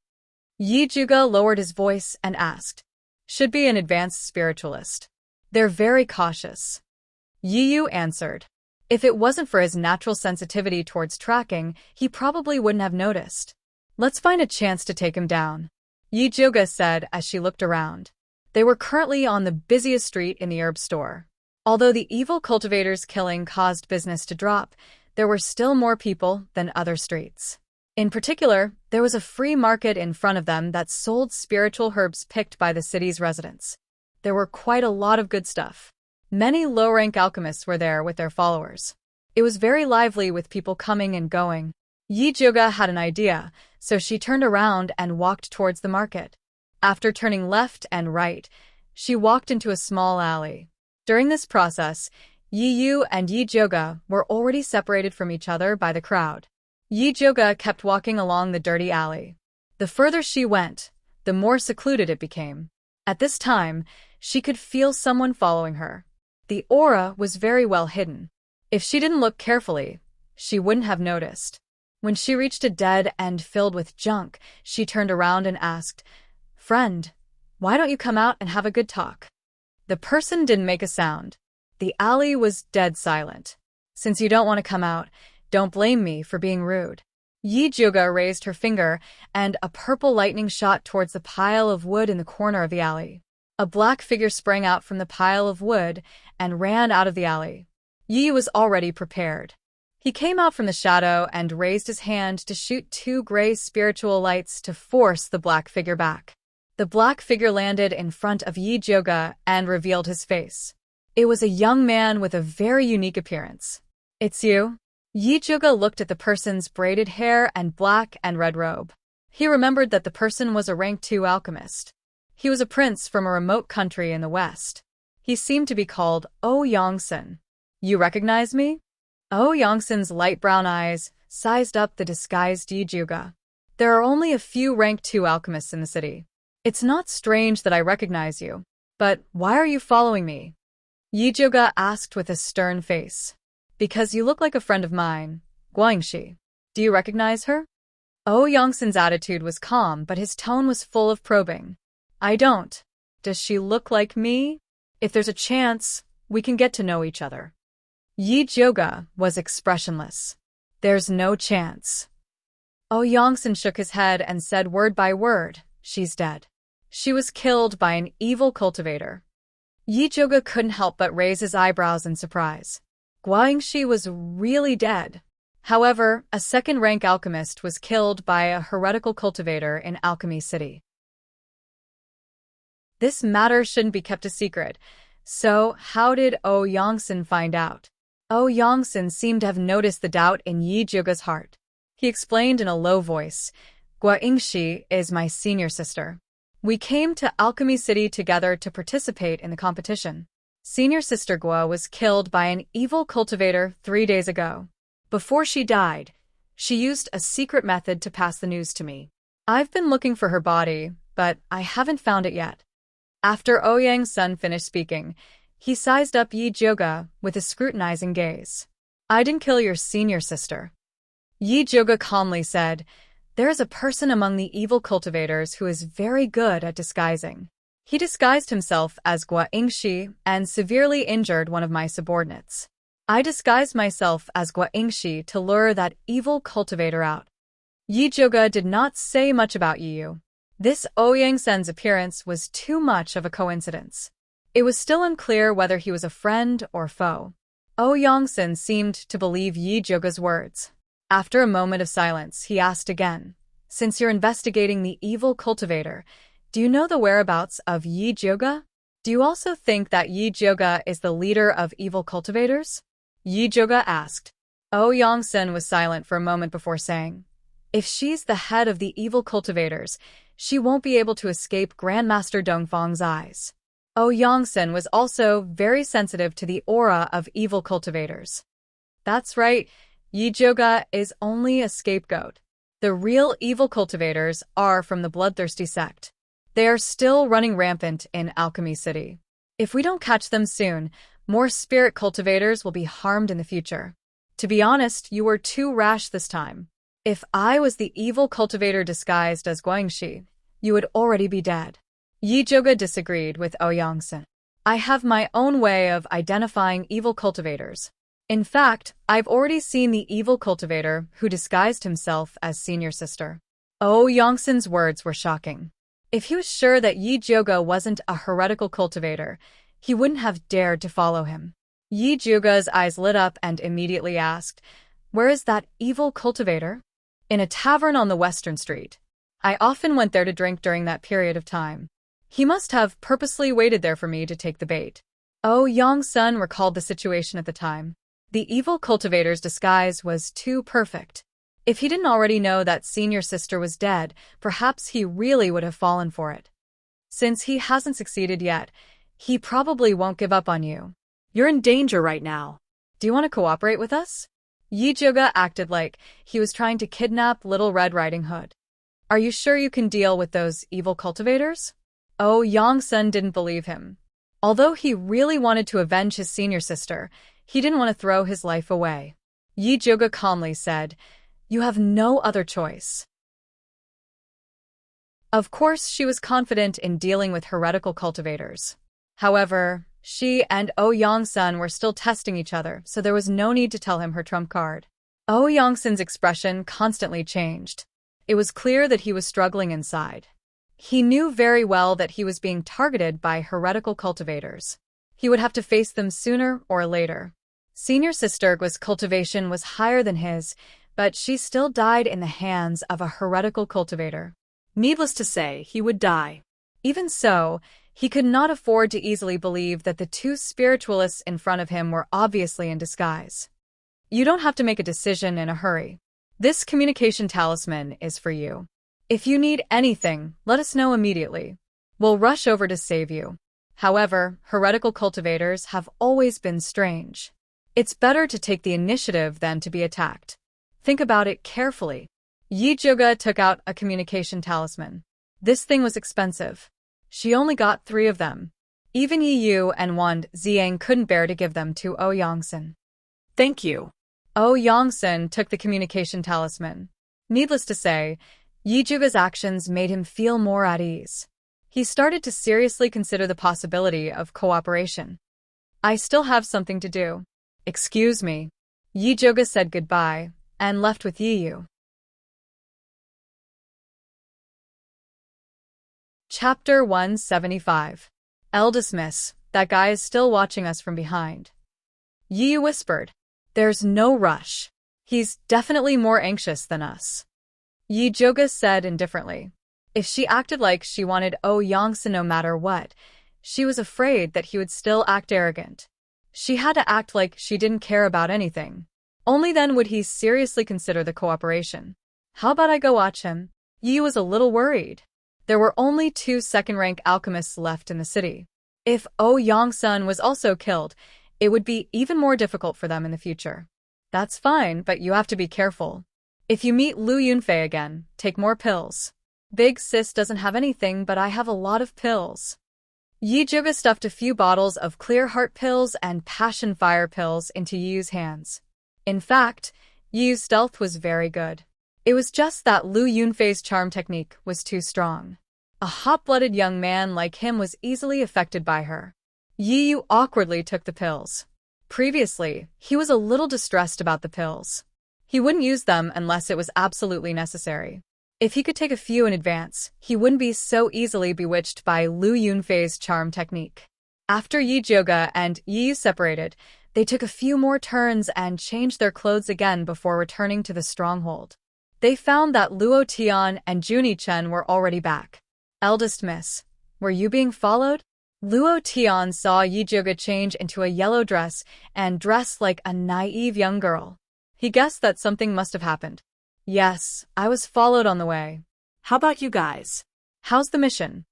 Yi Jioga lowered his voice and asked. Should be an advanced spiritualist. They're very cautious. Yi Yu answered. If it wasn't for his natural sensitivity towards tracking, he probably wouldn't have noticed. Let's find a chance to take him down, Yi Jioga said as she looked around. They were currently on the busiest street in the herb store. Although the evil cultivator's killing caused business to drop, there were still more people than other streets. In particular, there was a free market in front of them that sold spiritual herbs picked by the city's residents. There were quite a lot of good stuff. Many low-rank alchemists were there with their followers. It was very lively with people coming and going. Yi Jioga had an idea, so she turned around and walked towards the market. After turning left and right, she walked into a small alley. During this process, Yi Yu and Yi Jioga were already separated from each other by the crowd. Yi Jioga kept walking along the dirty alley. The further she went, the more secluded it became. At this time, she could feel someone following her. The aura was very well hidden. If she didn't look carefully, she wouldn't have noticed. When she reached a dead end filled with junk, she turned around and asked, "Friend, why don't you come out and have a good talk?" The person didn't make a sound. The alley was dead silent. "Since you don't want to come out, don't blame me for being rude." Yi Jioga raised her finger, and a purple lightning shot towards the pile of wood in the corner of the alley. A black figure sprang out from the pile of wood and ran out of the alley. Yi was already prepared. He came out from the shadow and raised his hand to shoot two gray spiritual lights to force the black figure back. The black figure landed in front of Yi Jioga and revealed his face. It was a young man with a very unique appearance. "It's you?" Yi Jioga looked at the person's braided hair and black and red robe. He remembered that the person was a rank 2 alchemist. He was a prince from a remote country in the west. He seemed to be called Oh Yongsan. "You recognize me?" Oh Yongsan's light brown eyes sized up the disguised Yi Jioga. "There are only a few rank 2 alchemists in the city. It's not strange that I recognize you. But why are you following me?" Yi Jioga asked with a stern face. "Because you look like a friend of mine, Guangxi. Do you recognize her?" Oh Yongsan's attitude was calm, but his tone was full of probing. "I don't. Does she look like me? If there's a chance, we can get to know each other." Yi Jioga was expressionless. "There's no chance." Oh Yongsan shook his head and said word by word, "She's dead. She was killed by an evil cultivator." Yi Jioga couldn't help but raise his eyebrows in surprise. Guangxi was really dead. However, a second-rank alchemist was killed by a heretical cultivator in Alchemy City. This matter shouldn't be kept a secret. So, how did Oh Yongsan find out? Oh Yongsan seemed to have noticed the doubt in Yi Jioga's heart. He explained in a low voice, "Guangxi is my senior sister. We came to Alchemy City together to participate in the competition. Senior sister Gua was killed by an evil cultivator 3 days ago. Before she died, she used a secret method to pass the news to me. I've been looking for her body, but I haven't found it yet." After Oh Yongsan finished speaking, he sized up Yi Jioga with a scrutinizing gaze. "I didn't kill your senior sister." Yi Jioga calmly said, "There is a person among the evil cultivators who is very good at disguising. He disguised himself as Guangxi and severely injured one of my subordinates. I disguised myself as Guangxi to lure that evil cultivator out." Yi Jioga did not say much about Yi Yu. This Oh Yongsan's appearance was too much of a coincidence. It was still unclear whether he was a friend or foe. Oh Yongsan seemed to believe Yi Jioga's words. After a moment of silence, he asked again, "Since you're investigating the evil cultivator, do you know the whereabouts of Yi Jioga? Do you also think that Yi Jioga is the leader of evil cultivators?" Yi Jioga asked. Oh Yongsan was silent for a moment before saying, "If she's the head of the evil cultivators, she won't be able to escape Grandmaster Dongfang's eyes. Yongsan was also very sensitive to the aura of evil cultivators. That's right, Yi Joga is only a scapegoat. The real evil cultivators are from the bloodthirsty sect. They are still running rampant in Alchemy City. If we don't catch them soon, more spirit cultivators will be harmed in the future. To be honest, you were too rash this time. If I was the evil cultivator disguised as Guangxi, you would already be dead. Yi Joga disagreed with Yongsan. I have my own way of identifying evil cultivators. In fact, I've already seen the evil cultivator who disguised himself as senior sister. Yongsan's words were shocking. If he was sure that Yi Joga wasn't a heretical cultivator, he wouldn't have dared to follow him. Yi Joga's eyes lit up and immediately asked, "Where is that evil cultivator?" "In a tavern on the Western Street. I often went there to drink during that period of time. He must have purposely waited there for me to take the bait." Yongsan recalled the situation at the time. The evil cultivator's disguise was too perfect. If he didn't already know that senior sister was dead, perhaps he really would have fallen for it. Since he hasn't succeeded yet, he probably won't give up on you. You're in danger right now. Do you want to cooperate with us? Yi Joga acted like he was trying to kidnap Little Red Riding Hood. Are you sure you can deal with those evil cultivators? Yongsan didn't believe him. Although he really wanted to avenge his senior sister, he didn't want to throw his life away. Yi Joga calmly said, "You have no other choice." Of course, she was confident in dealing with heretical cultivators. However, she and Yongsan were still testing each other, so there was no need to tell him her trump card. Yongsan's expression constantly changed. It was clear that he was struggling inside. He knew very well that he was being targeted by heretical cultivators. He would have to face them sooner or later. Senior sister's cultivation was higher than his, but she still died in the hands of a heretical cultivator. Needless to say, he would die. Even so, he could not afford to easily believe that the two spiritualists in front of him were obviously in disguise. You don't have to make a decision in a hurry. This communication talisman is for you. If you need anything, let us know immediately. We'll rush over to save you. However, heretical cultivators have always been strange. It's better to take the initiative than to be attacked. Think about it carefully. Yi Joga took out a communication talisman. This thing was expensive. She only got 3 of them. Even Yi Yu and Wang Xiang couldn't bear to give them to Yongsan. Thank you. Yongsan took the communication talisman. Needless to say, Yi Joga's actions made him feel more at ease. He started to seriously consider the possibility of cooperation. I still have something to do. Excuse me. Yi Joga said goodbye and left with Yi Yu. Chapter 175. Eldest Miss, that guy is still watching us from behind. Yi Yu whispered. There's no rush. He's definitely more anxious than us. Yi Joga said indifferently. If she acted like she wanted Yongsan no matter what, she was afraid that he would still act arrogant. She had to act like she didn't care about anything. Only then would he seriously consider the cooperation. How about I go watch him? Yi was a little worried. There were only 2 second-rank alchemists left in the city. If Yongsan was also killed, it would be even more difficult for them in the future. That's fine, but you have to be careful. If you meet Lu Yunfei again, take more pills. Big sis doesn't have anything, but I have a lot of pills. Yi Joga stuffed a few bottles of clear heart pills and passion fire pills into Yi's hands. In fact, Yi's stealth was very good. It was just that Lu Yunfei's charm technique was too strong. A hot-blooded young man like him was easily affected by her. Yi Yu awkwardly took the pills. Previously, he was a little distressed about the pills. He wouldn't use them unless it was absolutely necessary. If he could take a few in advance, he wouldn't be so easily bewitched by Lu Yunfei's charm technique. After Yi Joga and Yi Yu separated, they took a few more turns and changed their clothes again before returning to the stronghold. They found that Luo Tian and Juni Chen were already back. Eldest Miss, were you being followed? Luo Tian saw Yi Joga change into a yellow dress and dress like a naive young girl. He guessed that something must have happened. Yes, I was followed on the way. How about you guys? How's the mission?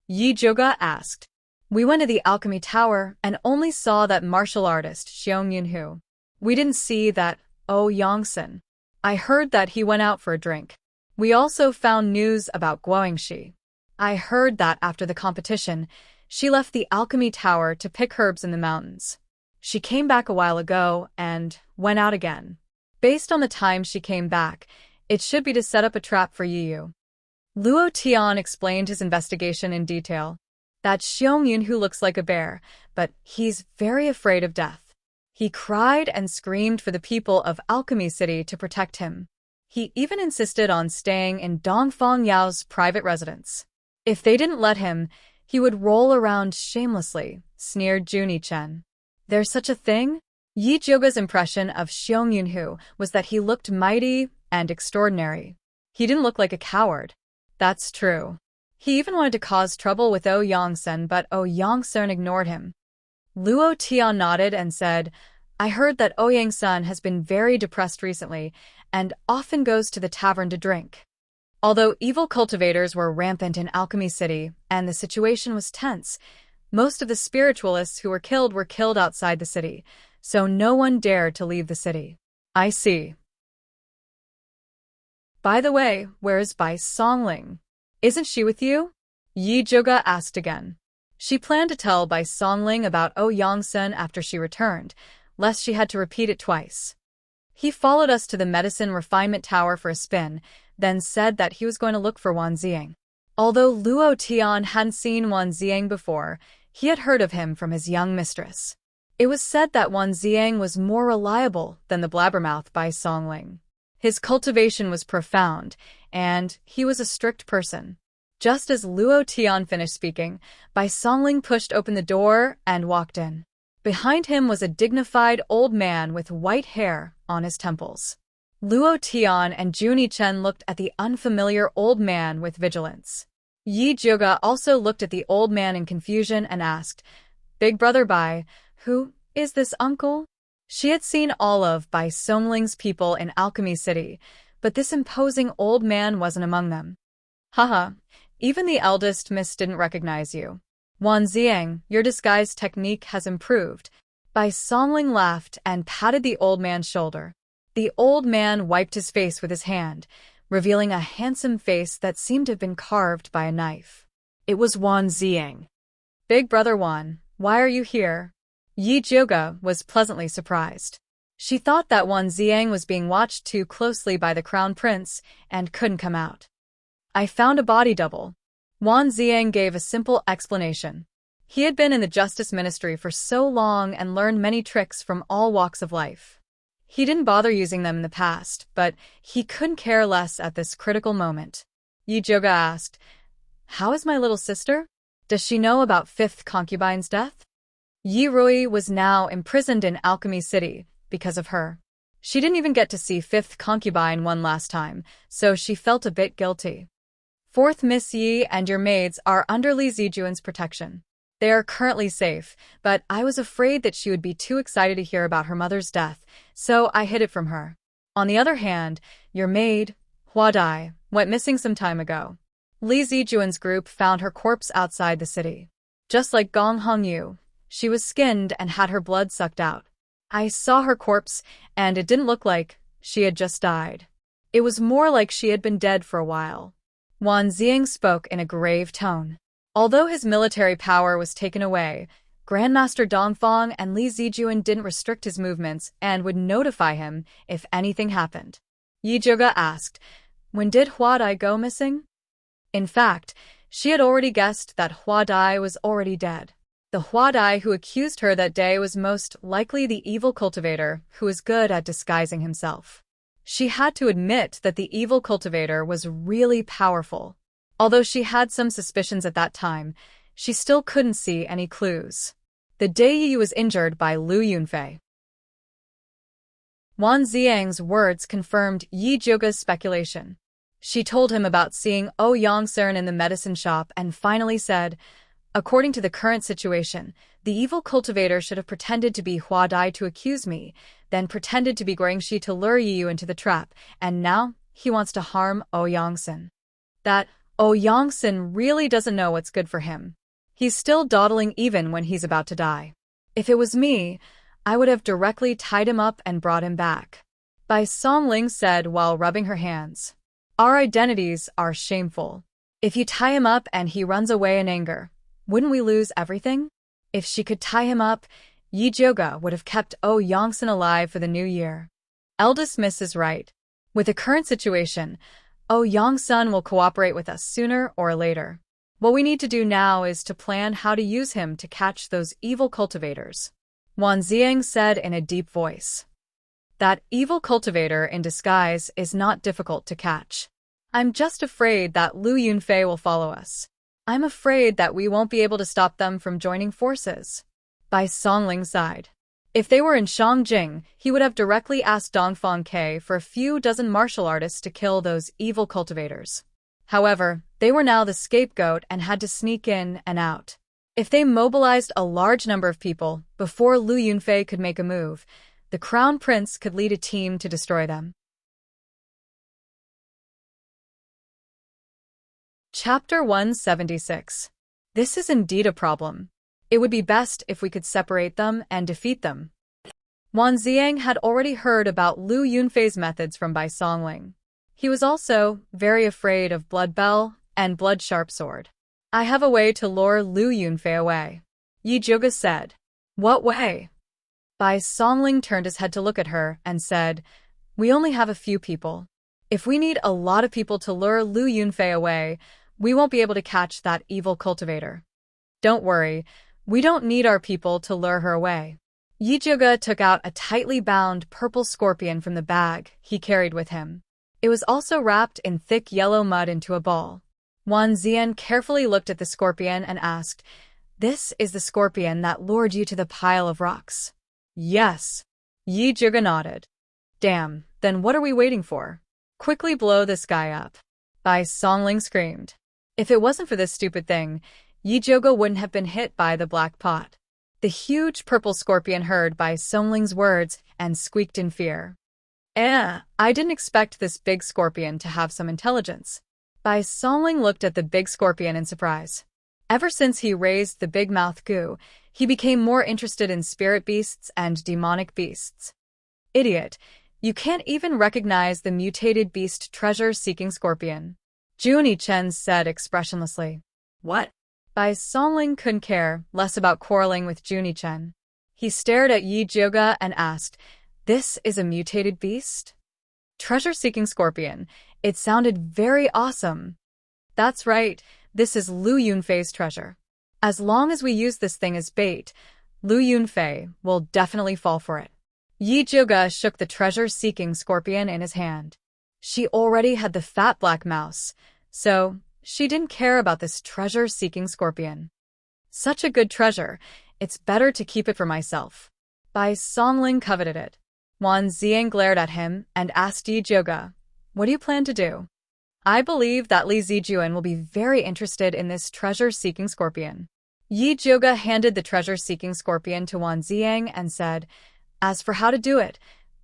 Yi Joga asked. We went to the alchemy tower and only saw that martial artist Xiong Yunhu. We didn't see that Yongsan. I heard that he went out for a drink. We also found news about Guangxi. I heard that after the competition, she left the alchemy tower to pick herbs in the mountains. She came back a while ago and went out again. Based on the time she came back, it should be to set up a trap for Yu. Luo Tian explained his investigation in detail. That Xiong Yunhu looks like a bear, but he's very afraid of death. He cried and screamed for the people of Alchemy City to protect him. He even insisted on staying in Dongfang Yao's private residence. If they didn't let him, he would roll around shamelessly, sneered Junie Chen. There's such a thing? Yi Zhouge's impression of Xiong Yunhu was that he looked mighty and extraordinary. He didn't look like a coward. That's true. He even wanted to cause trouble with Yongsan, but Yongsan ignored him. Luo Tian nodded and said, I heard that Yongsan has been very depressed recently and often goes to the tavern to drink. Although evil cultivators were rampant in Alchemy City and the situation was tense, most of the spiritualists who were killed outside the city, so no one dared to leave the city. I see. By the way, where's Bai Songling? Isn't she with you? Yi Zhouge asked again. She planned to tell Bai Songling about Yongsan after she returned, lest she had to repeat it twice. He followed us to the medicine refinement tower for a spin, then said that he was going to look for Wan Ziang. Although Luo Tian hadn't seen Wan Ziang before, he had heard of him from his young mistress. It was said that Wan Ziang was more reliable than the blabbermouth Bai Songling. His cultivation was profound, and he was a strict person. Just as Luo Tian finished speaking, Bai Songling pushed open the door and walked in. Behind him was a dignified old man with white hair on his temples. Luo Tian and Junie Chen looked at the unfamiliar old man with vigilance. Yi Zhouge also looked at the old man in confusion and asked, Big brother Bai, who is this uncle? She had seen all of Bai Songling's people in Alchemy City, but this imposing old man wasn't among them. Haha, even the eldest miss didn't recognize you. Wan Ziang, your disguise technique has improved. Bai Songling laughed and patted the old man's shoulder. The old man wiped his face with his hand, revealing a handsome face that seemed to have been carved by a knife. It was Wan Ziang. Big brother Wan, why are you here? Yi Zhouge was pleasantly surprised. She thought that Wan Ziang was being watched too closely by the crown prince and couldn't come out. I found a body double. Wan Ziang gave a simple explanation. He had been in the Justice Ministry for so long and learned many tricks from all walks of life. He didn't bother using them in the past, but he couldn't care less at this critical moment. Yi Zhouge asked, How is my little sister? Does she know about fifth concubine's death? Yi Rui was now imprisoned in Alchemy City because of her. She didn't even get to see fifth concubine one last time, so she felt a bit guilty. Fourth Miss Yi and your maids are under Li Zijuan's protection. They are currently safe, but I was afraid that she would be too excited to hear about her mother's death, so I hid it from her. On the other hand, your maid, Hua Dai, went missing some time ago. Li Zijuan's group found her corpse outside the city. Just like Gong Hongyu, she was skinned and had her blood sucked out. I saw her corpse, and it didn't look like she had just died. It was more like she had been dead for a while. Wan Ziang spoke in a grave tone. Although his military power was taken away, Grandmaster Dongfang and Li Zijuan didn't restrict his movements and would notify him if anything happened. Yi Zhouge asked, When did Hua Dai go missing? In fact, she had already guessed that Hua Dai was already dead. The Hua Dai who accused her that day was most likely the evil cultivator who was good at disguising himself. She had to admit that the evil cultivator was really powerful. Although she had some suspicions at that time, she still couldn't see any clues. The day Yi was injured by Lu Yunfei. Wan Ziang's words confirmed Yi Zhouge's speculation. She told him about seeing Yongsan in the medicine shop and finally said, According to the current situation, the evil cultivator should have pretended to be Hua Dai to accuse me, then pretended to be Guangxi to lure Yu into the trap, and now he wants to harm Yongsan. That Yongsan really doesn't know what's good for him. He's still dawdling even when he's about to die. If it was me, I would have directly tied him up and brought him back. Bai Songling said while rubbing her hands. Our identities are shameful. If you tie him up and he runs away in anger, wouldn't we lose everything? If she could tie him up, Yi Joga would have kept Oh Yongsan alive for the new year. Eldest Miss is right. With the current situation, Oh Yongsan will cooperate with us sooner or later. What we need to do now is to plan how to use him to catch those evil cultivators. Wan Ziang said in a deep voice. That evil cultivator in disguise is not difficult to catch. I'm just afraid that Lu Yunfei will follow us. I'm afraid that we won't be able to stop them from joining forces. Bai Songling sighed. If they were in Shangjing, he would have directly asked Dongfang Ke for a few dozen martial artists to kill those evil cultivators. However, they were now the scapegoat and had to sneak in and out. If they mobilized a large number of people before Lu Yunfei could make a move, the Crown Prince could lead a team to destroy them. Chapter 176. This is indeed a problem. It would be best if we could separate them and defeat them. Wan Ziang had already heard about Lu Yunfei's methods from Bai Songling. He was also very afraid of Blood Bell and Blood Sharp Sword. I have a way to lure Lu Yunfei away. Yi Zhuge said. What way? Bai Songling turned his head to look at her and said, We only have a few people. If we need a lot of people to lure Lu Yunfei away, we won't be able to catch that evil cultivator. Don't worry, we don't need our people to lure her away. Yi Zhuge took out a tightly bound purple scorpion from the bag he carried with him. It was also wrapped in thick yellow mud into a ball. Wan Zian carefully looked at the scorpion and asked, This is the scorpion that lured you to the pile of rocks? Yes. Yi Zhuge nodded. Damn, then what are we waiting for? Quickly blow this guy up. Bai Songling screamed. If it wasn't for this stupid thing, Yi Zhuge wouldn't have been hit by the black pot. The huge purple scorpion heard Bai Songling's words and squeaked in fear. I didn't expect this big scorpion to have some intelligence. Bai Songling looked at the big scorpion in surprise. Ever since he raised the big mouth goo, he became more interested in spirit beasts and demonic beasts. Idiot, you can't even recognize the mutated beast treasure-seeking scorpion. Junie Chen said expressionlessly. What? Bai Songling couldn't care less about quarreling with Junie Chen. He stared at Yi Zhuge and asked, This is a mutated beast? Treasure-seeking scorpion. It sounded very awesome. That's right, this is Lu Yunfei's treasure. As long as we use this thing as bait, Lu Yunfei will definitely fall for it. Yi Zhuge shook the treasure-seeking scorpion in his hand. She already had the fat black mouse, so she didn't care about this treasure-seeking scorpion. Such a good treasure, it's better to keep it for myself. Bai Songling coveted it. Wan Ziang glared at him and asked Yi Zhuge, What do you plan to do? I believe that Li Zijuan will be very interested in this treasure-seeking scorpion. Yi Zhuge handed the treasure-seeking scorpion to Wan Ziang and said, As for how to do it,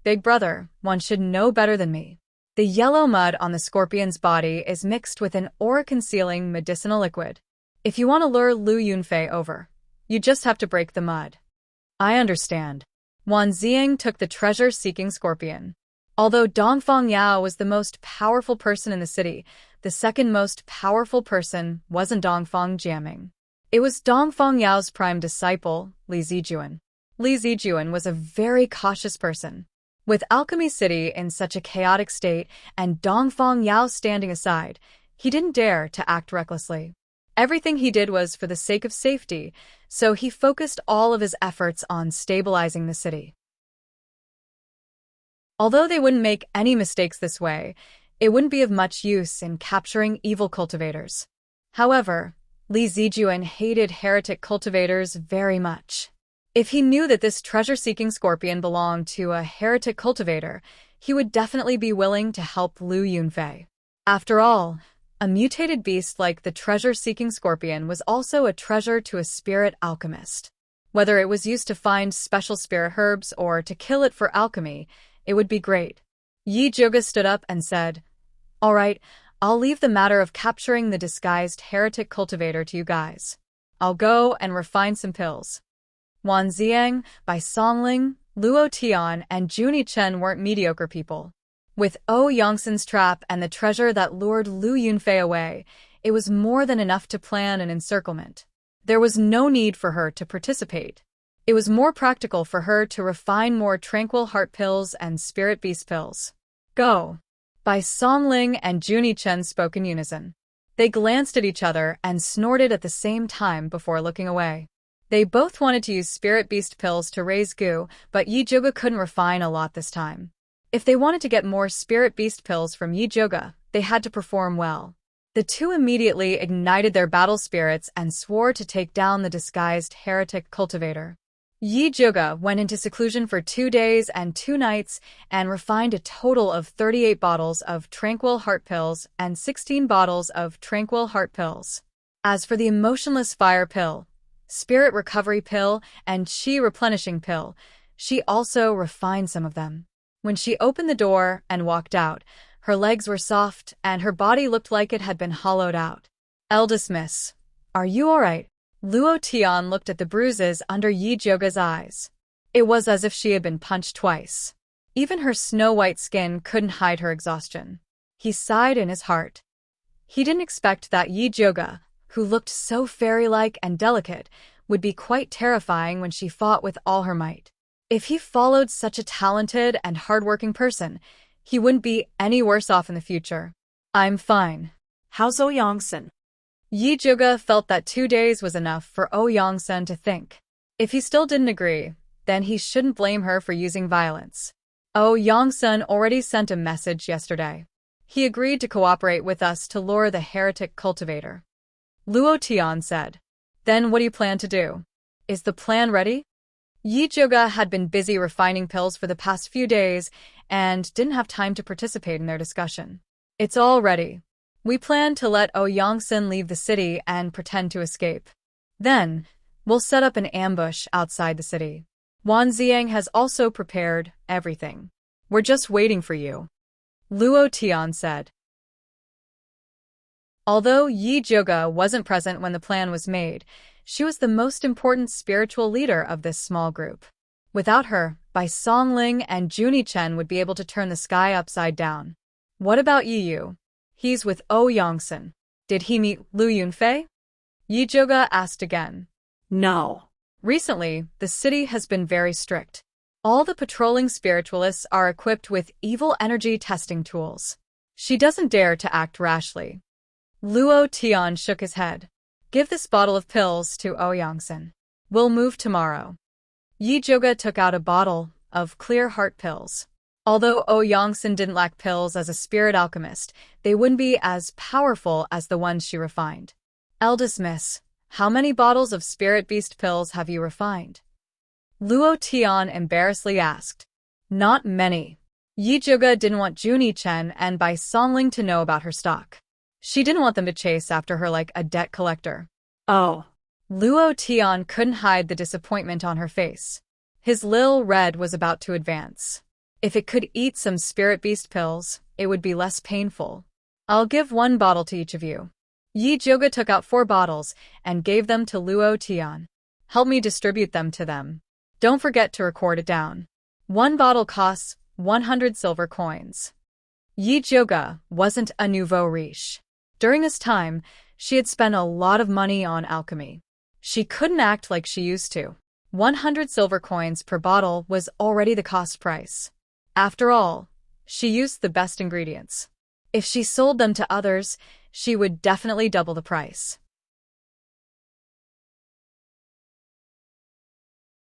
big brother, one should know better than me. The yellow mud on the scorpion's body is mixed with an aura-concealing medicinal liquid. If you want to lure Lu Yunfei over, you just have to break the mud. I understand. Wan Ziang took the treasure-seeking scorpion. Although Dongfang Yao was the most powerful person in the city, the second most powerful person wasn't Dongfang Jiaming. It was Dongfang Yao's prime disciple, Li Zijuan. Li Zijuan was a very cautious person. With Alchemy City in such a chaotic state and Dongfang Yao standing aside, he didn't dare to act recklessly. Everything he did was for the sake of safety, so he focused all of his efforts on stabilizing the city. Although they wouldn't make any mistakes this way, it wouldn't be of much use in capturing evil cultivators. However, Li Zijuan hated heretic cultivators very much. If he knew that this treasure-seeking scorpion belonged to a heretic cultivator, he would definitely be willing to help Lu Yunfei. After all, a mutated beast like the treasure-seeking scorpion was also a treasure to a spirit alchemist. Whether it was used to find special spirit herbs or to kill it for alchemy, it would be great. Yi Zhuge stood up and said, All right, I'll leave the matter of capturing the disguised heretic cultivator to you guys. I'll go and refine some pills. Wan Ziang, Bai Songling, Luo Tian, and Junie Chen weren't mediocre people. With O Yongsan's trap and the treasure that lured Lu Yunfei away, it was more than enough to plan an encirclement. There was no need for her to participate. It was more practical for her to refine more tranquil heart pills and spirit beast pills. Go! Bai Songling and Junie Chen spoke in unison. They glanced at each other and snorted at the same time before looking away. They both wanted to use spirit beast pills to raise Gu, but Yi Zhuge couldn't refine a lot this time. If they wanted to get more spirit beast pills from Yi Zhuge, they had to perform well. The two immediately ignited their battle spirits and swore to take down the disguised heretic cultivator. Yi Zhuge went into seclusion for 2 days and 2 nights and refined a total of 38 bottles of tranquil heart pills and 16 bottles of tranquil heart pills. As for the emotionless fire pill, spirit recovery pill, and chi replenishing pill, she also refined some of them. When she opened the door and walked out, her legs were soft and her body looked like it had been hollowed out. Eldest miss, are you all right? Luo Tian looked at the bruises under Yi Zhuge's eyes. It was as if she had been punched twice. Even her snow-white skin couldn't hide her exhaustion. He sighed in his heart. He didn't expect that Yi Zhuge, who looked so fairy-like and delicate, would be quite terrifying when she fought with all her might. If he followed such a talented and hard-working person, he wouldn't be any worse off in the future. I'm fine. How's O Yongsan? Yi Zhuge felt that 2 days was enough for O Yongsan to think. If he still didn't agree, then he shouldn't blame her for using violence. O Yongsan already sent a message yesterday. He agreed to cooperate with us to lure the heretic cultivator. Luo Tian said. Then what do you plan to do? Is the plan ready? Yi Zhuge had been busy refining pills for the past few days and didn't have time to participate in their discussion. It's all ready. We plan to let O Yongsan leave the city and pretend to escape. Then, we'll set up an ambush outside the city. Wan Ziang has also prepared everything. We're just waiting for you. Luo Tian said. Although Yi Zhuge wasn't present when the plan was made, she was the most important spiritual leader of this small group. Without her, Bai Songling and Junie Chen would be able to turn the sky upside down. What about Yi Yu? He's with O Yongsan. Did he meet Lu Yunfei? Yi Zhuge asked again. No. Recently, the city has been very strict. All the patrolling spiritualists are equipped with evil energy testing tools. She doesn't dare to act rashly. Luo Tian shook his head. Give this bottle of pills to O Yongsan. We'll move tomorrow. Yi Zhuge took out a bottle of clear heart pills. Although O Yongsan didn't lack pills as a spirit alchemist, they wouldn't be as powerful as the ones she refined. Eldest miss, how many bottles of spirit beast pills have you refined? Luo Tian embarrassedly asked. Not many. Yi Zhuge didn't want Junie Chen and Bai Songling to know about her stock. She didn't want them to chase after her like a debt collector. Oh. Luo Tian couldn't hide the disappointment on her face. His lil red was about to advance. If it could eat some spirit beast pills, it would be less painful. I'll give 1 bottle to each of you. Yi Zhuge took out 4 bottles and gave them to Luo Tian. Help me distribute them to them. Don't forget to record it down. 1 bottle costs 100 silver coins. Yi Zhuge wasn't a nouveau riche. During this time, she had spent a lot of money on alchemy. She couldn't act like she used to. 100 silver coins per bottle was already the cost price. After all, she used the best ingredients. If she sold them to others, she would definitely double the price.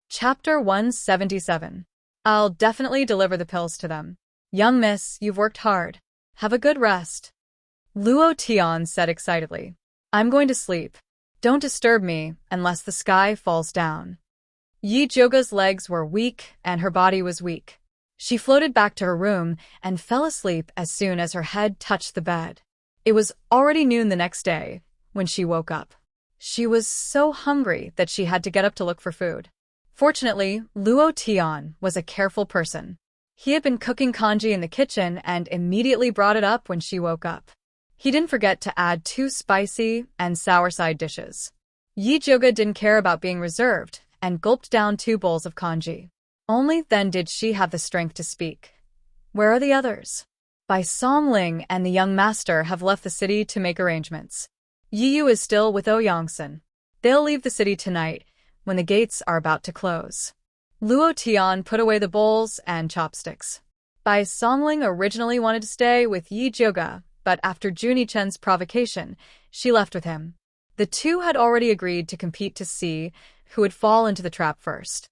Chapter 177. I'll definitely deliver the pills to them. Young miss, you've worked hard. Have a good rest. Luo Tian said excitedly. I'm going to sleep. Don't disturb me unless the sky falls down. Yi Zhuge's legs were weak and her body was weak. She floated back to her room and fell asleep as soon as her head touched the bed. It was already noon the next day when she woke up. She was so hungry that she had to get up to look for food. Fortunately, Luo Tian was a careful person. He had been cooking congee in the kitchen and immediately brought it up when she woke up. He didn't forget to add 2 spicy and sour side dishes. Yi Joga didn't care about being reserved and gulped down 2 bowls of kanji. Only then did she have the strength to speak. Where are the others? Bai Songling and the young master have left the city to make arrangements. Yi Yu is still with Yongsan. They'll leave the city tonight, when the gates are about to close. Luo Tian put away the bowls and chopsticks. Bai Songling originally wanted to stay with Yi Joga, but after Junie Chen's provocation, she left with him. The two had already agreed to compete to see who would fall into the trap first.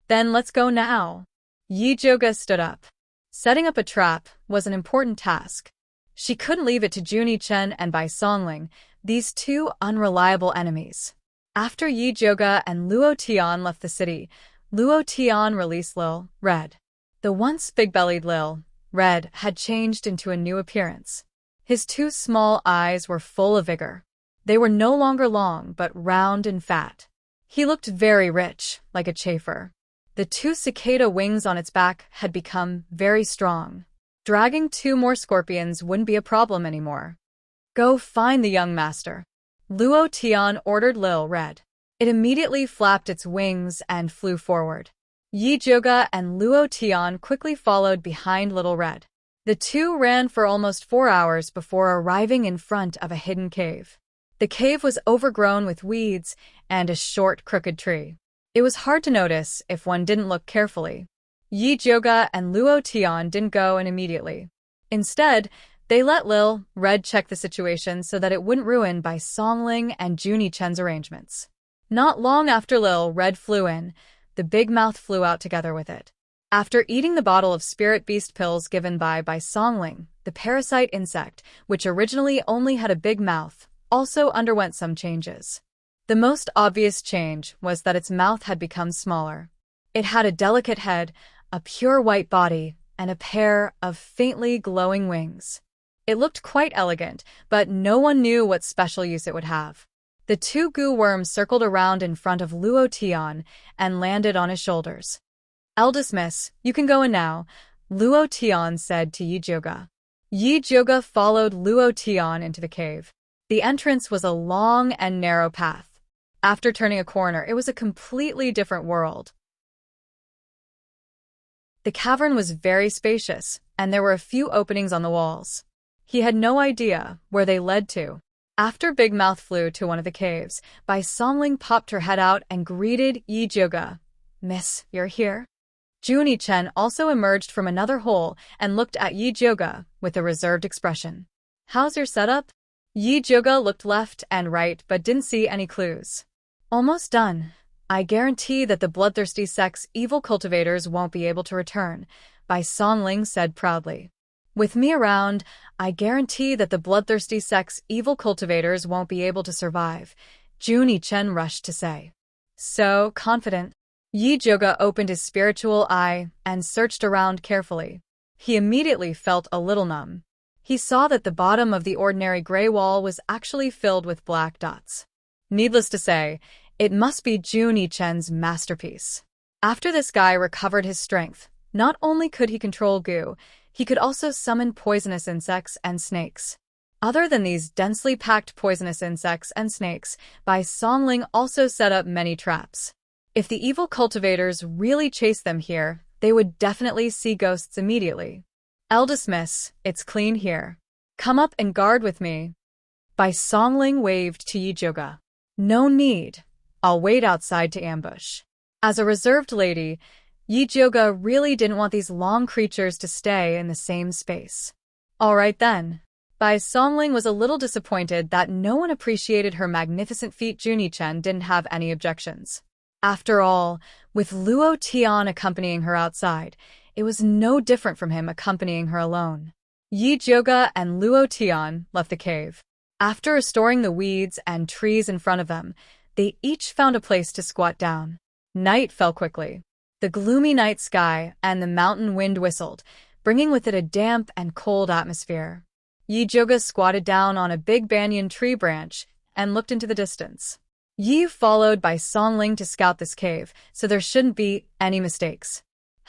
Then let's go now. Yi Joga stood up. Setting up a trap was an important task. She couldn't leave it to Junie Chen and Bai Songling, these 2 unreliable enemies. After Yi Joga and Luo Tian left the city, Luo Tian released Lil Red. The once big-bellied Lil Red had changed into a new appearance. His 2 small eyes were full of vigor. They were no longer long, but round and fat. He looked very rich, like a chafer. The 2 cicada wings on its back had become very strong. Dragging 2 more scorpions wouldn't be a problem anymore. Go find the young master. Luo Tian ordered Lil Red. It immediately flapped its wings and flew forward. Yi Joga and Luo Tian quickly followed behind Little Red. The 2 ran for almost 4 hours before arriving in front of a hidden cave. The cave was overgrown with weeds and a short, crooked tree. It was hard to notice if one didn't look carefully. Yi Joga and Luo Tian didn't go in immediately. Instead, they let Lil Red check the situation so that it wouldn't ruin Bai Songling and Junie Chen's arrangements. Not long after Lil Red flew in, the big mouth flew out together with it. After eating the bottle of spirit beast pills given by Bai Songling, the parasite insect, which originally only had a big mouth, also underwent some changes. The most obvious change was that its mouth had become smaller. It had a delicate head, a pure white body, and a pair of faintly glowing wings. It looked quite elegant, but no one knew what special use it would have. The 2 goo worms circled around in front of Luo Tian and landed on his shoulders. Eldest miss, you can go in now, Luo Tian said to Yi Joga. Yi Joga followed Luo Tian into the cave. The entrance was a long and narrow path. After turning a corner, it was a completely different world. The cavern was very spacious, and there were a few openings on the walls. He had no idea where they led to. After Big Mouth flew to one of the caves, Bai Songling popped her head out and greeted Yi Joga. Miss, you're here? Junie Chen also emerged from another hole and looked at Yi Joga with a reserved expression. How's your setup? Yi Joga looked left and right but didn't see any clues. Almost done. I guarantee that the bloodthirsty sect's evil cultivators won't be able to return, Bai Songling said proudly. With me around, I guarantee that the bloodthirsty sect's evil cultivators won't be able to survive, Junie Chen rushed to say. So confident. Yi Joga opened his spiritual eye and searched around carefully. He immediately felt a little numb. He saw that the bottom of the ordinary gray wall was actually filled with black dots. Needless to say, it must be Junie Chen's masterpiece. After this guy recovered his strength, not only could he control goo, he could also summon poisonous insects and snakes. Other than these densely packed poisonous insects and snakes, Bai Songling also set up many traps. If the evil cultivators really chased them here, they would definitely see ghosts immediately. Eldest miss, it's clean here. Come up and guard with me. Bai Songling waved to Yi Joga. No need. I'll wait outside to ambush. As a reserved lady, Yi Joga really didn't want these long creatures to stay in the same space. All right then. Bai Songling was a little disappointed that no one appreciated her magnificent feat. Junie Chen didn't have any objections. After all, with Luo Tian accompanying her outside, it was no different from him accompanying her alone. Yi Joga and Luo Tian left the cave. After restoring the weeds and trees in front of them, they each found a place to squat down. Night fell quickly. The gloomy night sky and the mountain wind whistled, bringing with it a damp and cold atmosphere. Yi Joga squatted down on a big banyan tree branch and looked into the distance. Yi followed Bai Songling to scout this cave, so there shouldn't be any mistakes.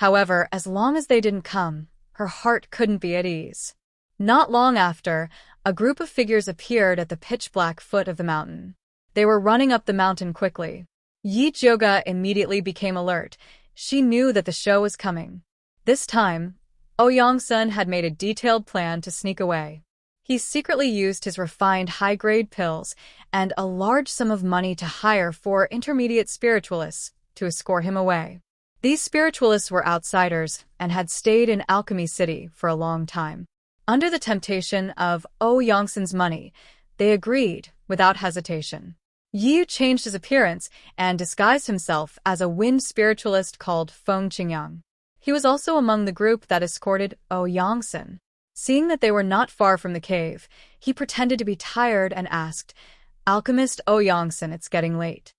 However, as long as they didn't come, her heart couldn't be at ease. Not long after, a group of figures appeared at the pitch-black foot of the mountain. They were running up the mountain quickly. Yi Joga immediately became alert. She knew that the show was coming. This time, Yongsun had made a detailed plan to sneak away. He secretly used his refined high-grade pills and a large sum of money to hire 4 intermediate spiritualists to escort him away. These spiritualists were outsiders and had stayed in Alchemy City for a long time. Under the temptation of Yongsun's money, they agreed without hesitation. Yi changed his appearance and disguised himself as a wind spiritualist called Feng Qingyang. He was also among the group that escorted Yongsun. Seeing that they were not far from the cave, he pretended to be tired and asked, "Alchemist Yongsun, it's getting late.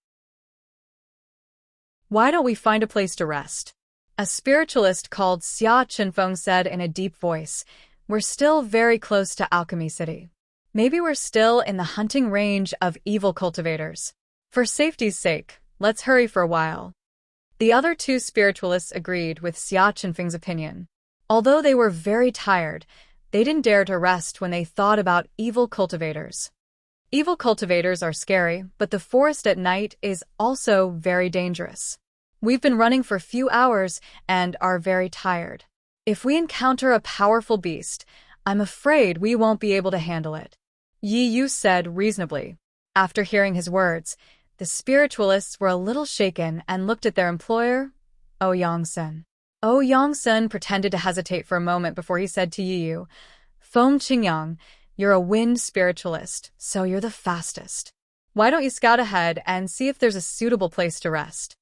Why don't we find a place to rest?" A spiritualist called Xia Chenfeng said in a deep voice, "We're still very close to Alchemy City. Maybe we're still in the hunting range of evil cultivators. For safety's sake, let's hurry for a while." The other 2 spiritualists agreed with Xia Chenfeng's opinion. Although they were very tired, they didn't dare to rest when they thought about evil cultivators. Evil cultivators are scary, but the forest at night is also very dangerous. We've been running for a few hours and are very tired. If we encounter a powerful beast, I'm afraid we won't be able to handle it, Yi Yu said reasonably. After hearing his words, the spiritualists were a little shaken and looked at their employer, Yongsun. Yongsun pretended to hesitate for a moment before he said to Yi Yu, "Feng Qingyang, you're a wind spiritualist, so you're the fastest. Why don't you scout ahead and see if there's a suitable place to rest?"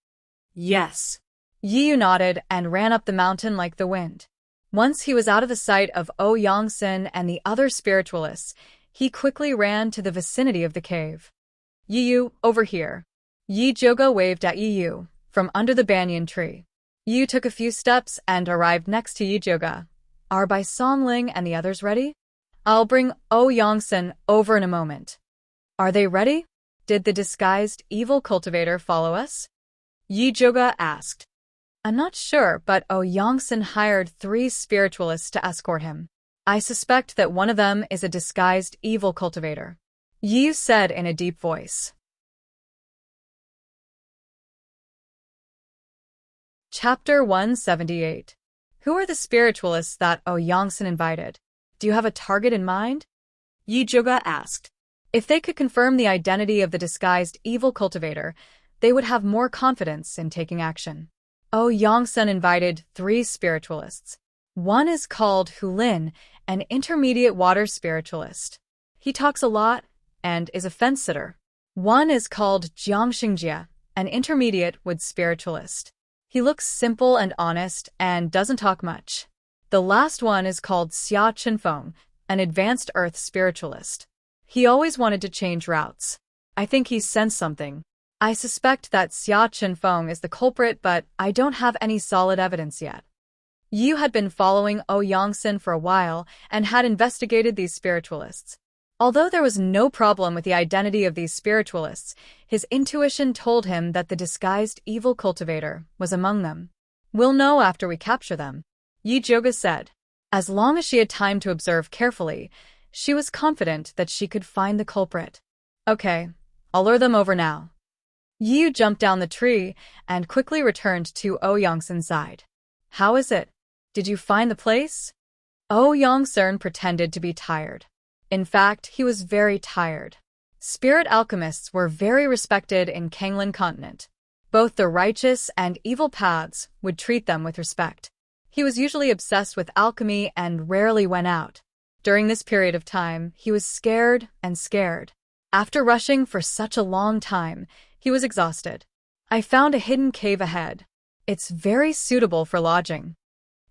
Yes. Yi Yu nodded and ran up the mountain like the wind. Once he was out of the sight of Yongsun and the other spiritualists, he quickly ran to the vicinity of the cave. "Yi Yu, over here." Yi Joga waved at Yi Yu from under the banyan tree. Yi Yu took a few steps and arrived next to Yi Joga. "Are Bai Songling and the others ready?" "I'll bring Yongsun over in a moment." "Are they ready? Did the disguised evil cultivator follow us?" Yi Joga asked. "I'm not sure, but Yongsun hired 3 spiritualists to escort him. I suspect that one of them is a disguised evil cultivator," Yi Yu said in a deep voice. Chapter 178. Who are the spiritualists that Yongsun invited? Do you have a target in mind? Yi Joga asked. If they could confirm the identity of the disguised evil cultivator, they would have more confidence in taking action. Yongsun invited 3 spiritualists. One is called Hulin, an intermediate water spiritualist. He talks a lot and is a fence-sitter. One is called Jiangxingjia, an intermediate wood spiritualist. He looks simple and honest and doesn't talk much. The last one is called Xia Chenfeng, an advanced earth spiritualist. He always wanted to change routes. I think he sensed something. I suspect that Xia Chenfeng is the culprit, but I don't have any solid evidence yet. Yu had been following Yongsun for a while and had investigated these spiritualists. Although there was no problem with the identity of these spiritualists, his intuition told him that the disguised evil cultivator was among them. "We'll know after we capture them," Yi Joga said. As long as she had time to observe carefully, she was confident that she could find the culprit. "Okay, I'll lure them over now." Yi jumped down the tree and quickly returned to Yongsun's side. "How is it? Did you find the place?" Yongsun pretended to be tired. In fact, he was very tired. Spirit alchemists were very respected in Kanglin continent. Both the righteous and evil paths would treat them with respect. He was usually obsessed with alchemy and rarely went out. During this period of time, he was scared and scared. After rushing for such a long time, he was exhausted. "I found a hidden cave ahead. It's very suitable for lodging,"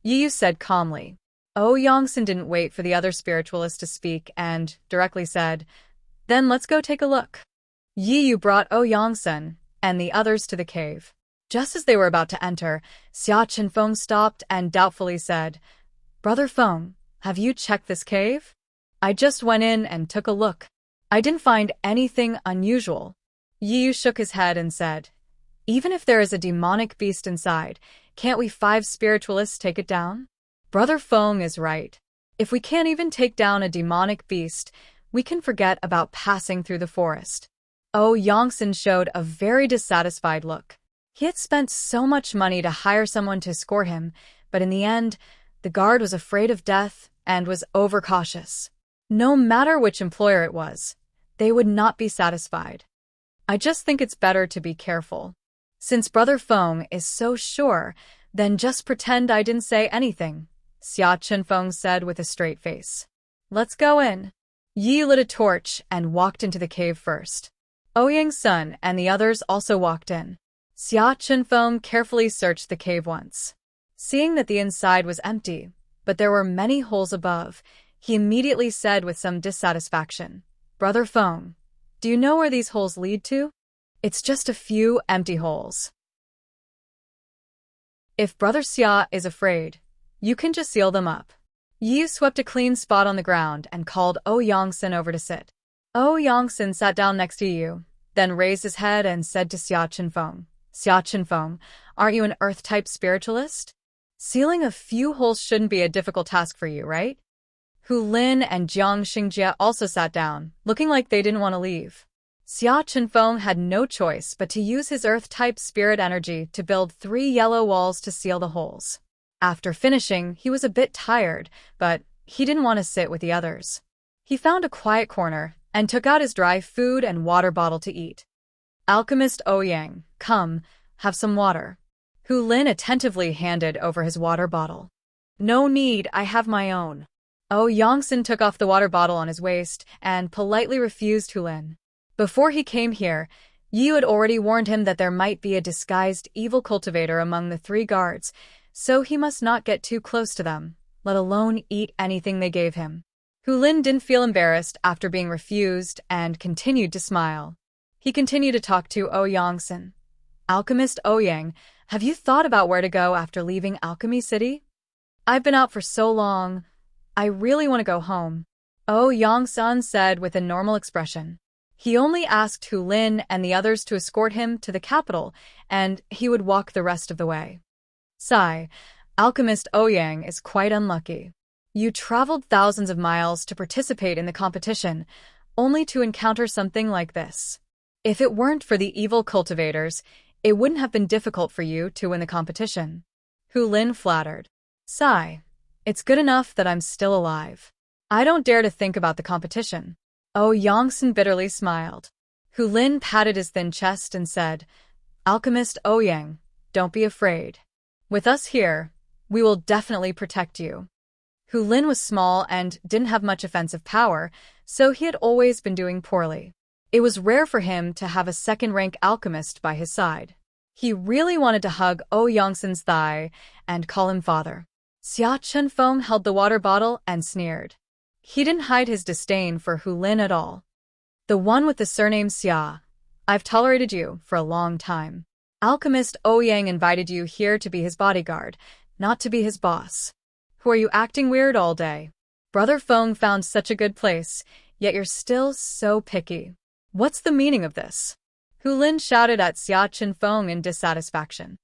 Yi Yu said calmly. Yongsun didn't wait for the other spiritualist to speak and directly said, "Then let's go take a look." Yi Yu brought Yongsun and the others to the cave. Just as they were about to enter, Xia Chenfeng stopped and doubtfully said, "Brother Feng, have you checked this cave?" "I just went in and took a look. I didn't find anything unusual." Yi Yu shook his head and said, "Even if there is a demonic beast inside, can't we 5 spiritualists take it down?" Brother Feng is right. If we can't even take down a demonic beast, we can forget about passing through the forest. Oh Yongsan showed a very dissatisfied look. He had spent so much money to hire someone to escort him, but in the end, the guard was afraid of death and was overcautious. No matter which employer it was, they would not be satisfied. I just think it's better to be careful. Since Brother Feng is so sure, then just pretend I didn't say anything, Xia Chenfeng said with a straight face. Let's go in. Yi lit a torch and walked into the cave first. Ouyang's son and the others also walked in. Xia Chenfeng carefully searched the cave once. Seeing that the inside was empty, but there were many holes above, he immediately said with some dissatisfaction, Brother Feng, do you know where these holes lead to? It's just a few empty holes. If Brother Xia is afraid, you can just seal them up. Yi swept a clean spot on the ground and called Oh Yongsan over to sit. Oh Yongsan sat down next to Yi, then raised his head and said to Xia Chenfeng, aren't you an earth-type spiritualist? Sealing a few holes shouldn't be a difficult task for you, right? Hu Lin and Jiang Xingjie also sat down, looking like they didn't want to leave. Xia Chenfeng had no choice but to use his earth-type spirit energy to build 3 yellow walls to seal the holes. After finishing, he was a bit tired, but he didn't want to sit with the others. He found a quiet corner and took out his dry food and water bottle to eat. Alchemist Ouyang, come, have some water. Hu Lin attentively handed over his water bottle. No need, I have my own. Oh Yongsan took off the water bottle on his waist and politely refused Hu Lin. Before he came here, Yu had already warned him that there might be a disguised evil cultivator among the 3 guards, so he must not get too close to them, let alone eat anything they gave him. Hu Lin didn't feel embarrassed after being refused and continued to smile. He continued to talk to Oh Yongsan. Alchemist Ouyang, have you thought about where to go after leaving Alchemy City? I've been out for so long. I really want to go home. Oh Yongsan said with a normal expression. He only asked Hu Lin and the others to escort him to the capital, and he would walk the rest of the way. Sigh, Alchemist Ouyang is quite unlucky. You traveled thousands of miles to participate in the competition, only to encounter something like this. If it weren't for the evil cultivators, it wouldn't have been difficult for you to win the competition. Hu Lin flattered. Sigh, it's good enough that I'm still alive. I don't dare to think about the competition. Oh Yongsan bitterly smiled. Hu Lin patted his thin chest and said, Alchemist Ouyang, don't be afraid. With us here, we will definitely protect you. Hu Lin was small and didn't have much offensive power, so he had always been doing poorly. It was rare for him to have a second-rank alchemist by his side. He really wanted to hug Oh Yongsan's thigh and call him father. Xia Chenfeng held the water bottle and sneered. He didn't hide his disdain for Hu Lin at all. The one with the surname Xia. I've tolerated you for a long time. Alchemist Ouyang invited you here to be his bodyguard, not to be his boss. Who are you acting weird all day? Brother Feng found such a good place, yet you're still so picky. What's the meaning of this? Hu Lin shouted at Xia Chenfeng in dissatisfaction.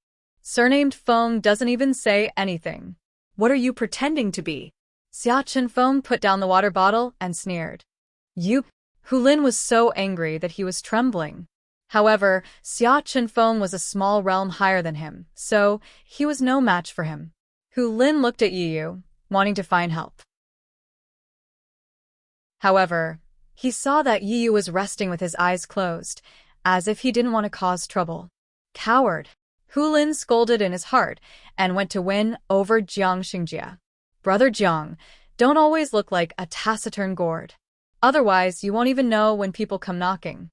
Surnamed Feng doesn't even say anything. What are you pretending to be? Xia Chenfeng put down the water bottle and sneered. You? Hu Lin was so angry that he was trembling. However, Xia Chenfeng was a small realm higher than him, so he was no match for him. Hu Lin looked at Yu, wanting to find help. However, he saw that Yu was resting with his eyes closed, as if he didn't want to cause trouble. Coward! Hu Lin scolded in his heart and went to win over Jiang Xingjie. Brother Jiang, don't always look like a taciturn gourd. Otherwise, you won't even know when people come knocking.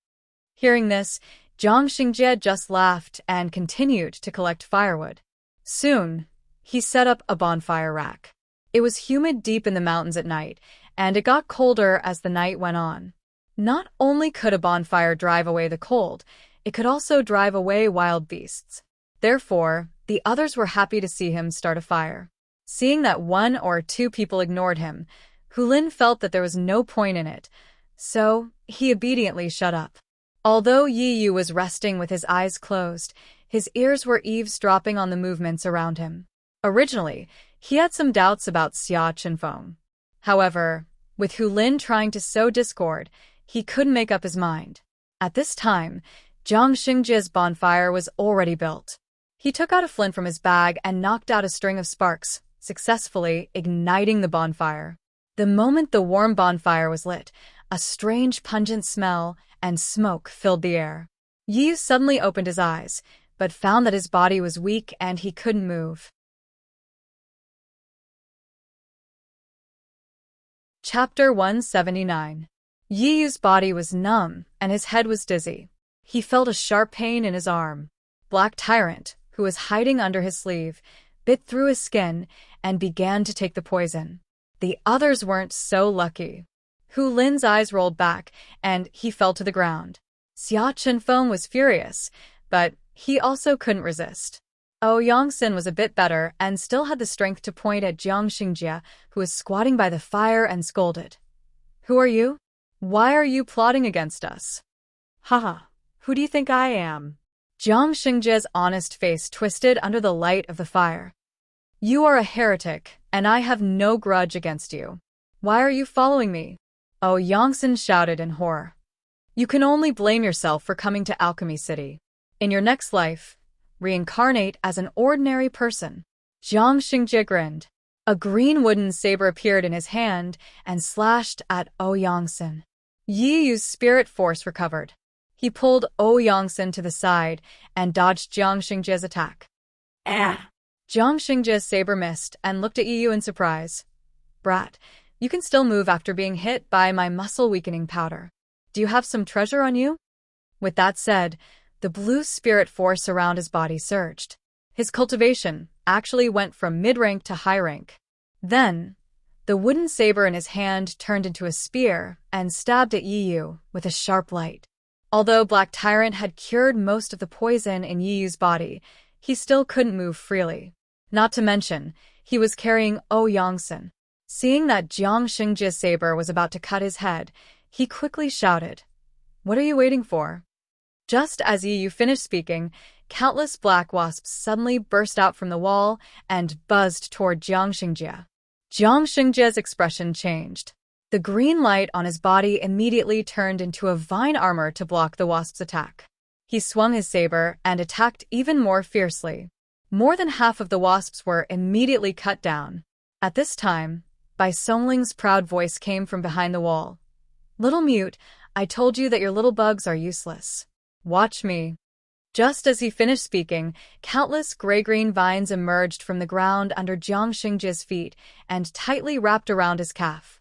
Hearing this, Jiang Xingjie just laughed and continued to collect firewood. Soon, he set up a bonfire rack. It was humid deep in the mountains at night, and it got colder as the night went on. Not only could a bonfire drive away the cold, it could also drive away wild beasts. Therefore, the others were happy to see him start a fire. Seeing that 1 or 2 people ignored him, Hu Lin felt that there was no point in it, so he obediently shut up. Although Yi Yu was resting with his eyes closed, his ears were eavesdropping on the movements around him. Originally, he had some doubts about Xia Chenfeng. However, with Hu Lin trying to sow discord, he couldn't make up his mind. At this time, Jiang Xingjia's bonfire was already built. He took out a flint from his bag and knocked out a string of sparks, successfully igniting the bonfire. The moment the warm bonfire was lit, a strange pungent smell and smoke filled the air. Yi suddenly opened his eyes, but found that his body was weak and he couldn't move. Chapter 179. Yi's body was numb and his head was dizzy. He felt a sharp pain in his arm. Black Tyrant, who was hiding under his sleeve, bit through his skin and began to take the poison. The others weren't so lucky. Hu Lin's eyes rolled back and he fell to the ground. Xia Chenfeng was furious, but he also couldn't resist. Yongxin was a bit better and still had the strength to point at Jiang Xingjia, who was squatting by the fire, and scolded. "Who are you? Why are you plotting against us?" Haha, who do you think I am? Jiang Xingjia's honest face twisted under the light of the fire. "You are a heretic, and I have no grudge against you. Why are you following me?" Yongxin shouted in horror. "You can only blame yourself for coming to Alchemy City. In your next life, reincarnate as an ordinary person." Jiang Xingjia grinned. A green wooden saber appeared in his hand and slashed at Yongxin. Yi's spirit force recovered. He pulled Yongxin to the side and dodged Jiang Xingjia's attack. Ah! Jiang Xingjia's saber missed and looked at Yu in surprise. "Brat, you can still move after being hit by my muscle-weakening powder. Do you have some treasure on you?" With that said, the blue spirit force around his body surged. His cultivation actually went from mid-rank to high rank. Then, the wooden saber in his hand turned into a spear and stabbed at Yu with a sharp light. Although Black Tyrant had cured most of the poison in Yu's body, he still couldn't move freely. Not to mention, he was carrying Yongxin. Seeing that Jiang Xingjia's saber was about to cut his head, he quickly shouted, "What are you waiting for?" Just as Yu finished speaking, countless black wasps suddenly burst out from the wall and buzzed toward Jiang Xingjia. Jiang Xingjia's expression changed. The green light on his body immediately turned into a vine armor to block the wasp's attack. He swung his saber and attacked even more fiercely. More than half of the wasps were immediately cut down. At this time, Bai Songling's proud voice came from behind the wall. "Little mute, I told you that your little bugs are useless. Watch me." Just as he finished speaking, countless gray-green vines emerged from the ground under Jiang Xingjia's feet and tightly wrapped around his calf.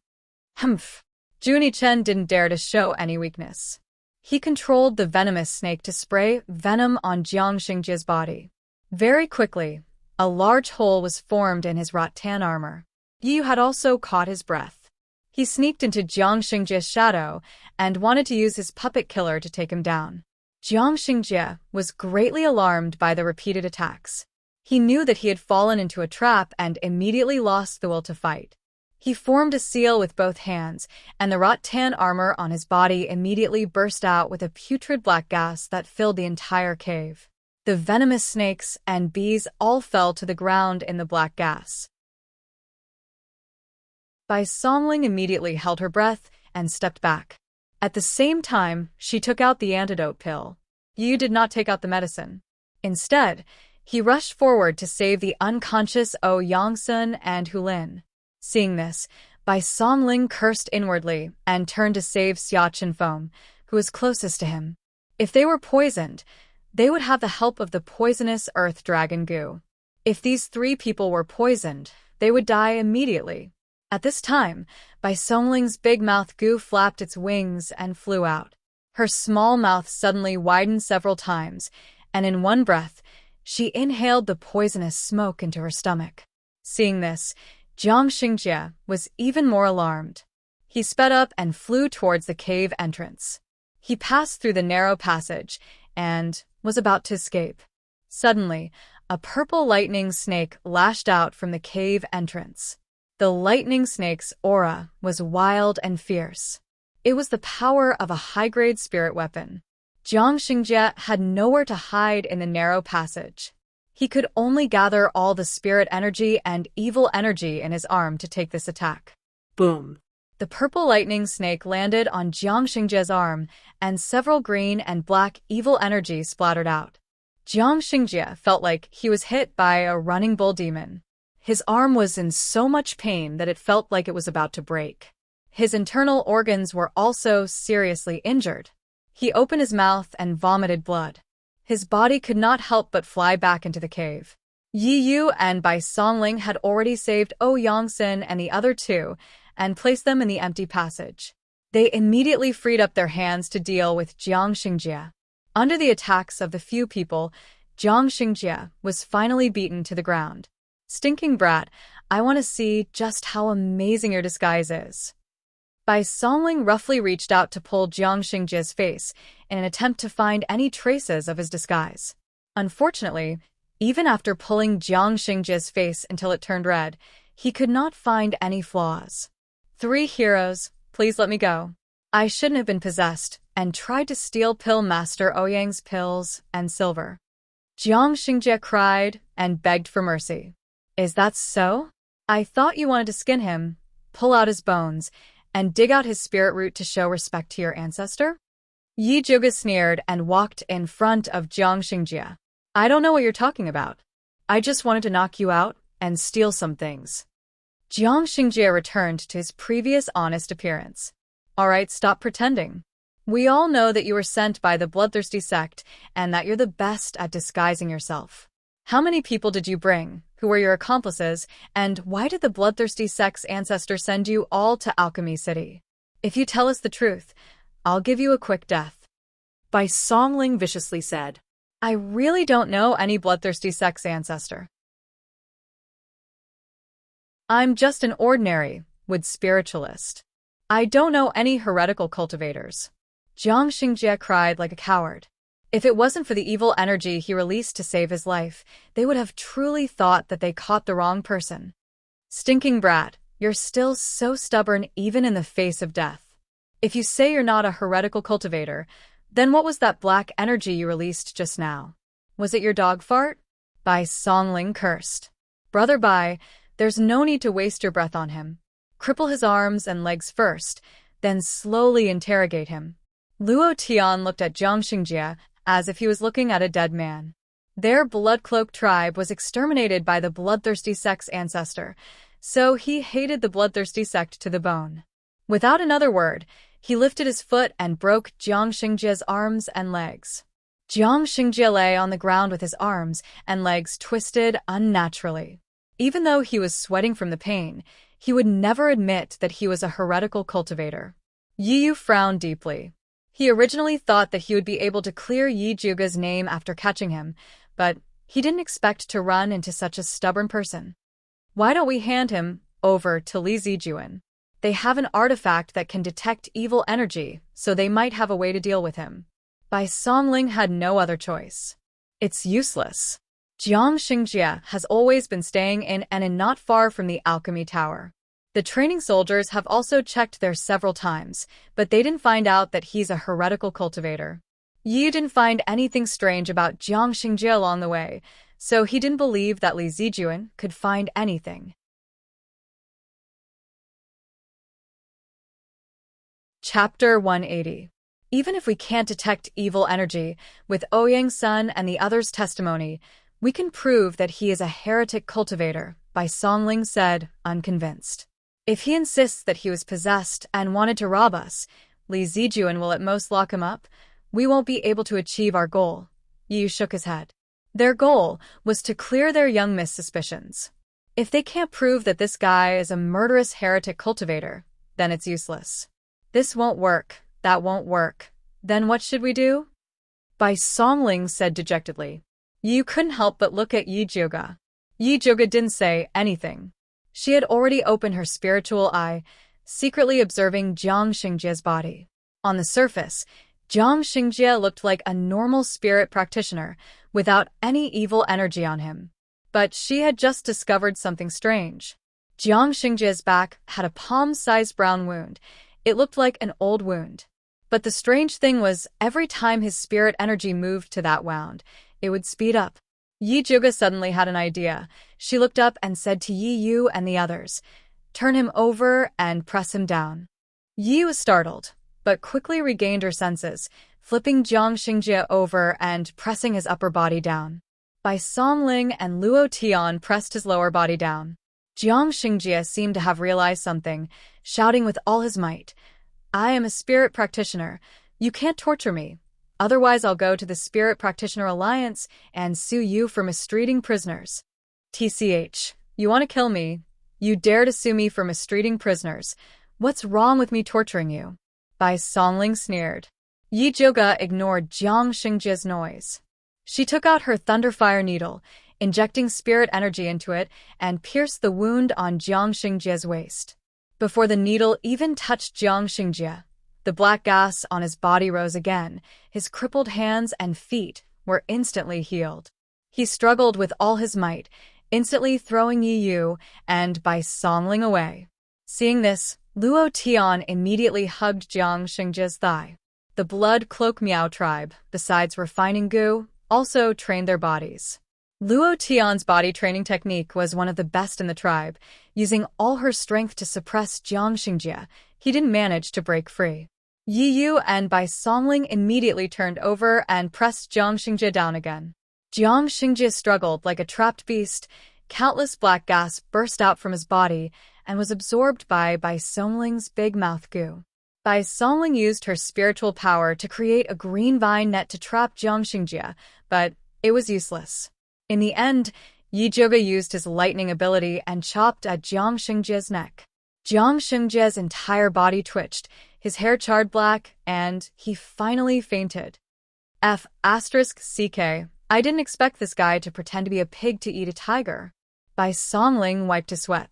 Humph! Junie Chen didn't dare to show any weakness. He controlled the venomous snake to spray venom on Jiang Xingjia's body. Very quickly, a large hole was formed in his rattan armor. Yu had also caught his breath. He sneaked into Jiang Xingjia's shadow and wanted to use his puppet killer to take him down. Jiang Xingjia was greatly alarmed by the repeated attacks. He knew that he had fallen into a trap and immediately lost the will to fight. He formed a seal with both hands, and the rattan armor on his body immediately burst out with a putrid black gas that filled the entire cave. The venomous snakes and bees all fell to the ground in the black gas. Bai Songling immediately held her breath and stepped back. At the same time, she took out the antidote pill. Yu did not take out the medicine. Instead, he rushed forward to save the unconscious Yongxin and Hu Lin. Seeing this, Bai Songling cursed inwardly and turned to save Xia Chenfeng, who was closest to him. If they were poisoned, they would have the help of the poisonous earth dragon Gu. If these three people were poisoned, they would die immediately. At this time, Bai Songling's big mouth Gu flapped its wings and flew out. Her small mouth suddenly widened several times, and in one breath, she inhaled the poisonous smoke into her stomach. Seeing this, Jiang Xingjia was even more alarmed. He sped up and flew towards the cave entrance. He passed through the narrow passage and was about to escape. Suddenly, a purple lightning snake lashed out from the cave entrance. The lightning snake's aura was wild and fierce. It was the power of a high-grade spirit weapon. Jiang Xingjia had nowhere to hide in the narrow passage. He could only gather all the spirit energy and evil energy in his arm to take this attack. Boom! The purple lightning snake landed on Jiang Xingjie's arm, and several green and black evil energy splattered out. Jiang Xingjie felt like he was hit by a running bull demon. His arm was in so much pain that it felt like it was about to break. His internal organs were also seriously injured. He opened his mouth and vomited blood. His body could not help but fly back into the cave. Yi Yu and Bai Songling had already saved Yangxin and the other two and placed them in the empty passage. They immediately freed up their hands to deal with Jiang Xingjie. Under the attacks of the few people, Jiang Xingjie was finally beaten to the ground. "Stinking brat, I want to see just how amazing your disguise is." Bai Songling roughly reached out to pull Jiang Xingjie's face in an attempt to find any traces of his disguise. Unfortunately, even after pulling Jiang Xingjie's face until it turned red, he could not find any flaws. "Three heroes, please let me go. I shouldn't have been possessed and tried to steal Pill Master Ouyang's pills and silver." Jiang Xingjie cried and begged for mercy. "Is that so? I thought you wanted to skin him, pull out his bones, and dig out his spirit root to show respect to your ancestor?" Yi Zhuge sneered and walked in front of Jiang Xingjie. "I don't know what you're talking about. I just wanted to knock you out and steal some things." Jiang Xingjie returned to his previous honest appearance. "All right, stop pretending. We all know that you were sent by the bloodthirsty sect and that you're the best at disguising yourself. How many people did you bring? Who were your accomplices? And why did the bloodthirsty sect's ancestor send you all to Alchemy City? If you tell us the truth, I'll give you a quick death." Bai Songling viciously said. "I really don't know any bloodthirsty sect's ancestor. I'm just an ordinary wood spiritualist. I don't know any heretical cultivators." Jiang Xingjie cried like a coward. If it wasn't for the evil energy he released to save his life, they would have truly thought that they caught the wrong person. "Stinking brat, you're still so stubborn even in the face of death. If you say you're not a heretical cultivator, then what was that black energy you released just now? Was it your dog fart?" Bai Songling cursed. "Brother Bai, there's no need to waste your breath on him. Cripple his arms and legs first, then slowly interrogate him." Luo Tian looked at Jiang Xingjie as if he was looking at a dead man. Their blood-cloaked tribe was exterminated by the bloodthirsty sect's ancestor, so he hated the bloodthirsty sect to the bone. Without another word, he lifted his foot and broke Jiang Xingjie's arms and legs. Jiang Xingjie lay on the ground with his arms and legs twisted unnaturally. Even though he was sweating from the pain, he would never admit that he was a heretical cultivator. Yi Yu frowned deeply. He originally thought that he would be able to clear Yi Zhuge's name after catching him, but he didn't expect to run into such a stubborn person. "Why don't we hand him over to Li Zijuan? They have an artifact that can detect evil energy, so they might have a way to deal with him." Bai Songling had no other choice. "It's useless. Jiang Xingjie has always been staying in and not far from the Alchemy Tower. The training soldiers have also checked there several times, but they didn't find out that he's a heretical cultivator. Yi didn't find anything strange about Jiang Xingjie along the way, so he didn't believe that Li Zijuan could find anything." Chapter 180. Even if we can't detect evil energy, with Ouyang's son and the others' testimony, we can prove that he is a heretic cultivator, Bai Songling said, unconvinced. "If he insists that he was possessed and wanted to rob us, Li Zijuan will at most lock him up. We won't be able to achieve our goal." Yi shook his head. Their goal was to clear their young miss suspicions. If they can't prove that this guy is a murderous heretic cultivator, then it's useless. "This won't work, that won't work. Then what should we do?" Bai Songling said dejectedly. You couldn't help but look at Yi Zhuge. Yi Zhuge didn't say anything. She had already opened her spiritual eye, secretly observing Jiang Xingjie's body. On the surface, Jiang Xingjie looked like a normal spirit practitioner, without any evil energy on him. But she had just discovered something strange. Jiang Xingjie's back had a palm-sized brown wound. It looked like an old wound. But the strange thing was, every time his spirit energy moved to that wound, it would speed up. Yi Zhuge suddenly had an idea. She looked up and said to Yi Yu and the others, turn him over, and press him down. Yi was startled, but quickly regained her senses, flipping Jiang Xingjie over and pressing his upper body down. Bai Songling and Luo Tian pressed his lower body down. Jiang Xingjie seemed to have realized something, shouting with all his might, "I am a spirit practitioner. You can't torture me. Otherwise I'll go to the Spirit Practitioner Alliance and sue you for mistreating prisoners." "TCH, you want to kill me? You dare to sue me for mistreating prisoners? What's wrong with me torturing you?" Bai Songling sneered. Yi Zhouge ignored Jiang Xingjie's noise. She took out her Thunderfire needle, injecting spirit energy into it, and pierced the wound on Jiang Xingjie's waist. Before the needle even touched Jiang Xingjie, the black gas on his body rose again. His crippled hands and feet were instantly healed. He struggled with all his might, instantly throwing Yi Yu and Bai Songling away. Seeing this, Luo Tian immediately hugged Jiang Xingjie's thigh. The Blood Cloak Miao tribe, besides refining goo, also trained their bodies. Luo Tian's body training technique was one of the best in the tribe. Using all her strength to suppress Jiang Xingjie, he didn't manage to break free. Yi Yu and Bai Songling immediately turned over and pressed Jiang Xingjie down again. Jiang Xingjie struggled like a trapped beast. Countless black gas burst out from his body and was absorbed by Bai Songling's big mouth goo. Bai Songling used her spiritual power to create a green vine net to trap Jiang Xingjie, but it was useless. In the end, Yi Zhouge used his lightning ability and chopped at Jiang Xingjie's neck. Jiang Xingjie's entire body twitched, his hair charred black, and he finally fainted. CK, I didn't expect this guy to pretend to be a pig to eat a tiger. Bai Songling wiped his sweat.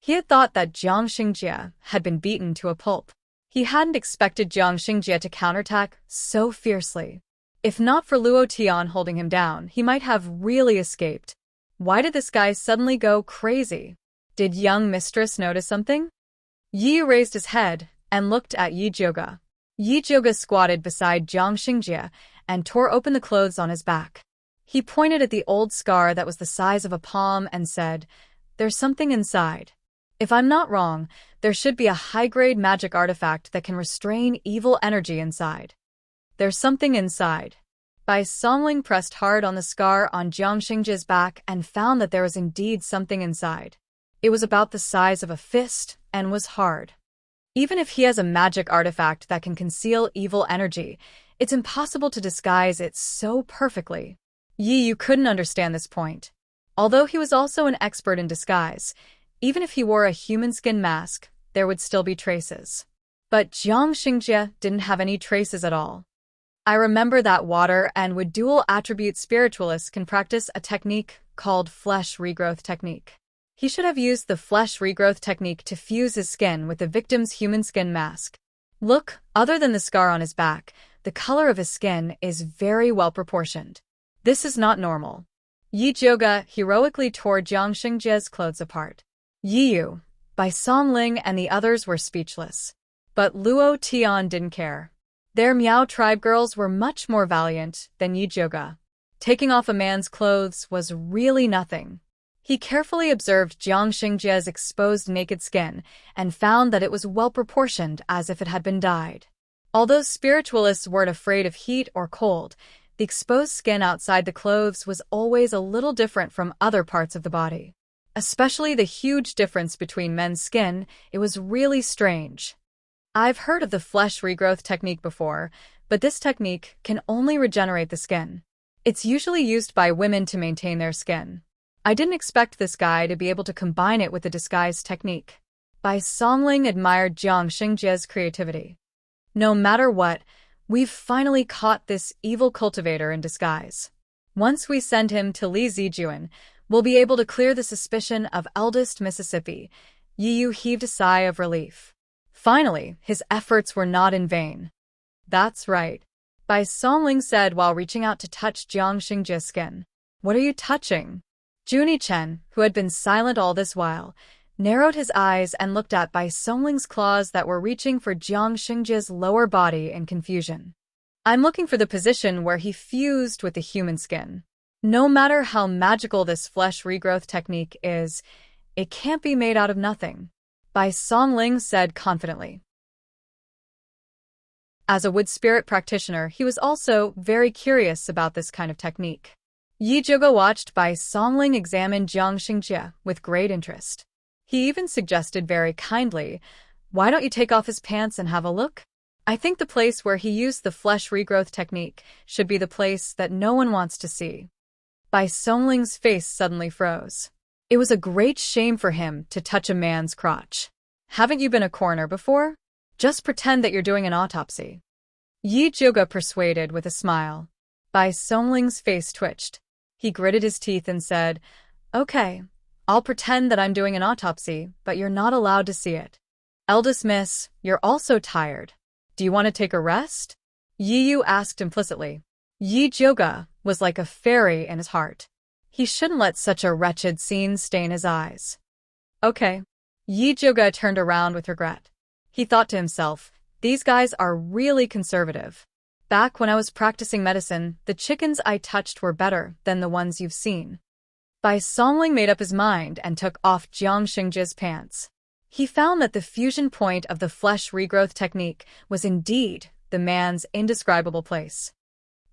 He had thought that Jiang Xingjie had been beaten to a pulp. He hadn't expected Jiang Xingjie to counterattack so fiercely. If not for Luo Tian holding him down, he might have really escaped. Why did this guy suddenly go crazy? Did young mistress notice something? Yi raised his head and looked at Yi Zhouge. Yi Zhouge squatted beside Jiang Xingjie and tore open the clothes on his back. He pointed at the old scar that was the size of a palm and said, "There's something inside. If I'm not wrong, there should be a high-grade magic artifact that can restrain evil energy inside. There's something inside." Bai Songling pressed hard on the scar on Jiang Xingjie's back and found that there was indeed something inside. It was about the size of a fist and was hard. Even if he has a magic artifact that can conceal evil energy, it's impossible to disguise it so perfectly. Yi Yu couldn't understand this point. Although he was also an expert in disguise, even if he wore a human skin mask, there would still be traces. But Jiang Xingjie didn't have any traces at all. I remember that water and with dual attribute spiritualists can practice a technique called flesh regrowth technique. He should have used the flesh regrowth technique to fuse his skin with the victim's human skin mask. Look, other than the scar on his back, the color of his skin is very well proportioned. This is not normal. Yi Zhouge heroically tore Jiang Xingjie's clothes apart. Yi Yu, Bai Songling, and the others were speechless. But Luo Tian didn't care. Their Miao tribe girls were much more valiant than Yi Zhouge. Taking off a man's clothes was really nothing. He carefully observed Jiang Xingjie's exposed naked skin and found that it was well proportioned as if it had been dyed. Although spiritualists weren't afraid of heat or cold, the exposed skin outside the clothes was always a little different from other parts of the body. Especially the huge difference between men's skin, it was really strange. I've heard of the flesh regrowth technique before, but this technique can only regenerate the skin. It's usually used by women to maintain their skin. I didn't expect this guy to be able to combine it with the disguise technique. Bai Songling admired Jiang Xingjie's creativity. No matter what, we've finally caught this evil cultivator in disguise. Once we send him to Li Zijuan, we'll be able to clear the suspicion of eldest Mississippi. Yi Yu heaved a sigh of relief. Finally, his efforts were not in vain. That's right, Bai Songling said while reaching out to touch Jiang Xingjie's skin. What are you touching? Junie Chen, who had been silent all this while, narrowed his eyes and looked at Bai Songling's claws that were reaching for Jiang Xingjie's lower body in confusion. I'm looking for the position where he fused with the human skin. No matter how magical this flesh regrowth technique is, It can't be made out of nothing. Bai Songling said confidently. As a wood spirit practitioner, he was also very curious about this kind of technique. Yi Zhuge watched Bai Songling examine Jiang Xingjie with great interest. He even suggested very kindly, "Why don't you take off his pants and have a look? I think the place where he used the flesh regrowth technique should be the place that no one wants to see." Bai Songling's face suddenly froze. It was a great shame for him to touch a man's crotch. "Haven't you been a coroner before? Just pretend that you're doing an autopsy." Yi Zhuge persuaded with a smile. Bai Songling's face twitched. He gritted his teeth and said, "Okay, I'll pretend that I'm doing an autopsy, but you're not allowed to see it. Eldest miss, you're also tired. Do you want to take a rest?" Yi Yu asked implicitly. Yi Zhuge was like a fairy in his heart. He shouldn't let such a wretched scene stain his eyes. "Okay." Yi Zhuge turned around with regret. He thought to himself, "These guys are really conservative. Back when I was practicing medicine, the chickens I touched were better than the ones you've seen." Bai Songling made up his mind and took off Jiang Xingjie's pants. He found that the fusion point of the flesh regrowth technique was indeed the man's indescribable place.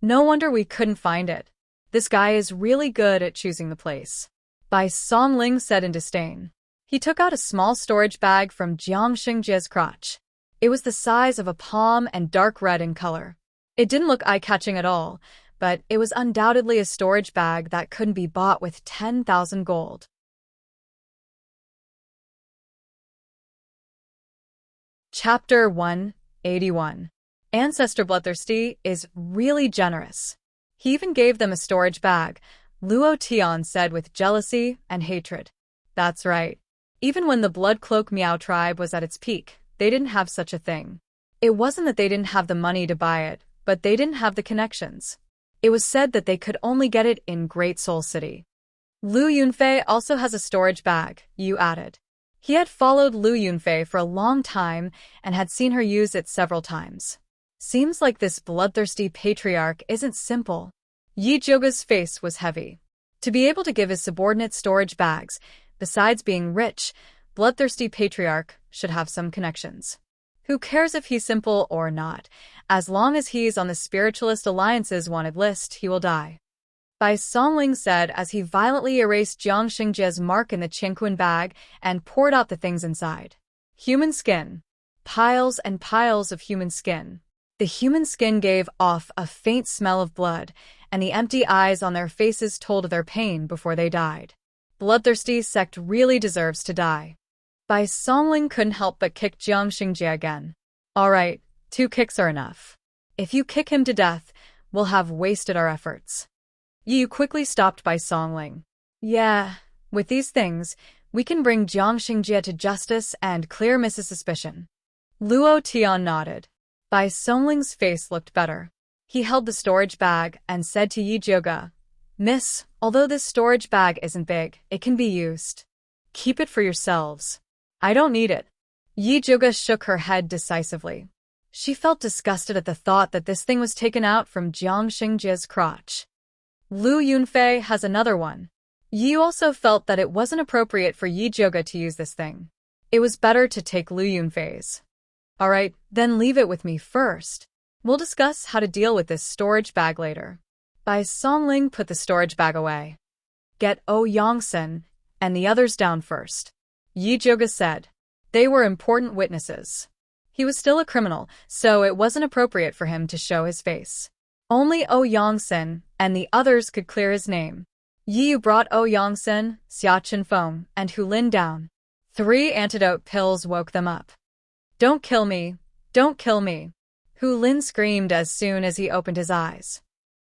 "No wonder we couldn't find it. This guy is really good at choosing the place," Bai Songling said in disdain. He took out a small storage bag from Jiang Xingjie's crotch. It was the size of a palm and dark red in color. It didn't look eye-catching at all, but it was undoubtedly a storage bag that couldn't be bought with 10,000 gold. Chapter 181. Ancestor Bloodthirsty is really generous. He even gave them a storage bag, Luo Tian said with jealousy and hatred. That's right. Even when the Blood Cloak Miao tribe was at its peak, they didn't have such a thing. It wasn't that they didn't have the money to buy it, but they didn't have the connections. It was said that they could only get it in Great Soul City. Lu Yunfei also has a storage bag, Yu added. He had followed Lu Yunfei for a long time and had seen her use it several times. Seems like this bloodthirsty patriarch isn't simple. Yi Zhuge's face was heavy. To be able to give his subordinates storage bags, besides being rich, bloodthirsty patriarch should have some connections. Who cares if he's simple or not? As long as he's on the Spiritualist Alliance's wanted list, he will die. Bai Songling said as he violently erased Jiang Xingjie's mark in the Qingquan bag and poured out the things inside. Human skin. Piles and piles of human skin. The human skin gave off a faint smell of blood, and the empty eyes on their faces told of their pain before they died. Bloodthirsty sect really deserves to die. Bai Songling couldn't help but kick Jiang Xingjie again. "All right, 2 kicks are enough. If you kick him to death, we'll have wasted our efforts." Yu quickly stopped Bai Songling. "Yeah, with these things, we can bring Jiang Xingjie to justice and clear Mrs. Suspicion." Luo Tian nodded. Bai Songling's face looked better. He held the storage bag and said to Yi Zhuge, "Miss, although this storage bag isn't big, it can be used. Keep it for yourselves. I don't need it." Yi Zhuge shook her head decisively. She felt disgusted at the thought that this thing was taken out from Jiang Xingjie's crotch. Lu Yunfei has another one. Yi also felt that it wasn't appropriate for Yi Zhuge to use this thing. It was better to take Lu Yunfei's. "All right, then leave it with me first. We'll discuss how to deal with this storage bag later." Bai Songling put the storage bag away. "Get Yongsen and the others down first," Yi Zhuge said. They were important witnesses. He was still a criminal, so it wasn't appropriate for him to show his face. Only Yongsen and the others could clear his name. Yi Yu brought Yongsen, Xia Chenfeng, and Hu Lin down. 3 antidote pills woke them up. "Don't kill me, don't kill me," Hu Lin screamed as soon as he opened his eyes.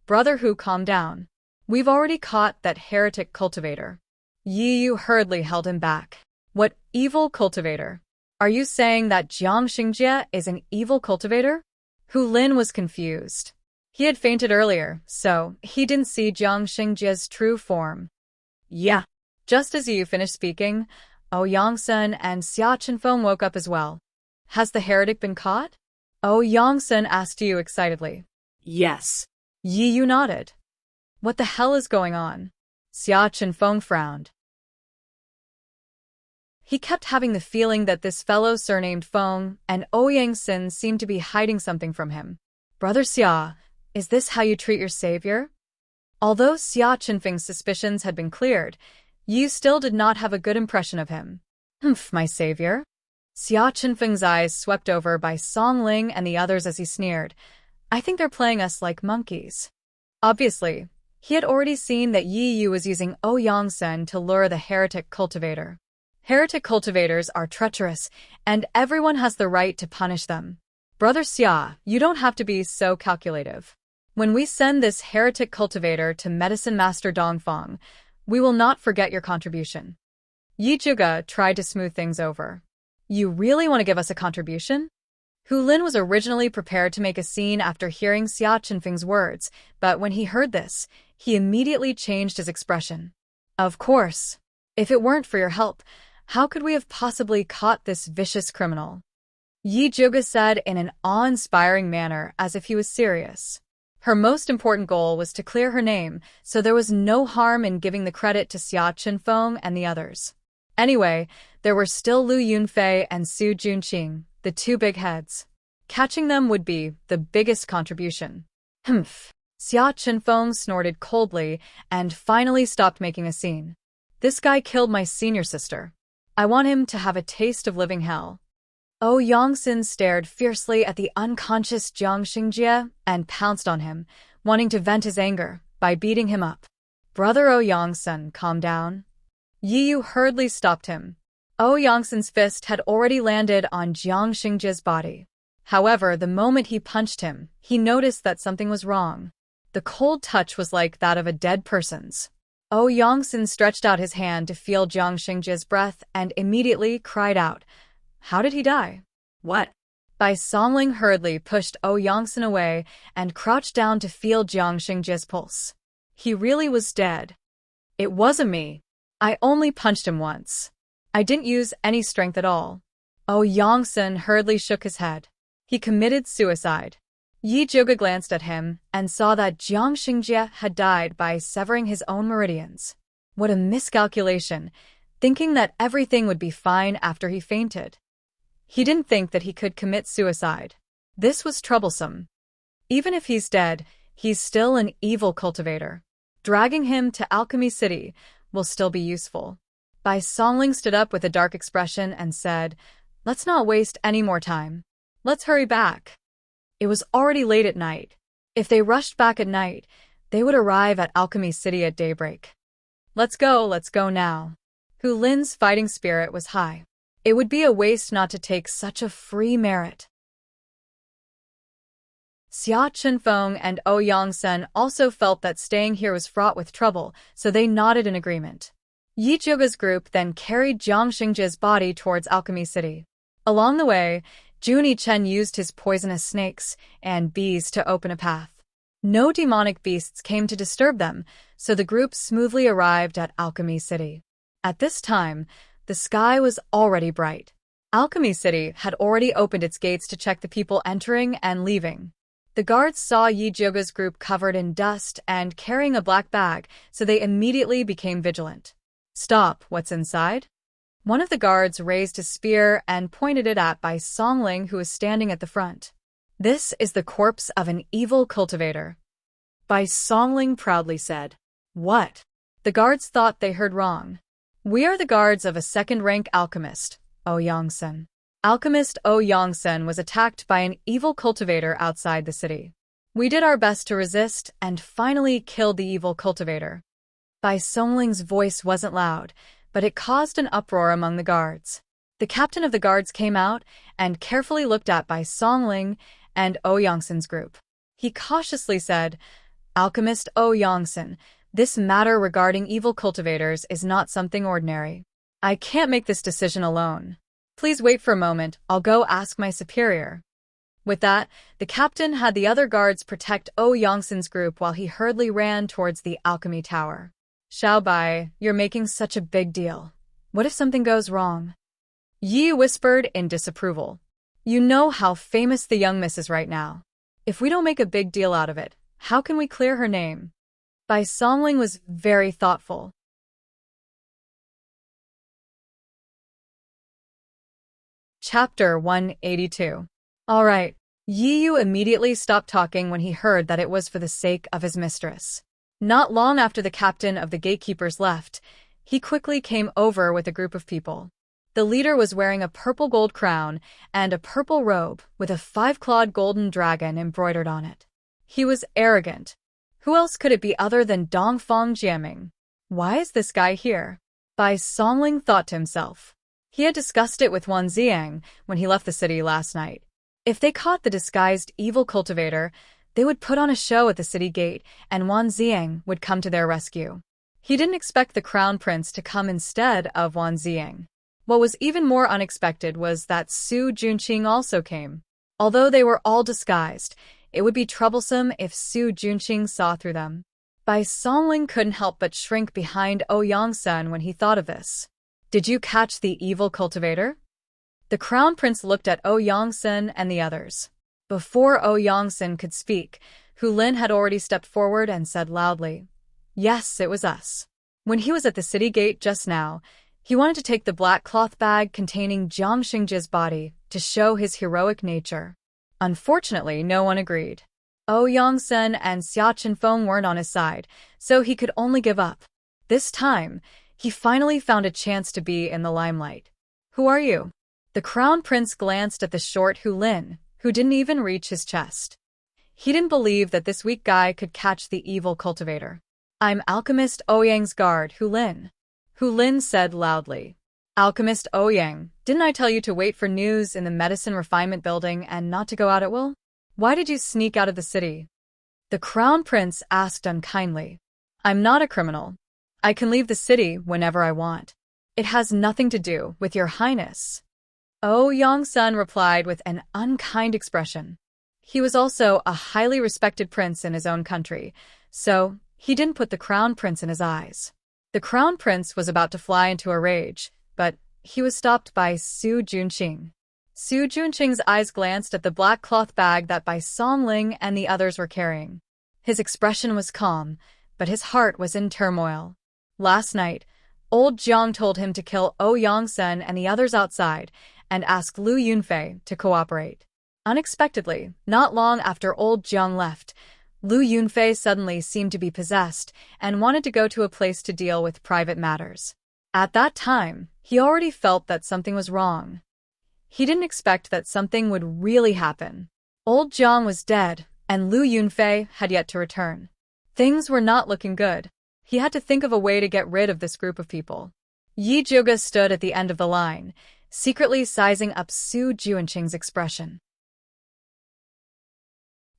"Brother Hu, calm down. We've already caught that heretic cultivator." Yi Yu hurriedly held him back. "What evil cultivator? Are you saying that Jiang Xingjie is an evil cultivator?" Hu Lin was confused. He had fainted earlier, so he didn't see Jiang Xingjie's true form. "Yeah." Just as Yi Yu finished speaking, Yongsen and Xia Chenfeng woke up as well. "Has the heretic been caught?" Yongsen asked Yu excitedly. "Yes." Yi Yu nodded. "What the hell is going on?" Xia Chenfeng frowned. He kept having the feeling that this fellow surnamed Feng and Ouyang-sin seemed to be hiding something from him. Brother Xia, is this how you treat your savior? Although Xia Qinfeng's suspicions had been cleared, Yu still did not have a good impression of him. Humph, my savior? Xia Qinfeng's eyes swept over by Song Ling and the others as he sneered. I think they're playing us like monkeys. Obviously, he had already seen that Yi Yu was using Ouyang-sen to lure the heretic cultivator. Heretic cultivators are treacherous, and everyone has the right to punish them. Brother Xia, you don't have to be so calculative. When we send this heretic cultivator to Medicine Master Dongfang, we will not forget your contribution. Yi Zhuge tried to smooth things over. You really want to give us a contribution? Hu Lin was originally prepared to make a scene after hearing Xia Qinfeng's words, but when he heard this, he immediately changed his expression. Of course. If it weren't for your help, how could we have possibly caught this vicious criminal? Yi Zhuge said in an awe-inspiring manner as if he was serious. Her most important goal was to clear her name, so there was no harm in giving the credit to Xia Qinfeng and the others. Anyway, there were still Lu Yunfei and Su Junqing, the two big heads. Catching them would be the biggest contribution. Humph. Xia Qinfeng snorted coldly and finally stopped making a scene. This guy killed my senior sister. I want him to have a taste of living hell. Ouyang-sin stared fiercely at the unconscious Jiang Xingjie and pounced on him, wanting to vent his anger by beating him up. Brother Ouyang-sin, calm down. Yi Yu hurriedly stopped him. Ouyang-sin's fist had already landed on Jiang Xingjie's body. However, the moment he punched him, he noticed that something was wrong. The cold touch was like that of a dead person's. Ouyang-sin stretched out his hand to feel Jiang Xingjie's breath and immediately cried out, How did he die? What? Bai Songling hurriedly pushed Ouyang-sin away and crouched down to feel Jiang Xingjie's pulse. He really was dead. It wasn't me. I only punched him once. I didn't use any strength at all. Ouyang-sin hurriedly shook his head. He committed suicide. Yi Zhuge glanced at him and saw that Jiang Xingjie had died by severing his own meridians. What a miscalculation, thinking that everything would be fine after he fainted. He didn't think that he could commit suicide. This was troublesome. Even if he's dead, he's still an evil cultivator. Dragging him to Alchemy City will still be useful. Bai Songling stood up with a dark expression and said, Let's not waste any more time. Let's hurry back. It was already late at night. If they rushed back at night, they would arrive at Alchemy City at daybreak. Let's go now. Hu Lin's fighting spirit was high. It would be a waste not to take such a free merit. Xia Qinfeng and Ouyang-sen also felt that staying here was fraught with trouble, so they nodded in agreement. Yi Zhuge's group then carried Jiang Xingjie's body towards Alchemy City. Along the way, Juni Chen used his poisonous snakes and bees to open a path. No demonic beasts came to disturb them, so the group smoothly arrived at Alchemy City. At this time, the sky was already bright. Alchemy City had already opened its gates to check the people entering and leaving. The guards saw Yi Zhuge's group covered in dust and carrying a black bag, so they immediately became vigilant. Stop, what's inside? One of the guards raised his spear and pointed it at Bai Songling, who was standing at the front. This is the corpse of an evil cultivator. Bai Songling proudly said. What? The guards thought they heard wrong. We are the guards of a second-rank alchemist, Ouyang-sen. Alchemist Ouyang-sen was attacked by an evil cultivator outside the city. We did our best to resist and finally killed the evil cultivator. Bai Songling's voice wasn't loud, but it caused an uproar among the guards. The captain of the guards came out and carefully looked at Bai Songling and Ouyang-sen's group. He cautiously said, Alchemist Ouyang-sen, this matter regarding evil cultivators is not something ordinary. I can't make this decision alone. Please wait for a moment, I'll go ask my superior. With that, the captain had the other guards protect Ouyang-sen's group while he hurriedly ran towards the alchemy tower. Xiao Bai, you're making such a big deal. What if something goes wrong? Yi whispered in disapproval. You know how famous the young miss is right now. If we don't make a big deal out of it, how can we clear her name? Bai Songling was very thoughtful. Chapter 182. All right. Yi Yu immediately stopped talking when he heard that it was for the sake of his mistress. Not long after the captain of the gatekeepers left, he quickly came over with a group of people. The leader was wearing a purple gold crown and a purple robe with a five-clawed golden dragon embroidered on it. He was arrogant. Who else could it be other than Dongfang Jiaming? Why is this guy here? Bai Songling thought to himself. He had discussed it with Wan Ziang when he left the city last night. If they caught the disguised evil cultivator, they would put on a show at the city gate and Wan Ziang would come to their rescue. He didn't expect the crown prince to come instead of Wan Ziang. What was even more unexpected was that Su Junqing also came. Although they were all disguised, it would be troublesome if Su Junqing saw through them. Bai Songling couldn't help but shrink behind Ouyang-sun when he thought of this. Did you catch the evil cultivator? The crown prince looked at Ouyang-sun and the others. Before Ouyang-sun could speak, Hu Lin had already stepped forward and said loudly, "Yes, it was us." When he was at the city gate just now, he wanted to take the black cloth bag containing Jiang Xingji's body to show his heroic nature. Unfortunately, no one agreed. Ouyang-sun and Xia Chenfeng weren't on his side, so he could only give up. This time, he finally found a chance to be in the limelight. "Who are you?" The crown prince glanced at the short Hu Lin, who didn't even reach his chest. He didn't believe that this weak guy could catch the evil cultivator. "I'm Alchemist Ouyang's guard, Hu Lin," Hu Lin said loudly. "Alchemist Ouyang, didn't I tell you to wait for news in the medicine refinement building and not to go out at will? Why did you sneak out of the city?" The crown prince asked unkindly. "I'm not a criminal. I can leave the city whenever I want. It has nothing to do with your highness." Ouyang-sun replied with an unkind expression. He was also a highly respected prince in his own country, so he didn't put the crown prince in his eyes. The crown prince was about to fly into a rage, but he was stopped by Su Junqing. Su Junqing's eyes glanced at the black cloth bag that Bai Songling and the others were carrying. His expression was calm, but his heart was in turmoil. Last night, old Jiang told him to kill Ouyang-sun and the others outside and ask Lu Yunfei to cooperate. Unexpectedly, not long after old Jiang left, Lu Yunfei suddenly seemed to be possessed and wanted to go to a place to deal with private matters. At that time, he already felt that something was wrong. He didn't expect that something would really happen. Old Jiang was dead, and Lu Yunfei had yet to return. Things were not looking good. He had to think of a way to get rid of this group of people. Yi Zhuge stood at the end of the line, secretly sizing up Su Junqing's expression.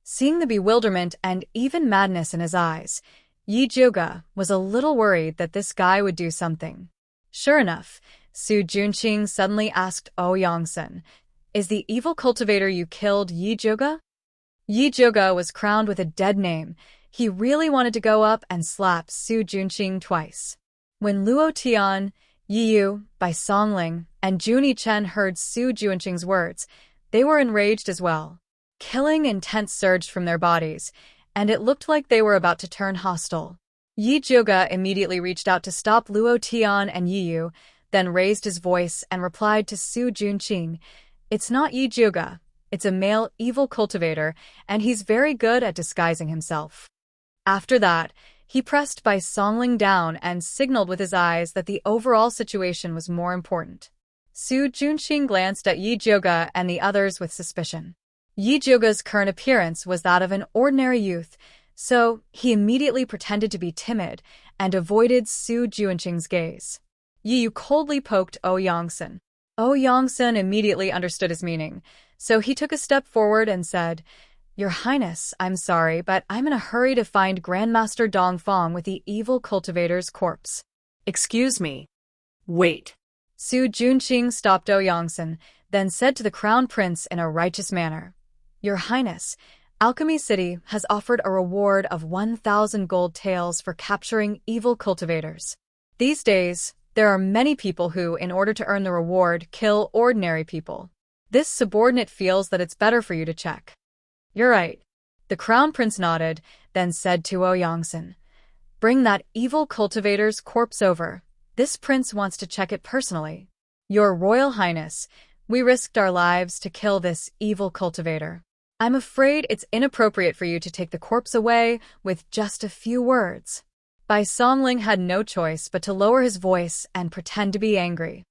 Seeing the bewilderment and even madness in his eyes, Yi Zhuge was a little worried that this guy would do something. Sure enough, Su Junqing suddenly asked Ouyang-sun, "Is the evil cultivator you killed Yi Zhuge?" Yi Zhuge was crowned with a dead name. He really wanted to go up and slap Su Junqing twice. When Luo Tian, Yi Yu, Bai Songling, and Juni Chen heard Su Junqing's words, they were enraged as well. Killing intent surged from their bodies, and it looked like they were about to turn hostile. Yi Zhuge immediately reached out to stop Luo Tian and Yi Yu, then raised his voice and replied to Su Junqing, "It's not Yi Zhuge, it's a male evil cultivator, and he's very good at disguising himself." After that, he pressed Bai Songling down and signaled with his eyes that the overall situation was more important. Su Junqing glanced at Yi Zhuge and the others with suspicion. Yi Zhuge's current appearance was that of an ordinary youth, so he immediately pretended to be timid and avoided Su Junqing's gaze. Yi Yu coldly poked Ouyang-sun. Ouyang-sun immediately understood his meaning, so he took a step forward and said, "Your Highness, I'm sorry, but I'm in a hurry to find Grandmaster Dongfang with the evil cultivator's corpse." Excuse me. Wait. Su Junqing stopped Ouyang-sun, then said to the crown prince in a righteous manner, "Your Highness, Alchemy City has offered a reward of 1,000 gold taels for capturing evil cultivators. These days, there are many people who, in order to earn the reward, kill ordinary people. This subordinate feels that it's better for you to check." "You're right." The crown prince nodded, then said to Ouyang-sun, "Bring that evil cultivator's corpse over. This prince wants to check it personally." "Your Royal Highness, We risked our lives to kill this evil cultivator. I'm afraid it's inappropriate for you to take the corpse away with just a few words. Bai Songling had no choice but to lower his voice and pretend to be angry.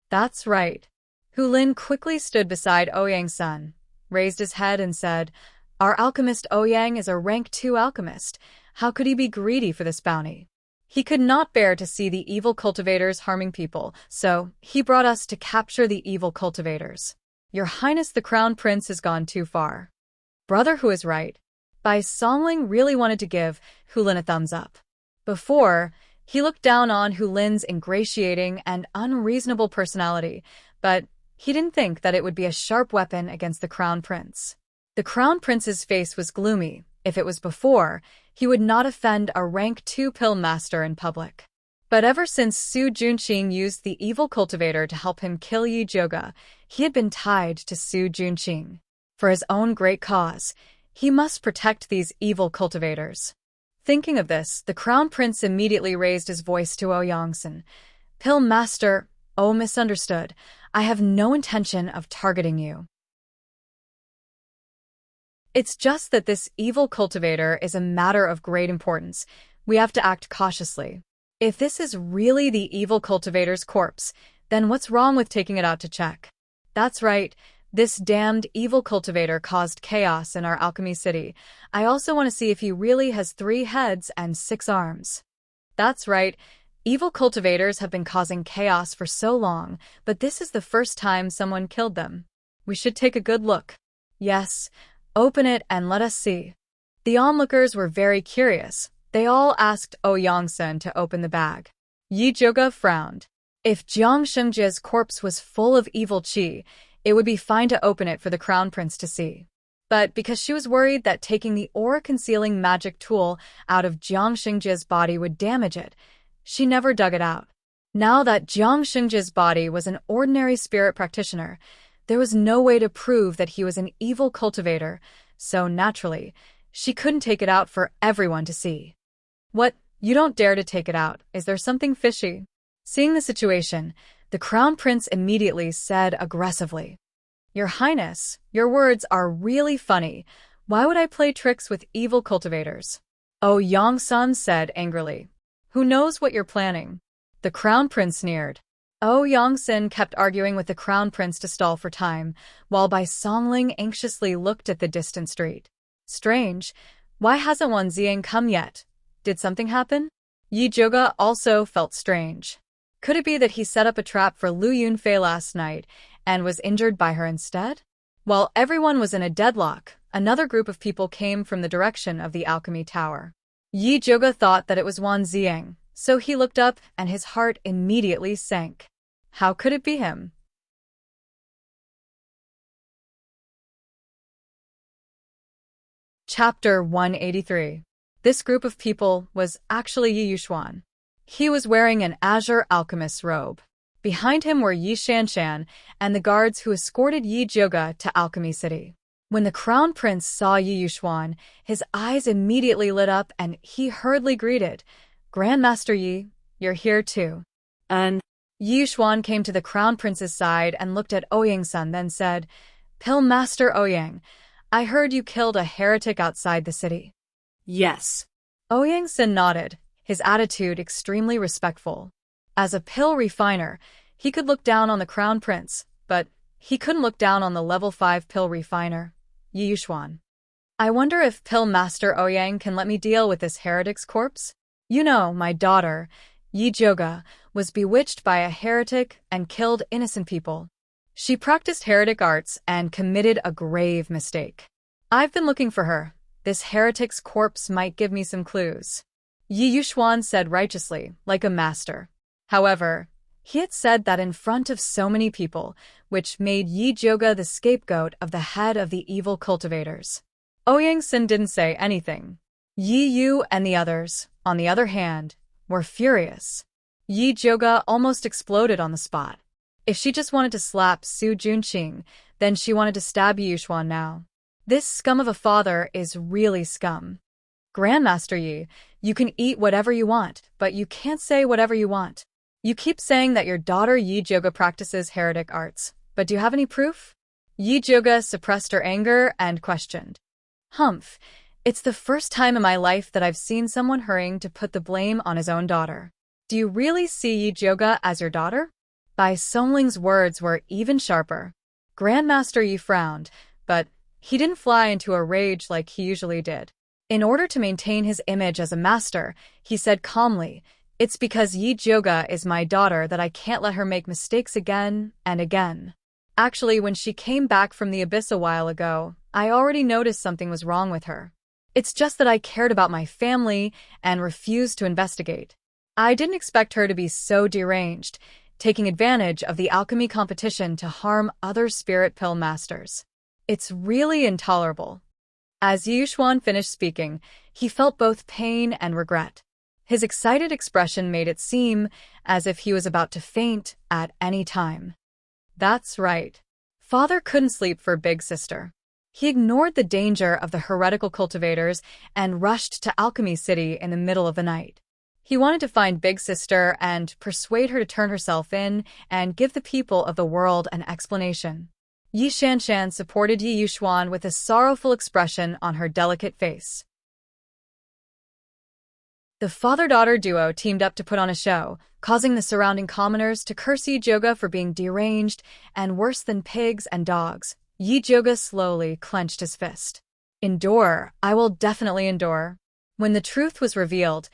That's right. Hu Lin quickly stood beside Ouyang's son, raised his head and said, Our alchemist Ouyang is a rank 2 alchemist. How could he be greedy for this bounty? He could not bear to see the evil cultivators harming people, so he brought us to capture the evil cultivators. Your Highness the Crown Prince has gone too far. Brother Hu is right. Bai Songling really wanted to give Hu Lin a thumbs up. Before, he looked down on Hu Lin's ingratiating and unreasonable personality, but he didn't think that it would be a sharp weapon against the Crown Prince. The Crown Prince's face was gloomy. If it was before, he would not offend a rank 2 pill master in public. But ever since Su Junqing used the evil cultivator to help him kill Yi Zhouge, he had been tied to Su Junqing. For his own great cause, he must protect these evil cultivators. Thinking of this, the Crown Prince immediately raised his voice to Ouyangsen. Pill Master, misunderstood. I have no intention of targeting you. It's just that this evil cultivator is a matter of great importance. We have to act cautiously. If this is really the evil cultivator's corpse, then what's wrong with taking it out to check? That's right. This damned evil cultivator caused chaos in our alchemy city. I also want to see if he really has 3 heads and 6 arms. That's right. Evil cultivators have been causing chaos for so long, but this is the first time someone killed them. We should take a good look. Yes, open it and let us see. The onlookers were very curious. They all asked Ouyangsen to open the bag. Yi Zhouge frowned. If Jiang Shengji's corpse was full of evil qi, it would be fine to open it for the Crown Prince to see. But because she was worried that taking the aura-concealing magic tool out of Jiang Shengji's body would damage it, she never dug it out. Now that Jiang Shengji's body was an ordinary spirit practitioner, there was no way to prove that he was an evil cultivator, so naturally, she couldn't take it out for everyone to see. What? You don't dare to take it out? Is there something fishy? Seeing the situation, the Crown Prince immediately said aggressively, Your Highness, your words are really funny. Why would I play tricks with evil cultivators? Ouyangsen said angrily. Who knows what you're planning? The Crown Prince sneered. Ouyangsen kept arguing with the Crown Prince to stall for time, while Bai Songling anxiously looked at the distant street. Strange. Why hasn't Wan Ziang come yet? Did something happen? Yi Zhouge also felt strange. Could it be that he set up a trap for Lu Yunfei last night and was injured by her instead? While everyone was in a deadlock, another group of people came from the direction of the alchemy tower. Yi Zhouge thought that it was Wan Ziang, so he looked up and his heart immediately sank. How could it be him? Chapter 183. This group of people was actually Yi Yuxuan. He was wearing an azure alchemist's robe. Behind him were Yi Shanshan and the guards who escorted Yi Zhouge to Alchemy City. When the Crown Prince saw Yi Yuxuan, his eyes immediately lit up and he hurriedly greeted, Grandmaster Yi, you're here too. And Yi Yuxuan came to the Crown Prince's side and looked at Ouyangsen, then said, Pill Master Ouyang, I heard you killed a heretic outside the city. yes. Ouyangsen nodded, his attitude extremely respectful. As a pill refiner, he could look down on the Crown Prince, but he couldn't look down on the level 5 pill refiner, Yi Yuxuan. I wonder if Pill Master Ouyang can let me deal with this heretic's corpse? You know, my daughter, Yi Zhouge, was bewitched by a heretic and killed innocent people. She practiced heretic arts and committed a grave mistake. I've been looking for her. This heretic's corpse might give me some clues. Yi Yuxuan said righteously, like a master. However, he had said that in front of so many people, which made Yi Zhouge the scapegoat of the head of the evil cultivators. Ouyangsen didn't say anything. Yi Yu and the others, on the other hand, were furious. Yi Zhouge almost exploded on the spot. If she just wanted to slap Su Junqing, then she wanted to stab Yi Yuxuan now. This scum of a father is really scum. Grandmaster Yi, you can eat whatever you want, but you can't say whatever you want. You keep saying that your daughter Yi Zhouge practices heretic arts, but do you have any proof? Yi Joga suppressed her anger and questioned. Humph, it's the first time in my life that I've seen someone hurrying to put the blame on his own daughter. Do you really see Yi Joga as your daughter? Bai Songling's words were even sharper. Grandmaster Yi frowned, but he didn't fly into a rage like he usually did. In order to maintain his image as a master, he said calmly, "It's because Yi Joga is my daughter that I can't let her make mistakes again and again. Actually, when she came back from the abyss a while ago, I already noticed something was wrong with her. It's just that I cared about my family and refused to investigate. I didn't expect her to be so deranged, taking advantage of the alchemy competition to harm other spirit pill masters. It's really intolerable." As Yuxuan finished speaking, he felt both pain and regret. His excited expression made it seem as if he was about to faint at any time. That's right. Father couldn't sleep for Big Sister. He ignored the danger of the heretical cultivators and rushed to Alchemy City in the middle of the night. He wanted to find Big Sister and persuade her to turn herself in and give the people of the world an explanation. Yi Shanshan supported Yi Yuxuan with a sorrowful expression on her delicate face. The father-daughter duo teamed up to put on a show, causing the surrounding commoners to curse Yi Joga for being deranged and worse than pigs and dogs. Yi Joga slowly clenched his fist. Endure, I will definitely endure. When the truth was revealed,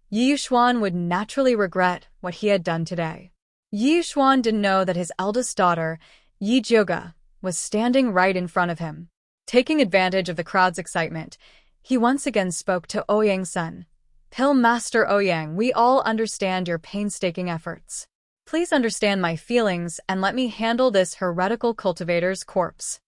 Yi Yuxuan would naturally regret what he had done today. Yi Yuxuan didn't know that his eldest daughter, Yi Joga, was standing right in front of him. Taking advantage of the crowd's excitement, he once again spoke to Ouyang's son. Pill Master Ouyang, we all understand your painstaking efforts. Please understand my feelings and let me handle this heretical cultivator's corpse.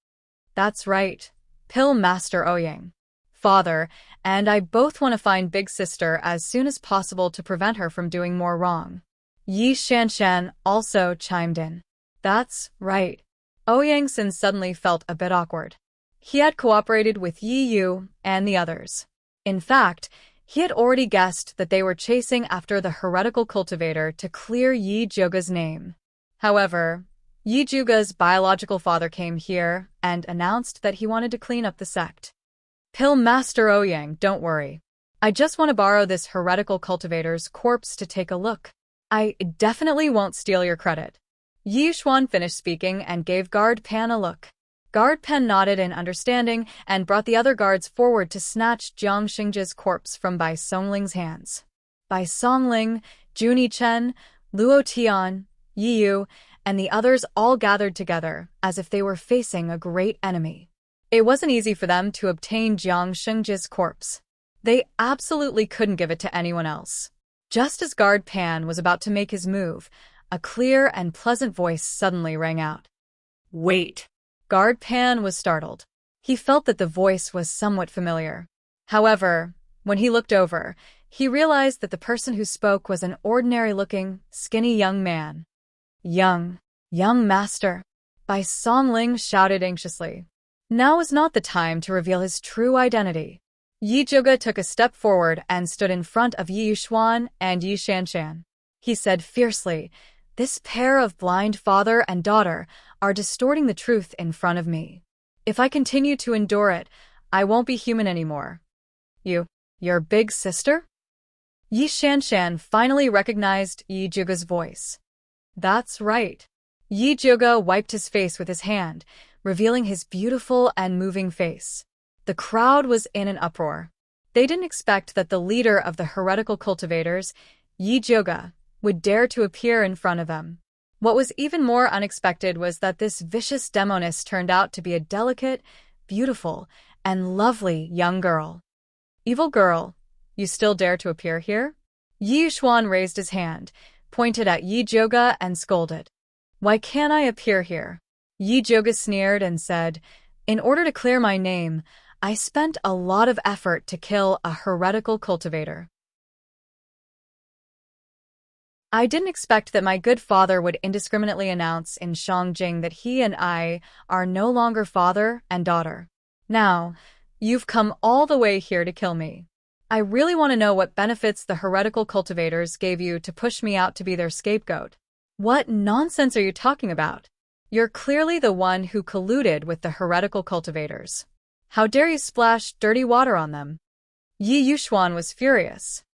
That's right, Pill Master Ouyang. Father and I both want to find Big Sister as soon as possible to prevent her from doing more wrong. Yi Shanshan also chimed in. That's right. Ouyang Sin suddenly felt a bit awkward. He had cooperated with Yi Yu and the others. In fact, he had already guessed that they were chasing after the heretical cultivator to clear Yi Joga's name. However, Yi Joga's biological father came here and announced that he wanted to clean up the sect. Pill Master Ouyang, don't worry. I just want to borrow this heretical cultivator's corpse to take a look. I definitely won't steal your credit. Yi Yuxuan finished speaking and gave Guard Pan a look. Guard Pan nodded in understanding and brought the other guards forward to snatch Jiang Xingji's corpse from Bai Songling's hands. Bai Songling, Juni Chen, Luo Tian, Yi Yu, and the others all gathered together as if they were facing a great enemy. It wasn't easy for them to obtain Jiang Xingji's corpse. They absolutely couldn't give it to anyone else. Just as Guard Pan was about to make his move, a clear and pleasant voice suddenly rang out. Wait. Guard Pan was startled. He felt that the voice was somewhat familiar. However, when he looked over, he realized that the person who spoke was an ordinary-looking, skinny young man. Young master, Bai Songling shouted anxiously. Now was not the time to reveal his true identity. Yi Joga took a step forward and stood in front of Yi Yuxuan and Yi Shanshan. He said fiercely, "This pair of blind father and daughter are distorting the truth in front of me. If I continue to endure it, I won't be human anymore." Your big sister? Yi Shanshan finally recognized Yi Joga's voice. That's right. Yi Joga wiped his face with his hand, revealing his beautiful and moving face. The crowd was in an uproar. They didn't expect that the leader of the heretical cultivators, Yi Joga, would dare to appear in front of them. What was even more unexpected was that this vicious demoness turned out to be a delicate, beautiful, and lovely young girl. Evil girl, you still dare to appear here? Yi Yuxuan raised his hand, pointed at Yi Joga and scolded. Why can't I appear here? Yi Joga sneered and said, in order to clear my name, I spent a lot of effort to kill a heretical cultivator. I didn't expect that my good father would indiscriminately announce in Shangjing that he and I are no longer father and daughter. Now, you've come all the way here to kill me. I really want to know what benefits the heretical cultivators gave you to push me out to be their scapegoat. What nonsense are you talking about? You're clearly the one who colluded with the heretical cultivators. How dare you splash dirty water on them? Yi Yuxuan was furious.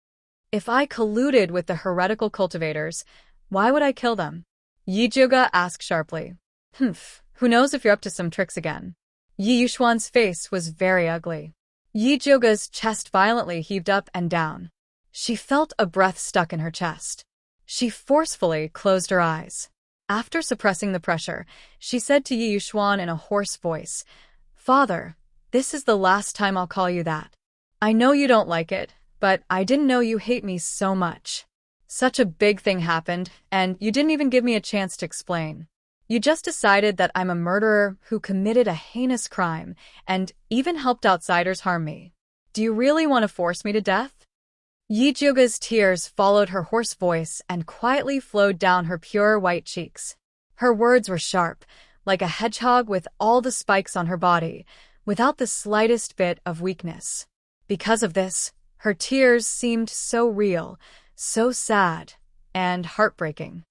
If I colluded with the heretical cultivators, why would I kill them? Yi Zhuge asked sharply. Who knows if you're up to some tricks again? Yi Yuxuan's face was very ugly. Yi Zhuge's chest violently heaved up and down. She felt a breath stuck in her chest. She forcefully closed her eyes. After suppressing the pressure, she said to Yi Yuxuan in a hoarse voice, "Father, this is the last time I'll call you that. I know you don't like it, but I didn't know you hate me so much. Such a big thing happened, and you didn't even give me a chance to explain. You just decided that I'm a murderer who committed a heinous crime and even helped outsiders harm me. Do you really want to force me to death?" Yi Zhuge's tears followed her hoarse voice and quietly flowed down her pure white cheeks. Her words were sharp, like a hedgehog with all the spikes on her body, without the slightest bit of weakness. Because of this, her tears seemed so real, so sad, and heartbreaking.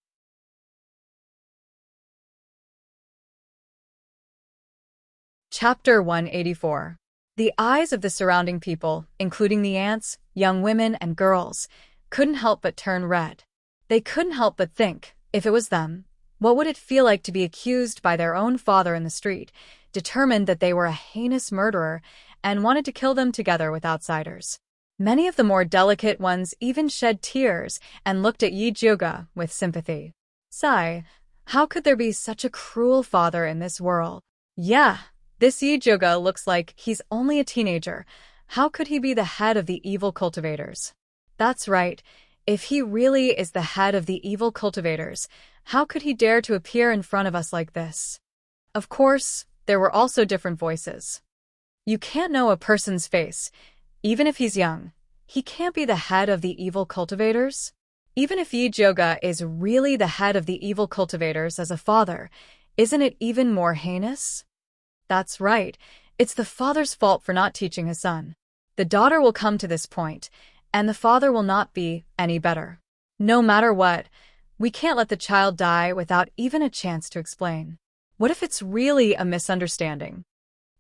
Chapter 184. The eyes of the surrounding people, including the ants, young women, and girls, couldn't help but turn red. They couldn't help but think, if it was them, what would it feel like to be accused by their own father in the street, determined that they were a heinous murderer, and wanted to kill them together with outsiders. Many of the more delicate ones even shed tears and looked at Yi Zhuge with sympathy. Sigh, how could there be such a cruel father in this world? Yeah. This Yi Zhuge looks like he's only a teenager. How could he be the head of the evil cultivators? That's right. If he really is the head of the evil cultivators, how could he dare to appear in front of us like this? Of course, there were also different voices. You can't know a person's face, even if he's young. He can't be the head of the evil cultivators. Even if Yi Zhuge is really the head of the evil cultivators as a father, isn't it even more heinous? That's right. It's the father's fault for not teaching his son. The daughter will come to this point, and the father will not be any better. No matter what, we can't let the child die without even a chance to explain. What if it's really a misunderstanding?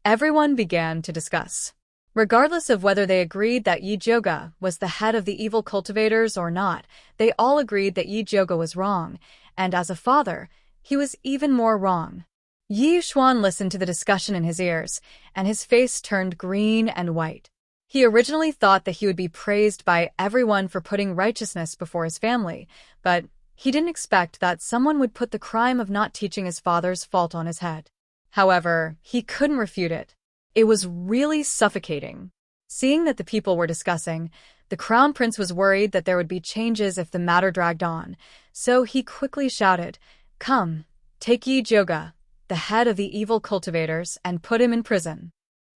Everyone began to discuss. Regardless of whether they agreed that Yi Zhuge was the head of the evil cultivators or not, they all agreed that Yi Zhuge was wrong, and as a father, he was even more wrong. Yi Yuxuan listened to the discussion in his ears, and his face turned green and white. He originally thought that he would be praised by everyone for putting righteousness before his family, but he didn't expect that someone would put the crime of not teaching his father's fault on his head. However, he couldn't refute it. It was really suffocating. Seeing that the people were discussing, the crown prince was worried that there would be changes if the matter dragged on, so he quickly shouted, "Come, take Yi Zhuge, the head of the evil cultivators, and put him in prison."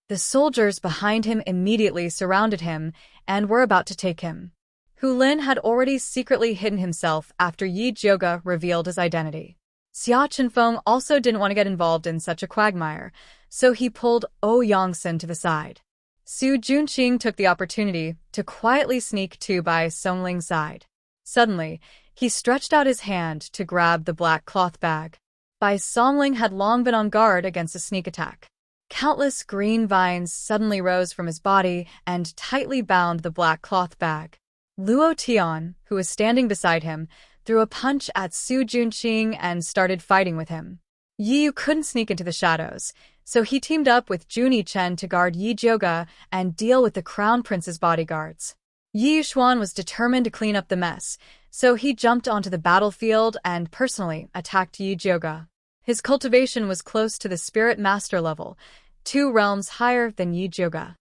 The soldiers behind him immediately surrounded him and were about to take him. Hu Lin had already secretly hidden himself after Yi Zhuge revealed his identity. Xia Chenfeng also didn't want to get involved in such a quagmire, so he pulled Yongsan to the side. Su Junqing took the opportunity to quietly sneak to by Songling's side. Suddenly, he stretched out his hand to grab the black cloth bag. Bai Songling had long been on guard against a sneak attack. Countless green vines suddenly rose from his body and tightly bound the black cloth bag. Luo Tian, who was standing beside him, threw a punch at Su Junqing and started fighting with him. Yi Yu couldn't sneak into the shadows, so he teamed up with Juni Chen to guard Yi Zhuge and deal with the crown prince's bodyguards. Yi Yuxuan was determined to clean up the mess, so he jumped onto the battlefield and personally attacked Yi Zhuge. His cultivation was close to the spirit master level, 2 realms higher than Yi Zhuge.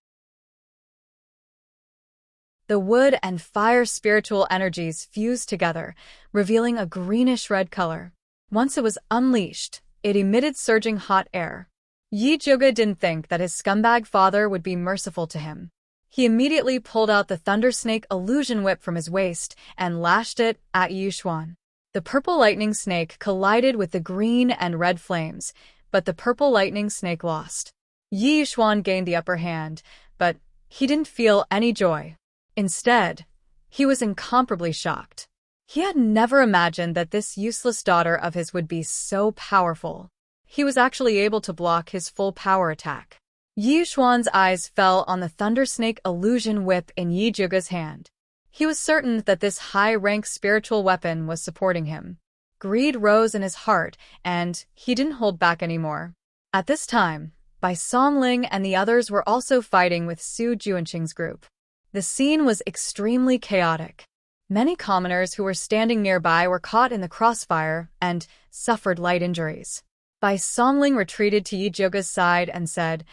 The wood and fire spiritual energies fused together, revealing a greenish-red color. Once it was unleashed, it emitted surging hot air. Yi Zhuge didn't think that his scumbag father would be merciful to him. He immediately pulled out the Thunder Snake illusion whip from his waist and lashed it at Yi Yuxuan. The purple lightning snake collided with the green and red flames, but the purple lightning snake lost. Yi Yuxuan gained the upper hand, but he didn't feel any joy. Instead, he was incomparably shocked. He had never imagined that this useless daughter of his would be so powerful. he was actually able to block his full power attack. Yi Xuan's eyes fell on the Thunder Snake illusion whip in Yi Zhuge's hand. He was certain that this high-rank spiritual weapon was supporting him. Greed rose in his heart, and he didn't hold back anymore. At this time, Bai Songling and the others were also fighting with Su Juanqing's group. The scene was extremely chaotic. Many commoners who were standing nearby were caught in the crossfire and suffered light injuries. Bai Songling retreated to Yi Zhuge's side and said,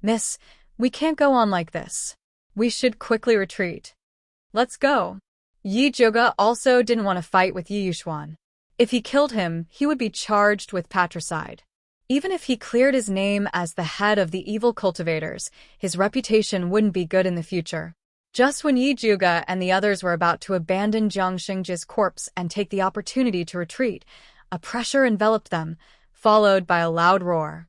"Miss, we can't go on like this. We should quickly retreat. Let's go." Yi Zhuge also didn't want to fight with Yi Xuan. If he killed him, he would be charged with patricide. Even if he cleared his name as the head of the evil cultivators, his reputation wouldn't be good in the future. Just when Yi Zhuge and the others were about to abandon Jiang Xingji's corpse and take the opportunity to retreat, a pressure enveloped them, followed by a loud roar.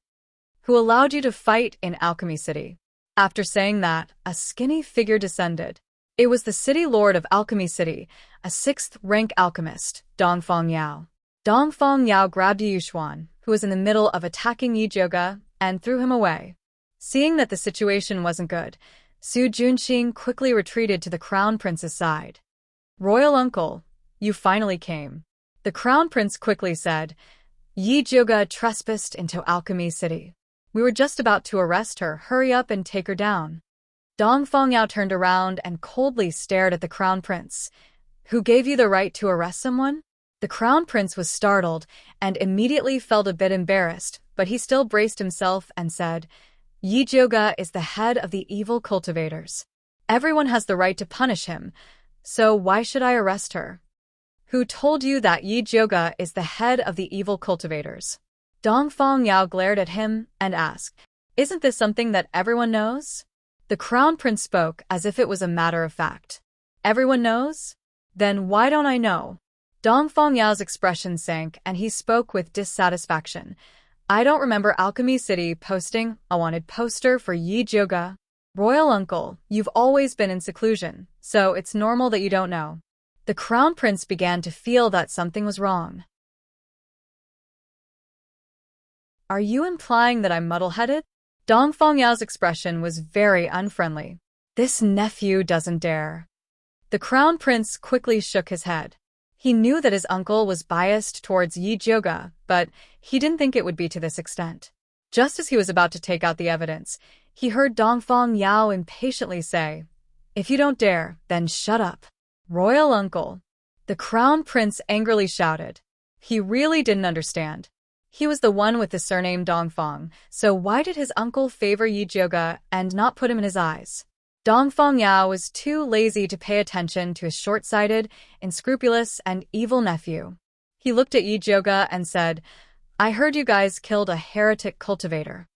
"Who allowed you to fight in Alchemy City?" After saying that, a skinny figure descended. It was the city lord of Alchemy City, a 6th-rank alchemist, Dongfang Yao. Dongfang Yao grabbed Yi Xuan, who was in the middle of attacking Yi Zhuge, and threw him away. Seeing that the situation wasn't good, Su Juanqing quickly retreated to the Crown Prince's side. "Royal Uncle, you finally came." The Crown Prince quickly said, "Yi Zhuge trespassed into Alchemy City. We were just about to arrest her. Hurry up and take her down." Dongfang Yao turned around and coldly stared at the Crown Prince. "Who gave you the right to arrest someone?" The Crown Prince was startled and immediately felt a bit embarrassed, but he still braced himself and said, "Yi Zhuge is the head of the evil cultivators. Everyone has the right to punish him, so why should I arrest her?" "Who told you that Yi Zhuge is the head of the evil cultivators?" Dongfang Yao glared at him and asked, "Isn't this something that everyone knows?" The Crown Prince spoke as if it was a matter of fact. "Everyone knows? Then why don't I know?" Dongfang Yao's expression sank and he spoke with dissatisfaction. "I don't remember Alchemy City posting a wanted poster for Yi Zhuge. Royal Uncle, you've always been in seclusion, so it's normal that you don't know." The Crown Prince began to feel that something was wrong. "Are you implying that I'm muddle-headed?" Dongfang Yao's expression was very unfriendly. "This nephew doesn't dare." The Crown Prince quickly shook his head. He knew that his uncle was biased towards Yi Zhuge, but he didn't think it would be to this extent. Just as he was about to take out the evidence, he heard Dongfang Yao impatiently say, "If you don't dare, then shut up." "Royal Uncle," the Crown Prince angrily shouted. He really didn't understand. He was the one with the surname Dongfang, so why did his uncle favor Yi Zhuge and not put him in his eyes? Dongfang Yao was too lazy to pay attention to his short-sighted, unscrupulous, and evil nephew. He looked at Yi Zhuge and said, "I heard you guys killed a heretic cultivator."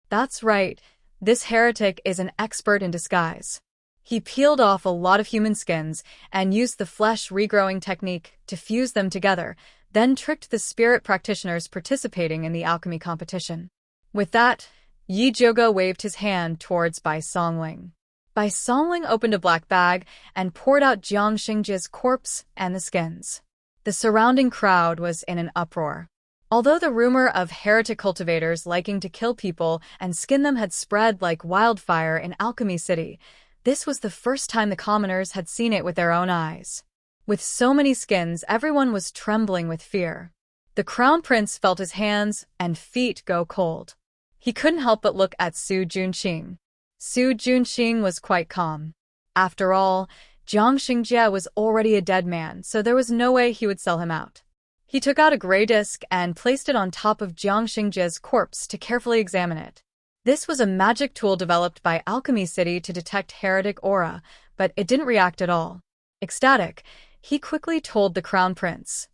"That's right. This heretic is an expert in disguise. He peeled off a lot of human skins and used the flesh regrowing technique to fuse them together, then tricked the spirit practitioners participating in the alchemy competition." With that, Yi Zhuge waved his hand towards Bai Songling. Bai Songling opened a black bag and poured out Jiang Xingji's corpse and the skins. The surrounding crowd was in an uproar. Although the rumor of heretic cultivators liking to kill people and skin them had spread like wildfire in Alchemy City, this was the first time the commoners had seen it with their own eyes. With so many skins, everyone was trembling with fear. The Crown Prince felt his hands and feet go cold. He couldn't help but look at Su Juanqing. Su Juanqing was quite calm. After all, Jiang Xingjie was already a dead man, so there was no way he would sell him out. He took out a gray disc and placed it on top of Jiang Xingjie's corpse to carefully examine it. This was a magic tool developed by Alchemy City to detect heretic aura, but it didn't react at all. Ecstatic, he quickly told the Crown Prince,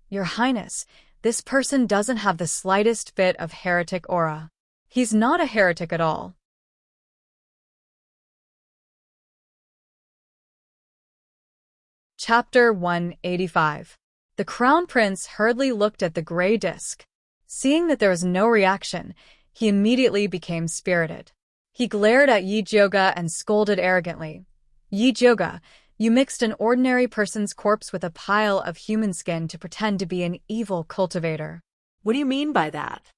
"Your Highness, this person doesn't have the slightest bit of heretic aura. He's not a heretic at all." Chapter 185. The Crown Prince hurriedly looked at the gray disc. Seeing that there was no reaction, he immediately became spirited. He glared at Yi Zhuge and scolded arrogantly. "Yi Zhuge, you mixed an ordinary person's corpse with a pile of human skin to pretend to be an evil cultivator." What do you mean by that?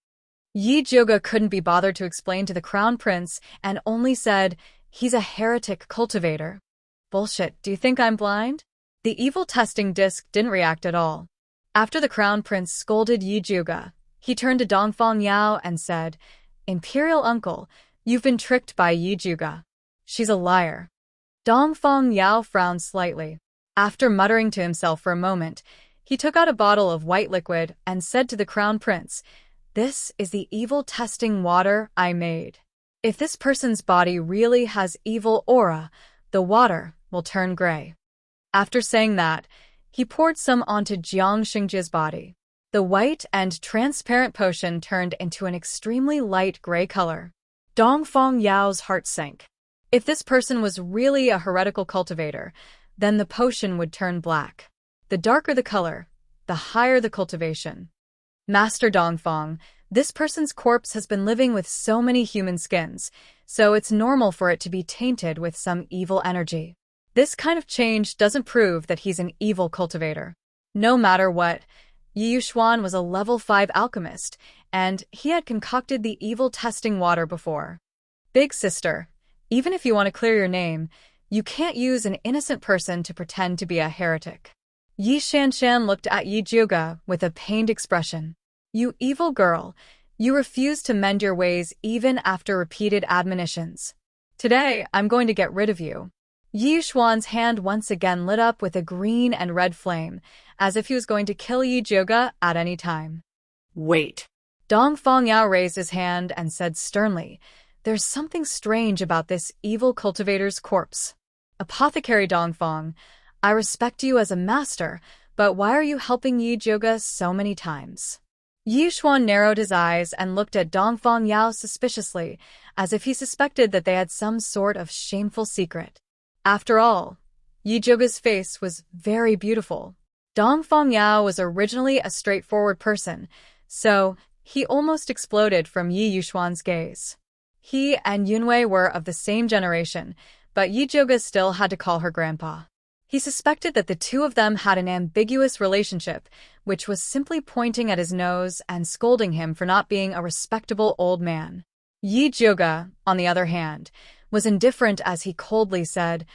Yi Jioga couldn't be bothered to explain to the crown prince and only said, "He's a heretic cultivator." Bullshit, do you think I'm blind? The evil testing disc didn't react at all. After the crown prince scolded Yi Jioga, he turned to Dongfang Yao and said, "Imperial uncle, you've been tricked by Yi Jioga. She's a liar." Dongfang Yao frowned slightly. After muttering to himself for a moment, he took out a bottle of white liquid and said to the crown prince, "This is the evil testing water I made. If this person's body really has evil aura, the water will turn gray." After saying that, he poured some onto Jiang Xingjia's body. The white and transparent potion turned into an extremely light gray color. Dongfang Yao's heart sank. If this person was really a heretical cultivator, then the potion would turn black. The darker the color, the higher the cultivation. Master Dongfang, this person's corpse has been living with so many human skins, so it's normal for it to be tainted with some evil energy. This kind of change doesn't prove that he's an evil cultivator. No matter what, Yi Yuxuan was a level 5 alchemist, and he had concocted the evil testing water before. Big sister, even if you want to clear your name, you can't use an innocent person to pretend to be a heretic. Yi Shanshan looked at Yi Jioga with a pained expression. "You evil girl, you refuse to mend your ways even after repeated admonitions. Today, I'm going to get rid of you." Yi Xuan's hand once again lit up with a green and red flame, as if he was going to kill Yi Jioga at any time. Wait. Dongfang Yao raised his hand and said sternly, "There's something strange about this evil cultivator's corpse. Apothecary Dongfang, I respect you as a master, but why are you helping Yi Jioga so many times?" Yi Xuan narrowed his eyes and looked at Dongfang Yao suspiciously, as if he suspected that they had some sort of shameful secret. After all, Yi Jioga's face was very beautiful. Dongfang Yao was originally a straightforward person, so he almost exploded from Yi Yuxuan's gaze. He and Yunwei were of the same generation, but Yi Jioga still had to call her grandpa. He suspected that the two of them had an ambiguous relationship, which was simply pointing at his nose and scolding him for not being a respectable old man. Yi Jioga, on the other hand, was indifferent as he coldly said,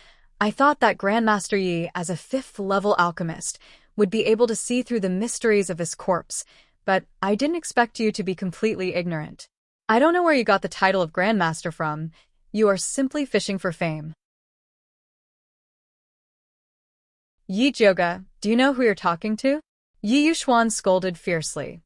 "I thought that Grandmaster Yi, as a 5th-level alchemist, would be able to see through the mysteries of his corpse, but I didn't expect you to be completely ignorant. I don't know where you got the title of Grandmaster from. You are simply fishing for fame." "Yi Jioga, do you know who you're talking to?" Yi Yuxuan scolded fiercely.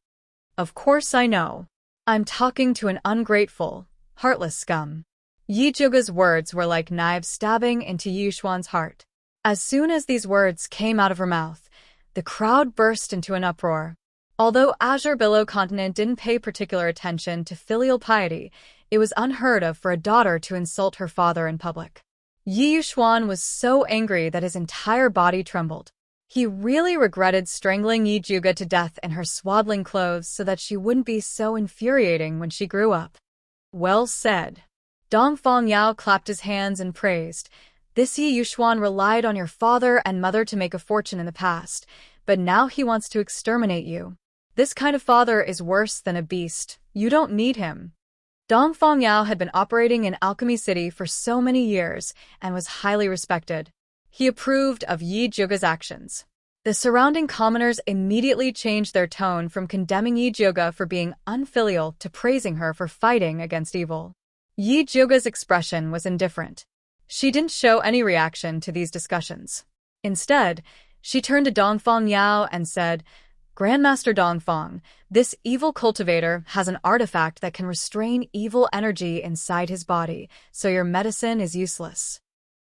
"Of course I know. I'm talking to an ungrateful, heartless scum." Yi Jioga's words were like knives stabbing into Yi Yuxuan's heart. As soon as these words came out of her mouth, the crowd burst into an uproar. Although Azure Billow Continent didn't pay particular attention to filial piety, it was unheard of for a daughter to insult her father in public. Yi Yuxuan was so angry that his entire body trembled. He really regretted strangling Yi Jioga to death in her swaddling clothes so that she wouldn't be so infuriating when she grew up. "Well said." Dongfang Yao clapped his hands and praised. "This Yi Yuxuan relied on your father and mother to make a fortune in the past, but now he wants to exterminate you. This kind of father is worse than a beast. You don't need him." Dongfang Yao had been operating in Alchemy City for so many years and was highly respected. He approved of Yi Jioga's actions. The surrounding commoners immediately changed their tone from condemning Yi Jioga for being unfilial to praising her for fighting against evil. Yi Jioga's expression was indifferent. She didn't show any reaction to these discussions. Instead, she turned to Dongfang Yao and said, "Grandmaster Dongfang, this evil cultivator has an artifact that can restrain evil energy inside his body, so your medicine is useless."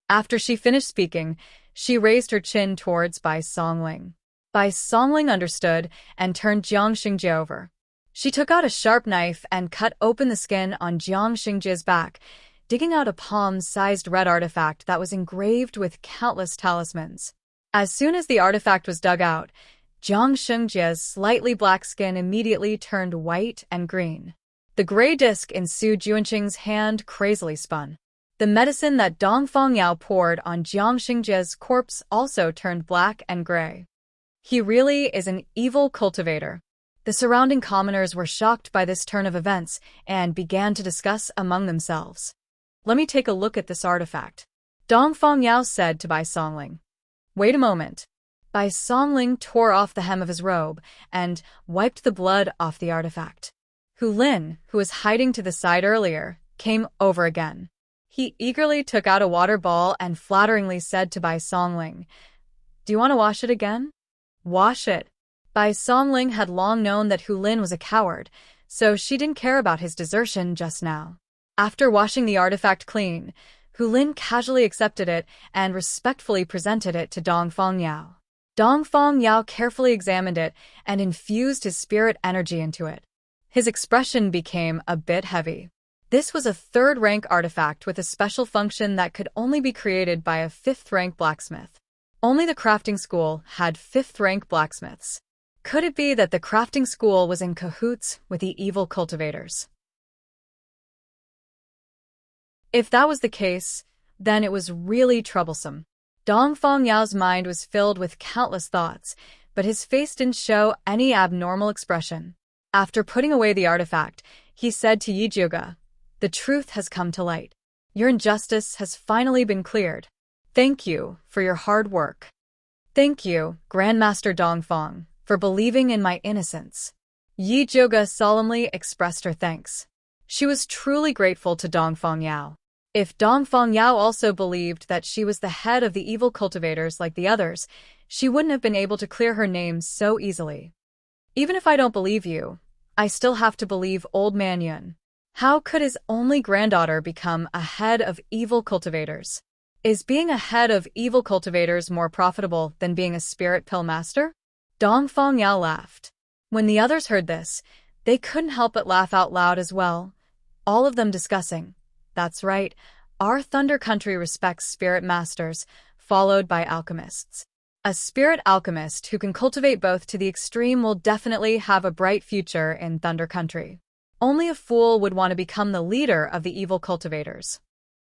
After she finished speaking, she raised her chin towards Bai Songling. Bai Songling understood and turned Jiang Xingjie over. She took out a sharp knife and cut open the skin on Jiang Xingjie's back, digging out a palm-sized red artifact that was engraved with countless talismans. As soon as the artifact was dug out, Jiang Xingjie's slightly black skin immediately turned white and green. The gray disc in Su Juanqing's hand crazily spun. The medicine that Dongfang Yao poured on Jiang Xingjie's corpse also turned black and gray. "He really is an evil cultivator." The surrounding commoners were shocked by this turn of events and began to discuss among themselves. Let me take a look at this artifact, Dongfang Yao said to Bai Songling. Wait a moment. Bai Songling tore off the hem of his robe and wiped the blood off the artifact. Hu Lin, who was hiding to the side earlier, came over again. He eagerly took out a water ball and flatteringly said to Bai Songling, Do you want to wash it again? Wash it. Bai Songling had long known that Hu Lin was a coward, so she didn't care about his desertion just now. After washing the artifact clean, Hu Lin casually accepted it and respectfully presented it to Dongfang Yao. Dongfang Yao carefully examined it and infused his spirit energy into it. His expression became a bit heavy. This was a third-rank artifact with a special function that could only be created by a fifth-rank blacksmith. Only the crafting school had fifth-rank blacksmiths. Could it be that the crafting school was in cahoots with the evil cultivators? If that was the case, then it was really troublesome. Dongfang Yao's mind was filled with countless thoughts, but his face didn't show any abnormal expression. After putting away the artifact, he said to Yi Jiuge, The truth has come to light. Your injustice has finally been cleared. Thank you for your hard work. Thank you, Grandmaster Dongfang, for believing in my innocence. Yi Jiuge solemnly expressed her thanks. She was truly grateful to Dongfang Yao. If Dongfang Yao also believed that she was the head of the evil cultivators like the others, she wouldn't have been able to clear her name so easily. Even if I don't believe you, I still have to believe Old Man Yun. How could his only granddaughter become a head of evil cultivators? Is being a head of evil cultivators more profitable than being a spirit pill master? Dongfang Yao laughed. When the others heard this, they couldn't help but laugh out loud as well, all of them discussing, That's right, our Thunder Country respects spirit masters, followed by alchemists. A spirit alchemist who can cultivate both to the extreme will definitely have a bright future in Thunder Country. Only a fool would want to become the leader of the evil cultivators.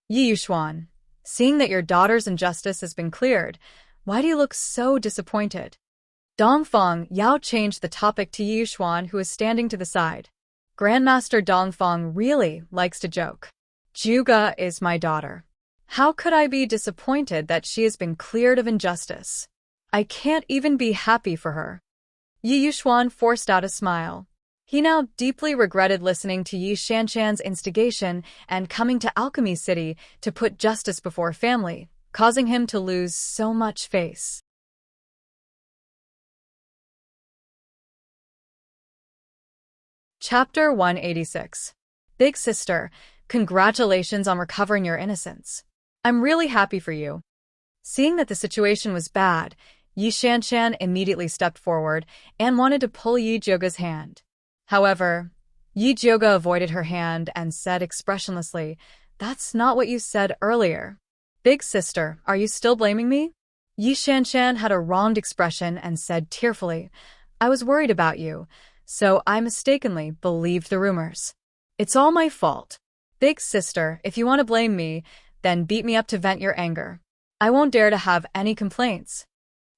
Yi Yuxuan, seeing that your daughter's injustice has been cleared, why do you look so disappointed? Dongfang Yao changed the topic to Yi Yuxuan, who was standing to the side. Grandmaster Dongfang really likes to joke. Jiuge is my daughter. How could I be disappointed that she has been cleared of injustice? I can't even be happy for her. Yi Yuxuan forced out a smile. He now deeply regretted listening to Yi Shanshan's instigation and coming to Alchemy City to put justice before family, causing him to lose so much face. Chapter 186. Big Sister, congratulations on recovering your innocence. I'm really happy for you. Seeing that the situation was bad, Yi Shanshan immediately stepped forward and wanted to pull Yi Jiuge's hand. However, Yi Jiuge avoided her hand and said expressionlessly, That's not what you said earlier. Big sister, are you still blaming me? Yi Shanshan had a wronged expression and said tearfully, I was worried about you, so I mistakenly believed the rumors. It's all my fault. Big sister, if you want to blame me, then beat me up to vent your anger. I won't dare to have any complaints.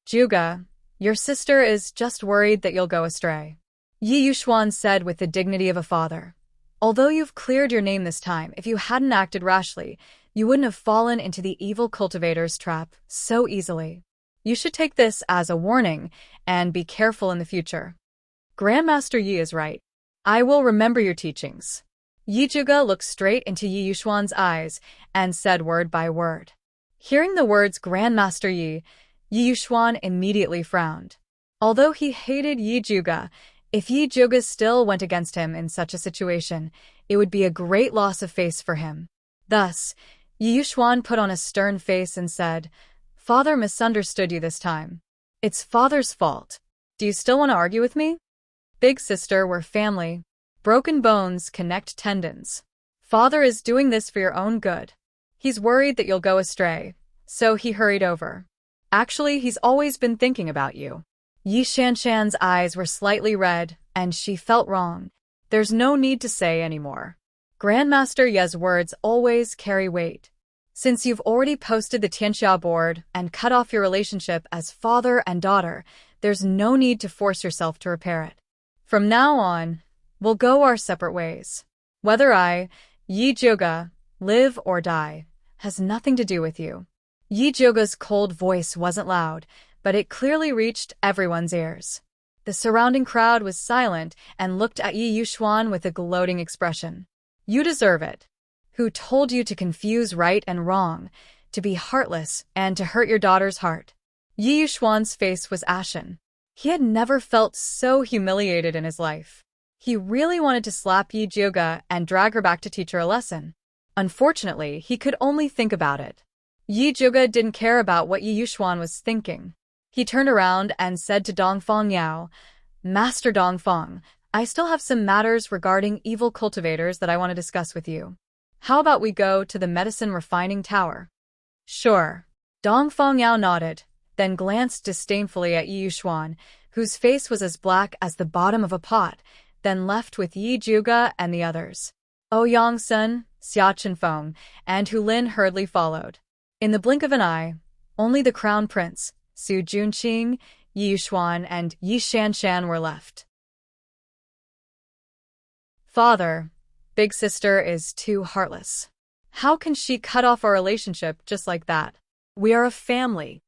Jiuge, your sister is just worried that you'll go astray. Yi Yuxuan said with the dignity of a father. Although you've cleared your name this time, if you hadn't acted rashly, you wouldn't have fallen into the evil cultivator's trap so easily. You should take this as a warning and be careful in the future. Grandmaster Yi is right. I will remember your teachings. Yi Jiuge looked straight into Yi Yuxuan's eyes and said word by word. Hearing the words Grandmaster Yi, Yi Yuxuan immediately frowned. Although he hated Yi Jiuge, if Yi Jiuge still went against him in such a situation, it would be a great loss of face for him. Thus, Yi Yuxuan put on a stern face and said, Father misunderstood you this time. It's Father's fault. Do you still want to argue with me? Big sister, we're family. Broken bones connect tendons. Father is doing this for your own good. He's worried that you'll go astray, so he hurried over. Actually, he's always been thinking about you. Yi Shanshan's eyes were slightly red, and she felt wrong. There's no need to say anymore. Grandmaster Ye's words always carry weight. Since you've already posted the Tianxia board and cut off your relationship as father and daughter, there's no need to force yourself to repair it. From now on, we'll go our separate ways. Whether I, Yi Joga, live or die, has nothing to do with you. Yi Joga's cold voice wasn't loud, but it clearly reached everyone's ears. The surrounding crowd was silent and looked at Yi Yuxuan with a gloating expression. You deserve it. Who told you to confuse right and wrong, to be heartless, and to hurt your daughter's heart? Yi Yuxuan's face was ashen. He had never felt so humiliated in his life. He really wanted to slap Yi Jioga and drag her back to teach her a lesson. Unfortunately, he could only think about it. Yi Jioga didn't care about what Yi Yuxuan was thinking. He turned around and said to Dongfang Yao, Master Dongfang, I still have some matters regarding evil cultivators that I want to discuss with you. How about we go to the medicine refining tower? Sure. Dongfang Yao nodded, then glanced disdainfully at Yi Yuxuan, whose face was as black as the bottom of a pot, then left with Yi Jioga and the others. Ouyang Sun, Xia Chenfeng, and Hu Lin hurriedly followed. In the blink of an eye, only the crown prince, Su Junqing, Yi Yuxuan, and Yi Shanshan were left. Father, big sister is too heartless. How can she cut off our relationship just like that? We are a family.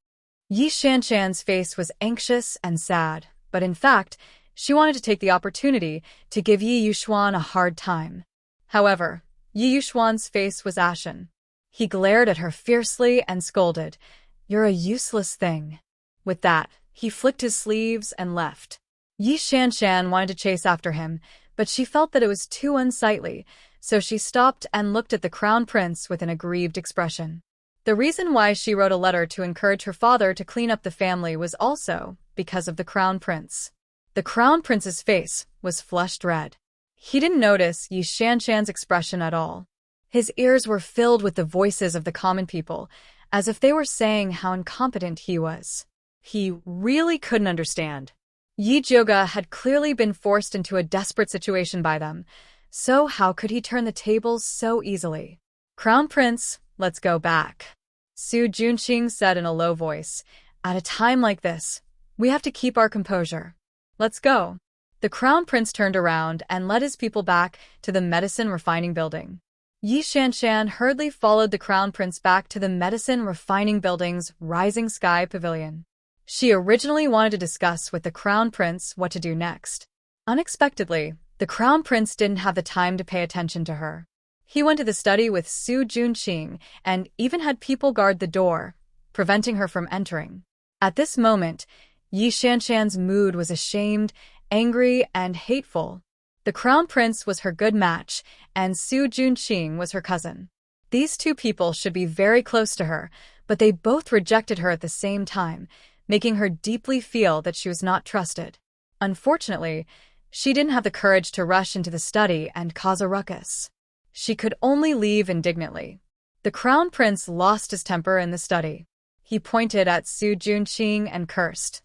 Yi Shanshan's face was anxious and sad, but in fact, she wanted to take the opportunity to give Yi Yuxuan a hard time. However, Yi Yuxuan's face was ashen. He glared at her fiercely and scolded, You're a useless thing. With that, he flicked his sleeves and left. Yi Shanshan wanted to chase after him, but she felt that it was too unsightly, so she stopped and looked at the crown prince with an aggrieved expression. The reason why she wrote a letter to encourage her father to clean up the family was also because of the crown prince. The crown prince's face was flushed red. He didn't notice Yi Shanshan's expression at all. His ears were filled with the voices of the common people, as if they were saying how incompetent he was. He really couldn't understand. Yi Jioga had clearly been forced into a desperate situation by them, so how could he turn the tables so easily? Crown Prince, let's go back. Su Junqing said in a low voice, At a time like this, we have to keep our composure. Let's go. The Crown Prince turned around and led his people back to the medicine refining building. Yi Shanshan hurriedly followed the Crown Prince back to the medicine refining building's rising sky pavilion. She originally wanted to discuss with the Crown Prince what to do next. Unexpectedly, the Crown Prince didn't have the time to pay attention to her. He went to the study with Su Junqing and even had people guard the door, preventing her from entering. At this moment, Yi Shanshan's mood was ashamed, angry, and hateful. The Crown Prince was her good match, and Su Junqing was her cousin. These two people should be very close to her, but they both rejected her at the same time, making her deeply feel that she was not trusted. Unfortunately, she didn't have the courage to rush into the study and cause a ruckus. She could only leave indignantly. The Crown Prince lost his temper in the study. He pointed at Su Junqing and cursed.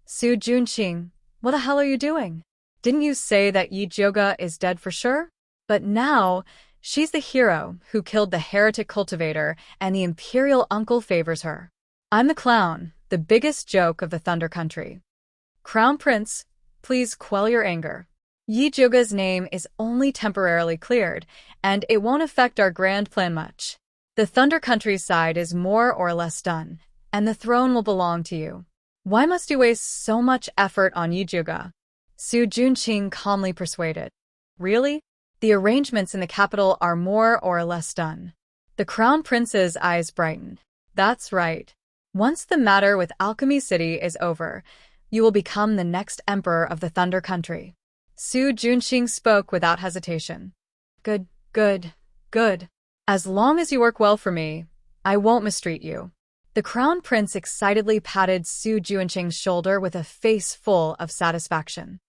Su Junqing, what the hell are you doing? Didn't you say that Yi Jioga is dead for sure? But now, she's the hero who killed the heretic cultivator and the imperial uncle favors her. I'm the clown, the biggest joke of the Thunder Country. Crown Prince, please quell your anger. Yi Jioga's name is only temporarily cleared, and it won't affect our grand plan much. The Thunder Country's side is more or less done, and the throne will belong to you. Why must you waste so much effort on Yi Jioga? Su Junqing calmly persuaded. Really? The arrangements in the capital are more or less done. The Crown Prince's eyes brightened. That's right. Once the matter with Alchemy City is over, you will become the next emperor of the Thunder Country. Su Junqing spoke without hesitation. Good, good, good. As long as you work well for me, I won't mistreat you. The Crown Prince excitedly patted Su Junqing's shoulder with a face full of satisfaction.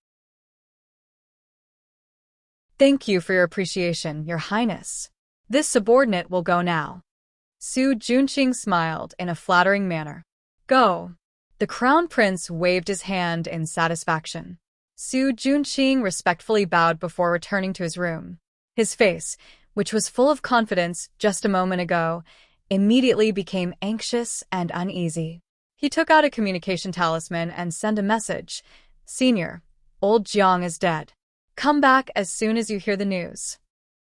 Thank you for your appreciation, Your Highness. This subordinate will go now. Su Junqing smiled in a flattering manner. Go. The Crown Prince waved his hand in satisfaction. Su Junqing respectfully bowed before returning to his room. His face, which was full of confidence just a moment ago, immediately became anxious and uneasy. He took out a communication talisman and sent a message. Senior, Old Jiang is dead. Come back as soon as you hear the news.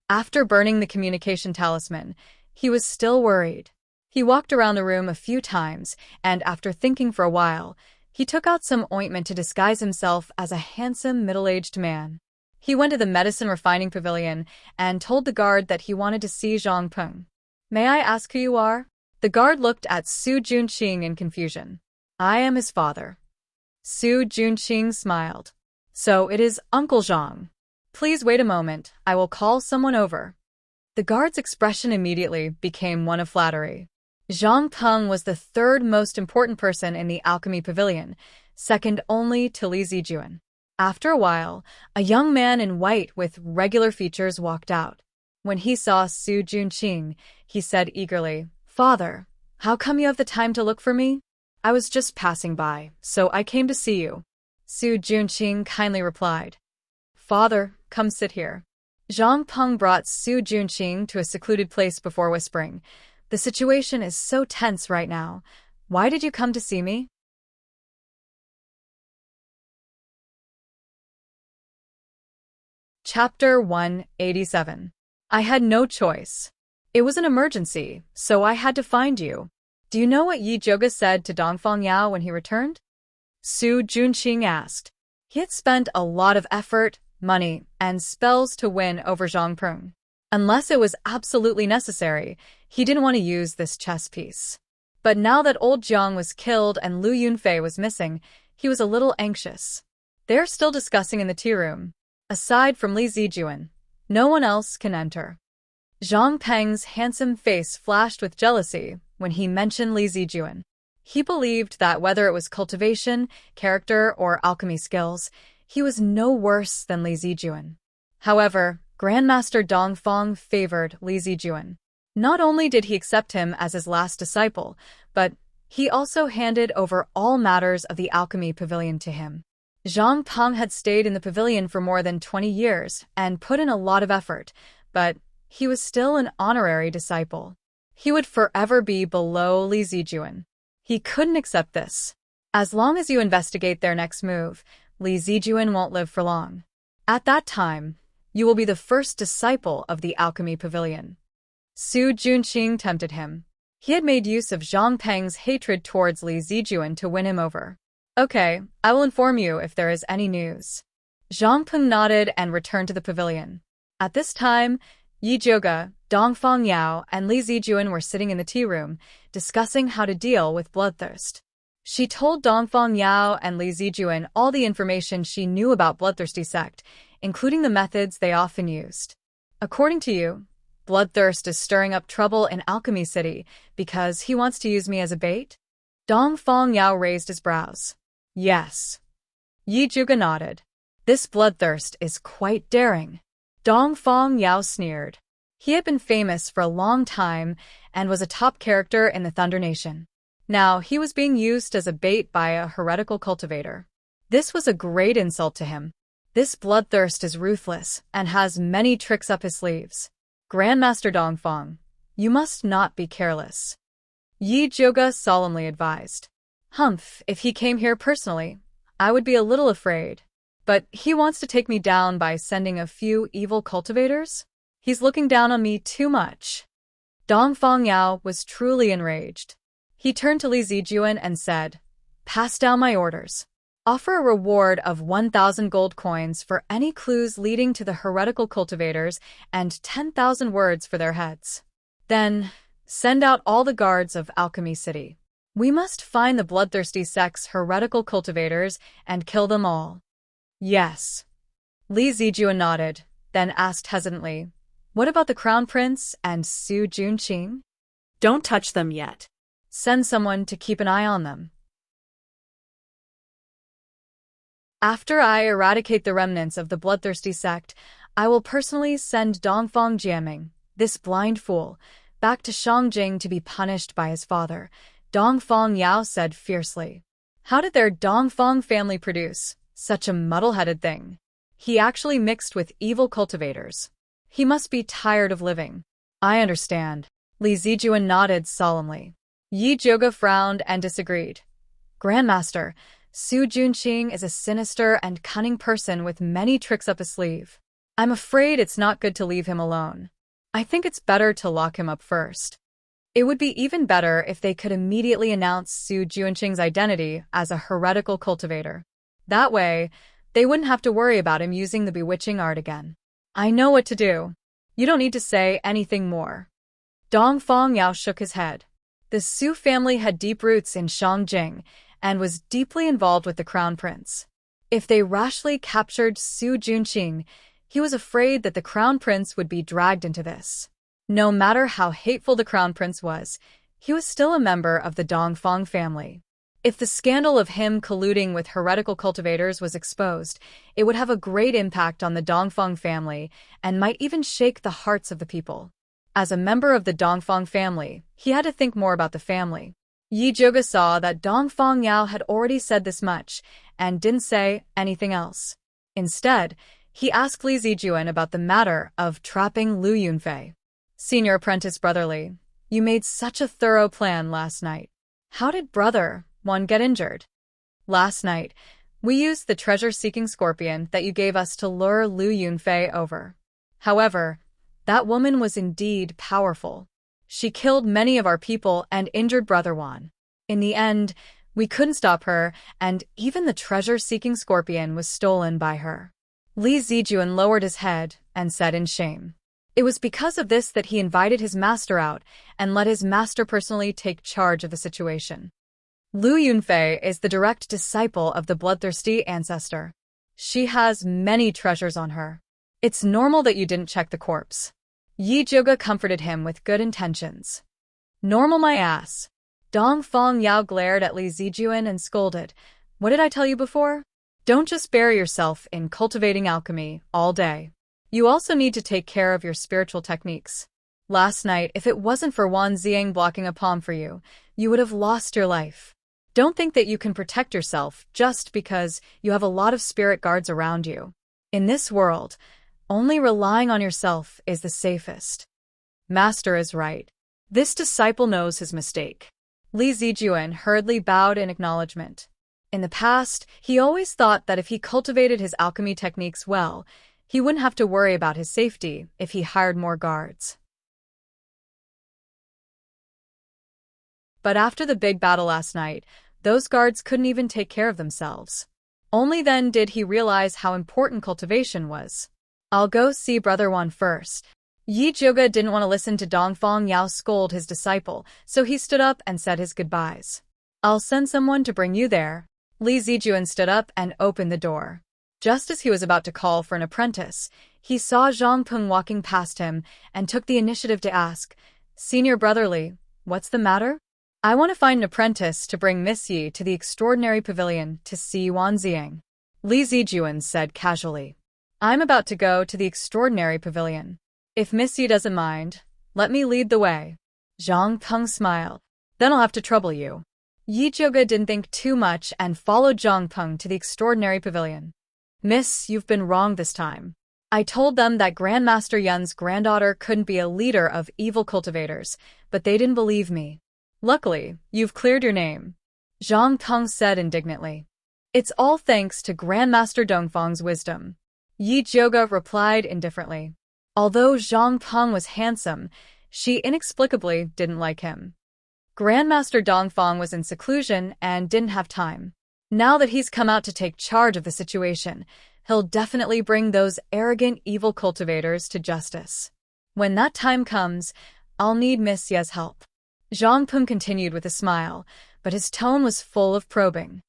After burning the communication talisman, he was still worried. He walked around the room a few times, and after thinking for a while, he took out some ointment to disguise himself as a handsome, middle-aged man. He went to the medicine refining pavilion and told the guard that he wanted to see Zhang Peng. May I ask who you are? The guard looked at Su Junqing in confusion. I am his father. Su Junqing smiled. So it is Uncle Zhang. Please wait a moment, I will call someone over. The guard's expression immediately became one of flattery. Zhang Peng was the third most important person in the alchemy pavilion, second only to Li Zijuan. After a while, a young man in white with regular features walked out. When he saw Su Junqing, he said eagerly, Father, how come you have the time to look for me? I was just passing by, so I came to see you. Su Junqing kindly replied. Father, come sit here. Zhang Peng brought Su Junqing to a secluded place before whispering, The situation is so tense right now. Why did you come to see me? Chapter 187. I had no choice. It was an emergency, so I had to find you. Do you know what Yi Zhuge said to Dongfang Yao when he returned? Su Junqing asked. He had spent a lot of effort, money, and spells to win over Zhang Peng. Unless it was absolutely necessary, he didn't want to use this chess piece. But now that old Jiang was killed and Lu Yunfei was missing, he was a little anxious. They're still discussing in the tea room. Aside from Li Zijuan, no one else can enter. Zhang Peng's handsome face flashed with jealousy when he mentioned Li Zijuan. He believed that whether it was cultivation, character, or alchemy skills, he was no worse than Li Zijuan. However, Grandmaster Dongfang favored Li Zijuan. Not only did he accept him as his last disciple, but he also handed over all matters of the alchemy pavilion to him. Zhang Peng had stayed in the pavilion for more than 20 years and put in a lot of effort, but he was still an honorary disciple. He would forever be below Li Zijuan. He couldn't accept this. As long as you investigate their next move, Li Zijuan won't live for long. At that time, you will be the first disciple of the alchemy pavilion. Su Junqing tempted him. He had made use of Zhang Peng's hatred towards Li Zijuan to win him over. Okay, I will inform you if there is any news. Zhang Peng nodded and returned to the pavilion. At this time, Yi Zhuge, Dongfang Yao, and Li Zijuan were sitting in the tea room, discussing how to deal with bloodthirst. She told Dongfang Yao and Li Zijuan all the information she knew about bloodthirsty sect, including the methods they often used. According to you, Bloodthirst is stirring up trouble in Alchemy City because he wants to use me as a bait? Dongfang Yao raised his brows. Yes. Yi Zhuge nodded. This bloodthirst is quite daring. Dongfang Yao sneered. He had been famous for a long time and was a top character in the Thunder Nation. Now he was being used as a bait by a heretical cultivator. This was a great insult to him. This bloodthirst is ruthless and has many tricks up his sleeves. Grandmaster Dongfang, you must not be careless. Yi Zhuge solemnly advised. Humph, if he came here personally, I would be a little afraid. But he wants to take me down by sending a few evil cultivators? He's looking down on me too much. Dongfang Yao was truly enraged. He turned to Li Zijuan and said, Pass down my orders. Offer a reward of 1,000 gold coins for any clues leading to the heretical cultivators and 10,000 words for their heads. Then, send out all the guards of Alchemy City. We must find the bloodthirsty sect's heretical cultivators and kill them all. Yes. Li Zijuan nodded, then asked hesitantly, What about the Crown Prince and Su Junqing? Don't touch them yet. Send someone to keep an eye on them. After I eradicate the remnants of the bloodthirsty sect, I will personally send Dongfang Jiaming, this blind fool, back to Shangjing to be punished by his father, Dongfang Yao said fiercely. How did their Dongfang family produce such a muddle-headed thing? He actually mixed with evil cultivators. He must be tired of living. I understand. Li Zijuan nodded solemnly. Yi Zhuge frowned and disagreed. Grandmaster, Su Junqing is a sinister and cunning person with many tricks up his sleeve. I'm afraid it's not good to leave him alone. I think it's better to lock him up first. It would be even better if they could immediately announce Su Junqing's identity as a heretical cultivator. That way, they wouldn't have to worry about him using the bewitching art again. I know what to do. You don't need to say anything more. Dong Feng Yao shook his head. The Su family had deep roots in Shangjing and was deeply involved with the crown prince. If they rashly captured Su Junqing, he was afraid that the crown prince would be dragged into this. No matter how hateful the crown prince was, he was still a member of the Dongfang family. If the scandal of him colluding with heretical cultivators was exposed, it would have a great impact on the Dongfang family and might even shake the hearts of the people. As a member of the Dongfang family, he had to think more about the family. Yi Zhuge saw that Dongfang Yao had already said this much and didn't say anything else. Instead, he asked Li Zijuan about the matter of trapping Lu Yunfei. Senior apprentice Brotherly, you made such a thorough plan last night. How did Brother One get injured? Last night, we used the treasure-seeking scorpion that you gave us to lure Lu Yunfei over. However, that woman was indeed powerful. She killed many of our people and injured Brother Wan. In the end, we couldn't stop her, and even the treasure-seeking scorpion was stolen by her. Li Zijuan lowered his head and said in shame. It was because of this that he invited his master out and let his master personally take charge of the situation. Lu Yunfei is the direct disciple of the bloodthirsty ancestor. She has many treasures on her. It's normal that you didn't check the corpse. Yi Zhuge comforted him with good intentions. Normal my ass. Dongfang Yao glared at Li Zijuan and scolded. What did I tell you before? Don't just bury yourself in cultivating alchemy all day. You also need to take care of your spiritual techniques. Last night, if it wasn't for Wan Ziang blocking a palm for you, you would have lost your life. Don't think that you can protect yourself just because you have a lot of spirit guards around you. In this world, only relying on yourself is the safest. Master is right. This disciple knows his mistake. Li Zijuan hurriedly bowed in acknowledgement. In the past, he always thought that if he cultivated his alchemy techniques well, he wouldn't have to worry about his safety if he hired more guards. But after the big battle last night, those guards couldn't even take care of themselves. Only then did he realize how important cultivation was. I'll go see Brother Wan first. Yi Zhuge didn't want to listen to Dongfang Yao scold his disciple, so he stood up and said his goodbyes. I'll send someone to bring you there. Li Zijuan stood up and opened the door. Just as he was about to call for an apprentice, he saw Zhang Peng walking past him and took the initiative to ask, Senior Brotherly, what's the matter? I want to find an apprentice to bring Miss Yi to the extraordinary pavilion to see Wan Ziang. Li Zijuan said casually. I'm about to go to the extraordinary pavilion. If Miss Yi doesn't mind, let me lead the way. Zhang Peng smiled. Then I'll have to trouble you. Yi Zhuge didn't think too much and followed Zhang Peng to the extraordinary pavilion. Miss, you've been wrong this time. I told them that Grandmaster Yun's granddaughter couldn't be a leader of evil cultivators, but they didn't believe me. Luckily, you've cleared your name. Zhang Peng said indignantly. It's all thanks to Grandmaster Dongfang's wisdom. Yi Zhuge replied indifferently. Although Zhang Peng was handsome, she inexplicably didn't like him. Grandmaster Dongfang was in seclusion and didn't have time. Now that he's come out to take charge of the situation, he'll definitely bring those arrogant evil cultivators to justice. When that time comes, I'll need Miss Ye's help. Zhang Peng continued with a smile, but his tone was full of probing.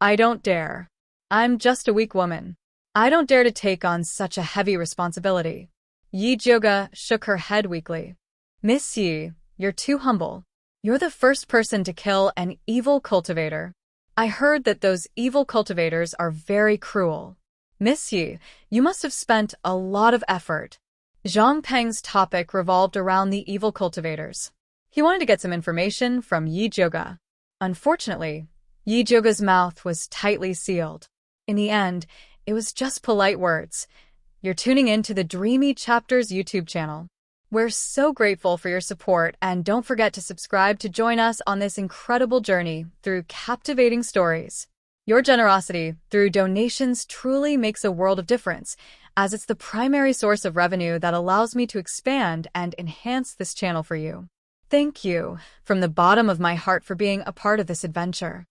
I don't dare. I'm just a weak woman. I don't dare to take on such a heavy responsibility. Yi Zhuge shook her head weakly. Miss Yi, you're too humble. You're the first person to kill an evil cultivator. I heard that those evil cultivators are very cruel. Miss Yi, you must have spent a lot of effort. Zhang Peng's topic revolved around the evil cultivators. He wanted to get some information from Yi Zhuge. Unfortunately, Yi Zhuge's mouth was tightly sealed. In the end, it was just polite words. You're tuning in to the Dreamy Chapters YouTube channel. We're so grateful for your support, and don't forget to subscribe to join us on this incredible journey through captivating stories. Your generosity through donations truly makes a world of difference, as it's the primary source of revenue that allows me to expand and enhance this channel for you. Thank you from the bottom of my heart for being a part of this adventure.